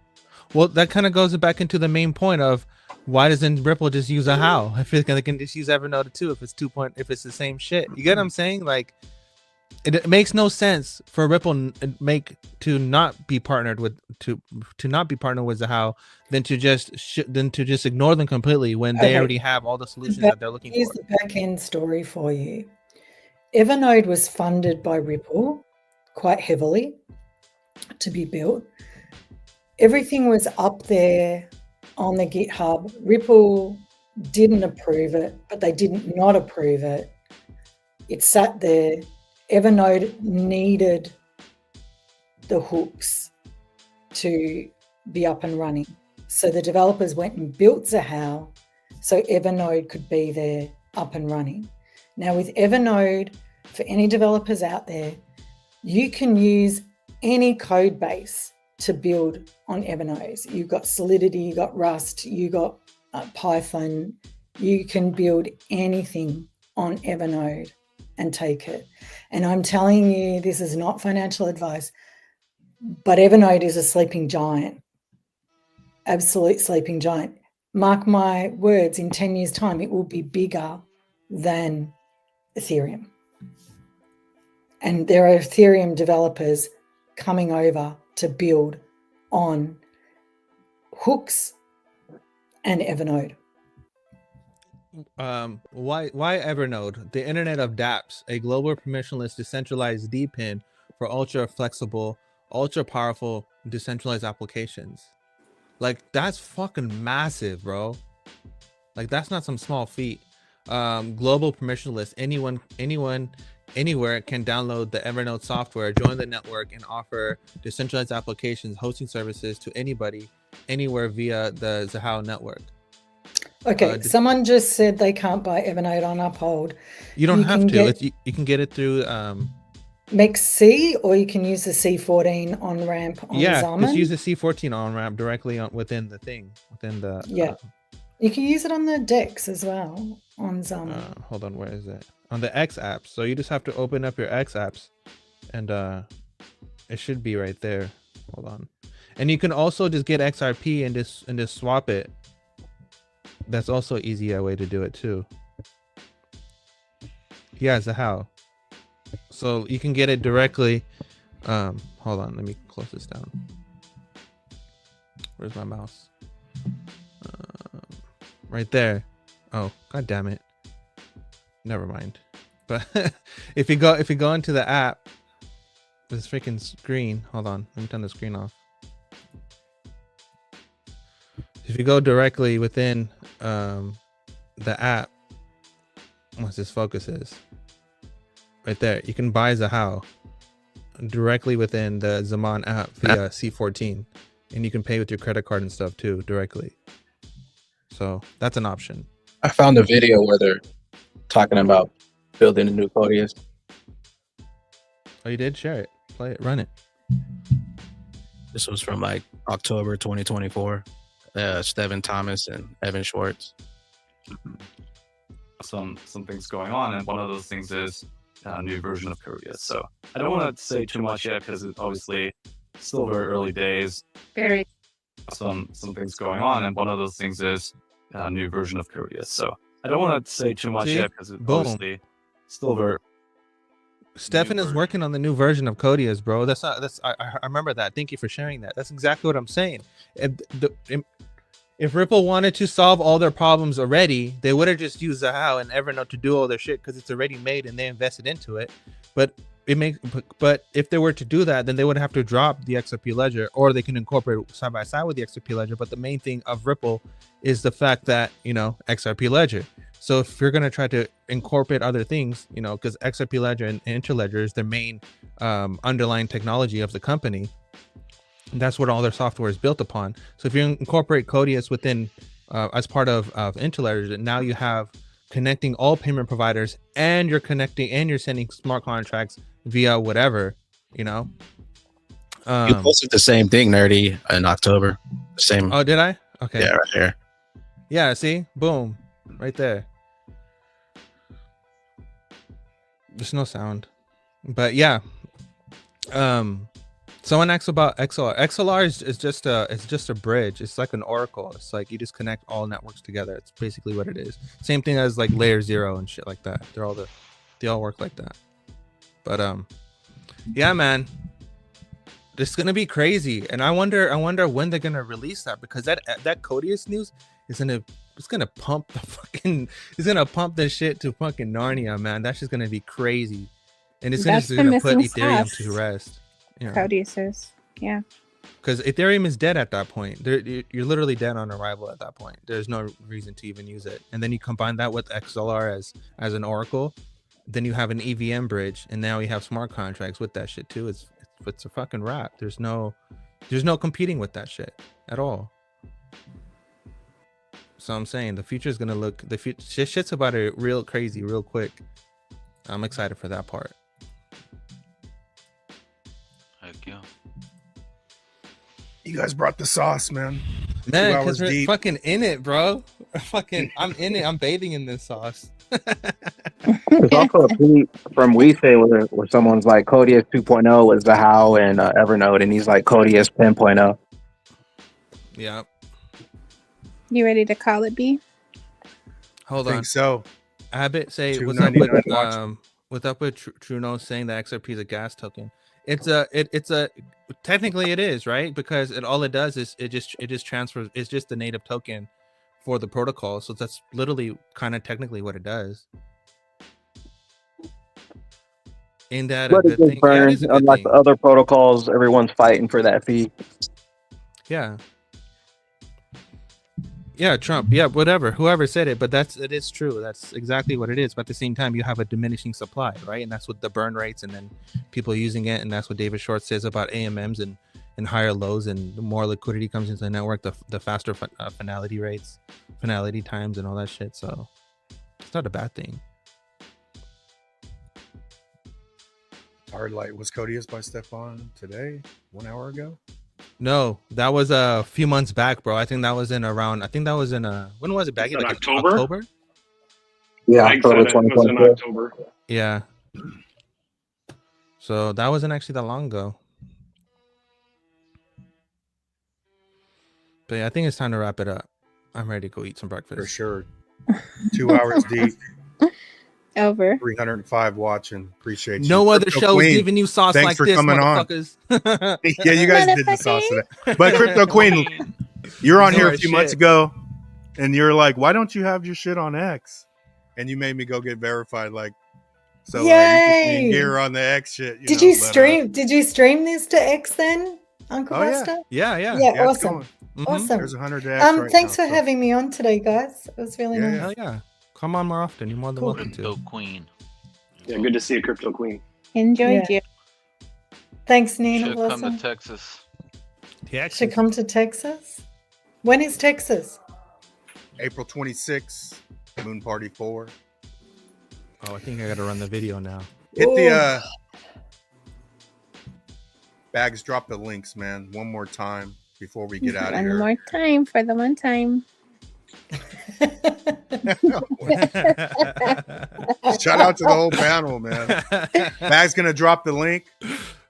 Well, that kind of goes back into the main point of why doesn't Ripple just use a how? I feel like they can just use Evernote too if it's if it's the same shit. You get what I'm saying? Like, it makes no sense for Ripple to not be partnered with the how than to just ignore them completely when they already have all the solutions that they're looking Here's for. the back end story for you. Evernode was funded by Ripple quite heavily to be built. Everything was up there on the GitHub. Ripple didn't approve it, but they did not approve it. It sat there. Evernode needed the hooks to be up and running. So the developers went and built Zahao so Evernode could be there up and running. Now with Evernode, for any developers out there, you can use any code base to build on Evernodes. You've got Solidity, you've got Rust, you've got Python. You can build anything on Evernode and take it. And I'm telling you, this is not financial advice, but Evernode is a sleeping giant, absolute sleeping giant. Mark my words, in 10 years' time, it will be bigger than Ethereum. And there are Ethereum developers coming over to build on hooks and Evernode. Why Evernode? The Internet of dApps, a global permissionless decentralized DPIN for ultra flexible, ultra powerful decentralized applications. Like, that's fucking massive, bro. Like, that's not some small feat. Global permissionless, anyone anywhere can download the Evernode software, join the network, and offer decentralized applications, hosting services to anybody, anywhere via the Zahao network. Okay, someone just said they can't buy Evernode on Uphold. You don't have to. You can get it through MEXC, or you can use the C14 on ramp on Zaman. Just use the C14 on ramp directly within the thing, within the. You can use it on the DEX as well on Zaman. Hold on, where is it? On the X apps. So you just have to open up your X apps, and it should be right there. Hold on, and you can also just get XRP and just swap it That's also an easier way to do it too. Yeah, it's a how. So you can get it directly. Hold on, let me close this down. Where's my mouse? Right there. Oh, god damn it. Never mind. But if you go into the app, this freaking screen. Hold on, let me turn the screen off. If you go directly within the app, once this focuses, right there, you can buy Zahao directly within the Zaman app via C14, and you can pay with your credit card and stuff too directly. So that's an option. I found a video where they're talking about building a new Codius. Oh, you did? Share it, play it, run it. This was from like October 2024. Steven Thomas and Evan Schwartz. Some things going on, and one of those things is a new version of Codius. So I don't want to say too much yet because it's obviously still very early days. Very. Some things going on, and one of those things is a new version of Codius. So I don't want to say too much yet because it's obviously still very. Stefan is working on the new version of Codius, bro. I remember that. Thank you for sharing that. That's exactly what I'm saying. If Ripple wanted to solve all their problems already, they would have just used Zahao and Evernote to do all their shit because it's already made and they invested into it. But if they were to do that, then they would have to drop the XRP ledger, or they can incorporate it side by side with the XRP ledger. But the main thing of Ripple is the fact that, XRP ledger. So if you're going to try to incorporate other things, because XRP ledger and Interledger is their main underlying technology of the company, that's what all their software is built upon. So if you incorporate Codius within as part of Interledger, now you have connecting all payment providers, and you're sending smart contracts via whatever, You posted the same thing, Nerdy, in October. Same. Oh, did I? Okay. Yeah, right here. Yeah, see? Boom. Right there. There's no sound. But yeah. Someone asks about XLR. XLR is just a bridge. It's like an oracle. It's like you just connect all networks together. It's basically what it is. Same thing as like layer 0 and shit like that. They all work like that. But yeah, man. This is gonna be crazy. And I wonder when they're gonna release that, because that Codius news is gonna pump the shit to fucking Narnia, man. That's just gonna be crazy. And it's gonna put Ethereum to rest. Codiuses, yeah. Because Ethereum is dead at that point. You're literally dead on arrival at that point. There's no reason to even use it. And then you combine that with XLR as an oracle, then you have an EVM bridge, and now you have smart contracts with that shit too. It's a fucking wrap. There's no competing with that shit at all. So I'm saying the future is gonna look shit's about to real crazy real quick. I'm excited for that part. Heck yeah. You guys brought the sauce, man. Man, because we're fucking in it, bro. I'm in it. I'm bathing in this sauce. There's also a tweet from WeSay where someone's like, Codius 2.0 was Zahao and Evernote, and he's like, Codius 10.0. Yeah. You ready to call it, B? Hold I on. think so. Abbott say what's up with Truno saying that XRP is a gas token. It's technically it is, right? Because all it does is it just transfers. It's just the native token for the protocol. So that's literally kind of technically what it does. In that, But it just burns, unlike the other protocols, everyone's fighting for that fee. Yeah. Yeah, Trump. Yeah, whatever. Whoever said it, but it is true. That's exactly what it is. But at the same time, you have a diminishing supply, right? And that's what the burn rates, and then people using it, and that's what David Short says about AMMs and higher lows, and the more liquidity comes into the network, the faster finality rates, finality times, and all that shit. So it's not a bad thing. Hard Light was Codius by Stefan today, 1 hour ago. No, that was a few months back, bro. I think that was in when was it back? In like October? Yeah, October 2024. Yeah. So that wasn't actually that long ago. But yeah, I think it's time to wrap it up. I'm ready to go eat some breakfast. For sure. 2 hours deep. Over. 305 watching. Appreciate you. No other Crypto show is Queen, giving you sauce thanks like for this, coming on. motherfuckers. Yeah, you guys did the sauce today. But Crypto Queen, you're on You know here our a few shit. months ago, and you're like, "Why don't you have your shit on X?" And you made me go get verified. Like, so you Yay! here on the X shit. Did know, you but, stream? Did you stream this to X then, Uncle Oh, yeah. Buster? Yeah. Yeah, it's awesome. going. Awesome. There's 100 to X right Thanks now, for so. having me on today, guys. It was really nice. Hell yeah. Come on more often. You're more than welcome to. Queen. Yeah, good to see you, Crypto Queen. Enjoyed you. Thanks, Nina. Should come Blossom. to Texas. Should come to Texas. When is Texas? April 26th, Moon Party 4. Oh, I think I gotta run the video now. Hit the Bags, drop the links, man. One more time before we get out of One here. more time for the one time. Shout out to the whole panel, man. Bag's gonna drop the link.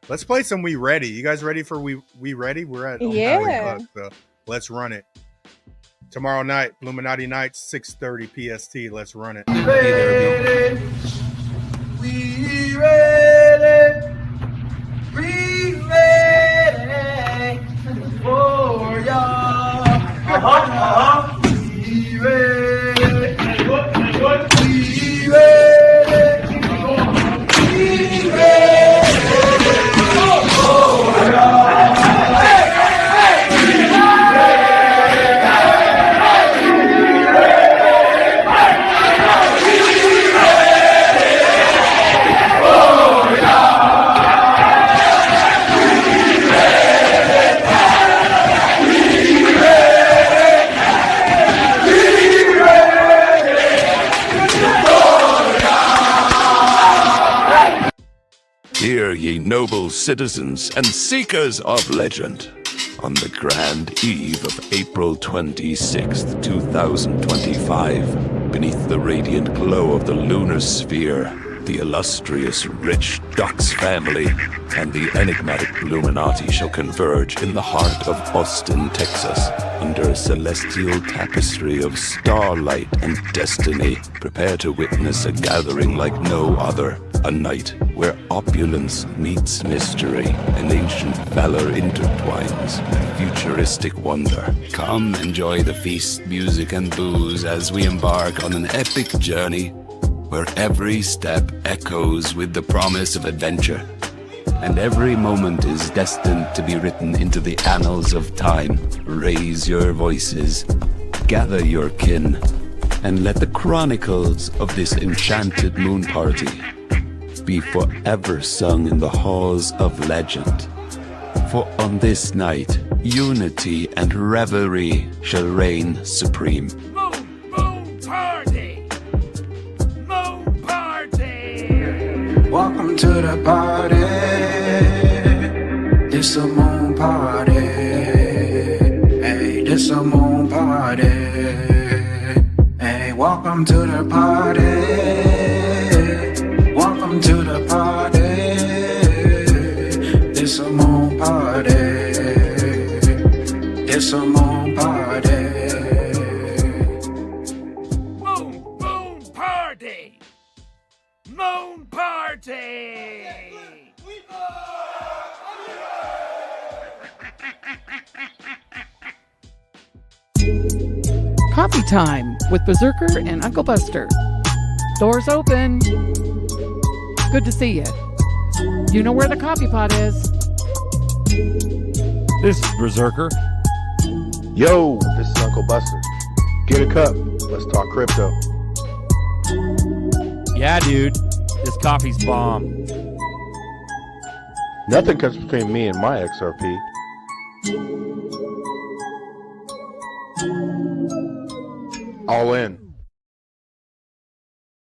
Let's play some We Ready. You guys ready for We Ready? We're at Yeah. so let's run it. Tomorrow night, Illuminati Nights, 6:30 PST. Let's run it. We ready. We ready for y'all. We ready. We ready. We ready for y'all. Hear ye noble citizens and seekers of legend. On the grand eve of April 26th, 2025, beneath the radiant glow of the lunar sphere, the illustrious rich Dux family and the enigmatic Illuminati shall converge in the heart of Austin, Texas, under a celestial tapestry of starlight and destiny. Prepare to witness a gathering like no other. A night where opulence meets mystery and ancient valor intertwines with futuristic wonder. Come enjoy the feast, music, and booze as we embark on an epic journey where every step echoes with the promise of adventure, and every moment is destined to be written into the annals of time. Raise your voices, gather your kin, and let the chronicles of this enchanted moon party be forever sung in the halls of legend. For on this night, unity and revelry shall reign supreme. Moon party. Moon party. Welcome to the party. It's a moon party. Hey, this a moon party. Hey, welcome to the party. Welcome to the party. It's a moon party. It's a moon party. Moon party. Moon party. Coffee time with Berserker and Uncle Buster. Doors open. Good to see you. You know where the coffee pot is. This is Berserker. Yo, this is Uncle Buster. Get a cup. Let's talk crypto. Yeah, dude. This coffee's bomb. Nothing comes between me and my XRP. All in.